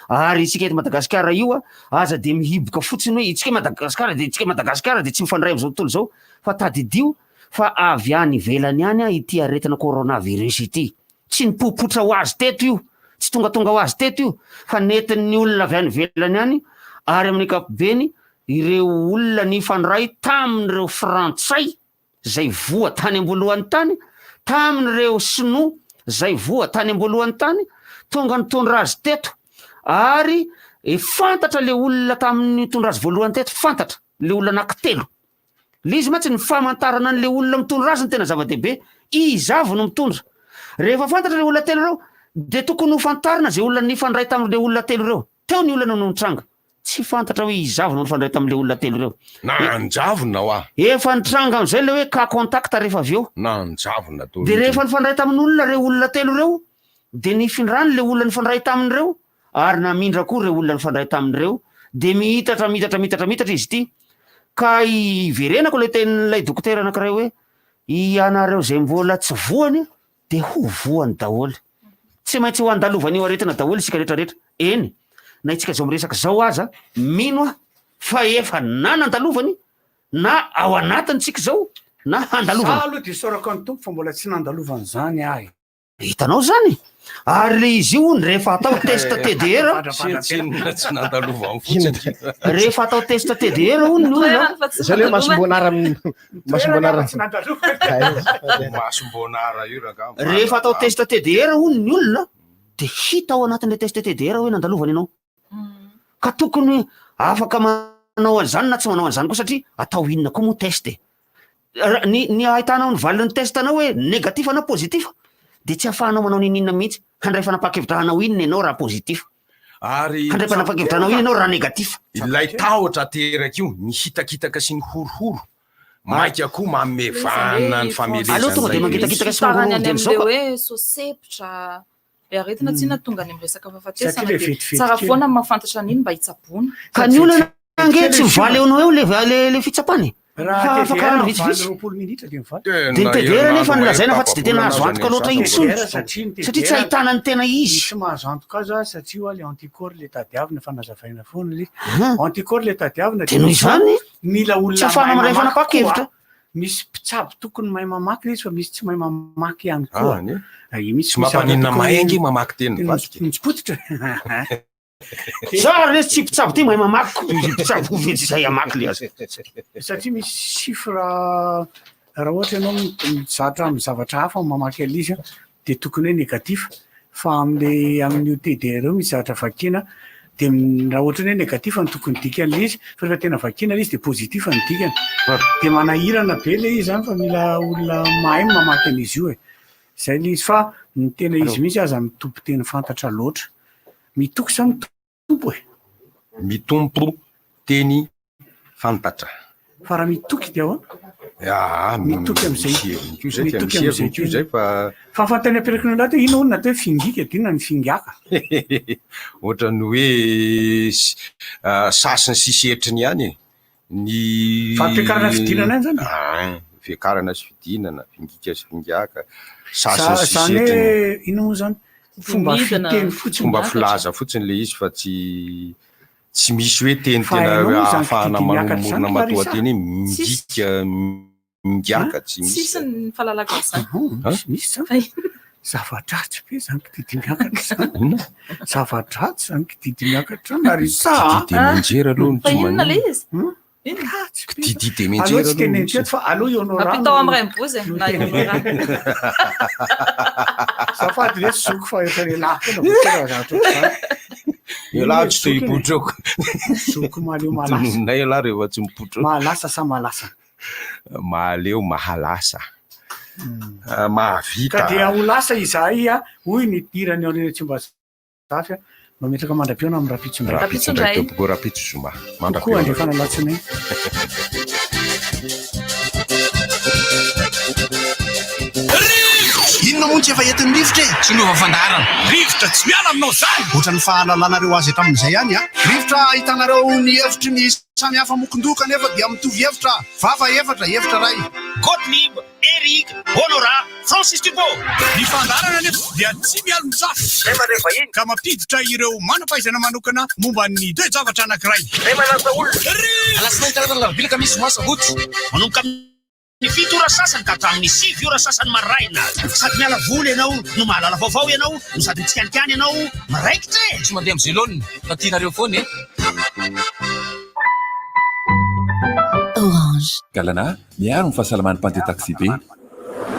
ary isika eto Madagasikara io aza de mihiboka fotsiny hoe itsika Madagasikara de tsy mifandray am'izao tontolo zao fa tadidio fa avy any ivelany any ity aretina coronavirus ity tsy nipopotra ho azy teto io tsy tongatonga ho azy teto io fa netin'ny olona avy any ivelany any ary amin'ny kapobeny ireo olona nifandray tamin'ireo frantsay zay voa tany ambolohan'ny tany tamin'ireo sinoa zay voa tany ambolohan'ny tany tonga nitondra azy teto ary fantatra le olona tamin'ny nitondra azy voalohany teto fantatra le olona anankitelo le izy matsy ny famantarana an'le olona mitondra azy ny tena zava-dehibe izavo no mitondra rehefa fantatra le olona telo reo de tokony ho fantarina zay olona nifandray tamin'le olona telo reo teo ny olana no nitranga tsy fantatra hoe izavo no nifandray tamin'le olona telo reo nanjavona hoa efa nitranga am'izay le hoe ka contact rehefa avy eo nanjavona de rehefa nifandray tamin'ny olona reo olona telo reo de nifindrany le olona nifandray tamin'ireo ary namindra koa reo olona nifandray tamin'ireo de mitatra izy ity ka iverenako le tenin'ilay dokotera anankiray hoe ianareo zay mbola tsy voany de ho voany daholy tsy maintsy ho andalovany io aretina daholy isika rehetrarehetra eny na itsika zao miresaka zao aza mino fa efa na nandalovany na ao anatiny tsika zao na handalovany aloha de sorako ny tompo fa mbola tsy nandalovany zany ahy hitanao zany ary le izy io rehefa atao test TDR rehefa atao test TDR ony olona zay le masombonara rehefa atao test TDR ony ny olona de hita ao anatin'le test TDR hoe nandalovany ianao ka tokony afaka manao an'izany na tsy manao an'izany koa satria atao inona koa moa test ny ahitanao ny valiny testanao hoe negatif na positif de tsy afahanao manao ninina mihitsy handray fanapakevitranao inona ianao raha positif ary handray fanapakevitranao iny ianao raha negatif ilay tahotra teraka io mihitakitaka sy ny horohoro maika koa mamevana ny famelezana tonga de mangitakitaka sy tarany any am'le hoe sosepotra le aretina tsy na tonga any amin'ny resaka fahafatesana de tsara foana mahafantatra an'iny mba hitsabona ka ny olona ange tsy mivaly eonao eo le fitsapany raha fakarano vitsivitsy minitra de mivaly de nitedera nefa nilazaina fa tsy de tena azo antoka loatra intsony satria tsy ahitana ny tena izy tsy mahazo antoka aza satria le anticorps le tadiavina fanazavaina foana le anticorps le tadiavina de noho izany mila olona tsy afahana maray fanapakevitra misy mpitsabo tokony mahay mamaky izy fa misy tsy mahay mamaky ihany koa misy mampaninona mahengy mamaky teny mitsipototra Sara resy tsy mpitsabo ty mahay mamaky mpitsabo vetsy zay amaky le azy satria misy chiffre raha ohatra ianao mizatra amin'ny zavatra hafa mamaky alizy de tokony hoe négatif fa amin'ny TDR eo misy zavatra vakina de raha ohatra hoe négatif ny tokony dikany le izy fa rehefa tena vakina le izy de positif ny dikany de manahirana be le izy zany fa mila olona mahay mamaky an'izy io zay le izy fa ny tena izy mihitsy aza mitompo teny fantatra loatra mitoky sa mitompo mitompo teny fantatra fa raha mitoky de ahoana mitoky am'zay fa fantany aperaky ny lato ino olona atao hoe fingika dinona ny fingaka ohatrany hoe sasiny sisetriny ihany ny fampiakarana fidinana any zany fiakarana sy fidinana fingika sy fingaka sasiny hoe ino moa zany fomba fiteny fotsiny fomba filaza fotsiny le izy fa tsy misy hoe teny tena ahafahana manomorona matoateny mingika mingaka tsy misy ny fahalalaka misy zava-dratsy be zany kididy miakatra zany zava-dratsy zany kididy miakatra ary menjera aloha fa inona le izy kididy menjera aloha fa aloha ionao rano apitao amin'ny raim-bozy na io safady le zoko fa efa lelafy elatsy toy ipotroko zoko maleo malasa nay ala rehefa tsy mipotroko malasa sa malasa maleo mahalasa mahavita ka dia ho lasa izahay hoy ny dirany ao tsy mba zafy mba metraka mandram-piona amin'ny rapitso ndray toboko rapitso zoma koa andefana latsinainy inona moa tsy efa entin'ny rivotra e tsy nova fandarana rivotra tsy miala aminao zany ohatrany fahalalanareo azy tamin'izay ihany a rivotra hitanareo ny hevitry ny samihafa mokondoka nefa dia mitovy hevitra vava efatra ray Gottlieb, Eric, Honora, Francis Thibault. Ny fandarana nefa dia tsy miala mitsafy ka mampiditra ireo manam-pahaizana manokana momba ny toe-javatra anankiray alasinainy karazana lavilaka misy masabotsy manomboka ny 7 ora sasany ka hatramin'ny 6 ora sasany maraina sady miala voly ianao no mahalala vaovao ianao no sady mitsikanikany ianao maraikitra e tsy mandeha am'izay lôny fa tianareo foana e Galana, miaro ny fahasalaman'ny pandeha taxi be.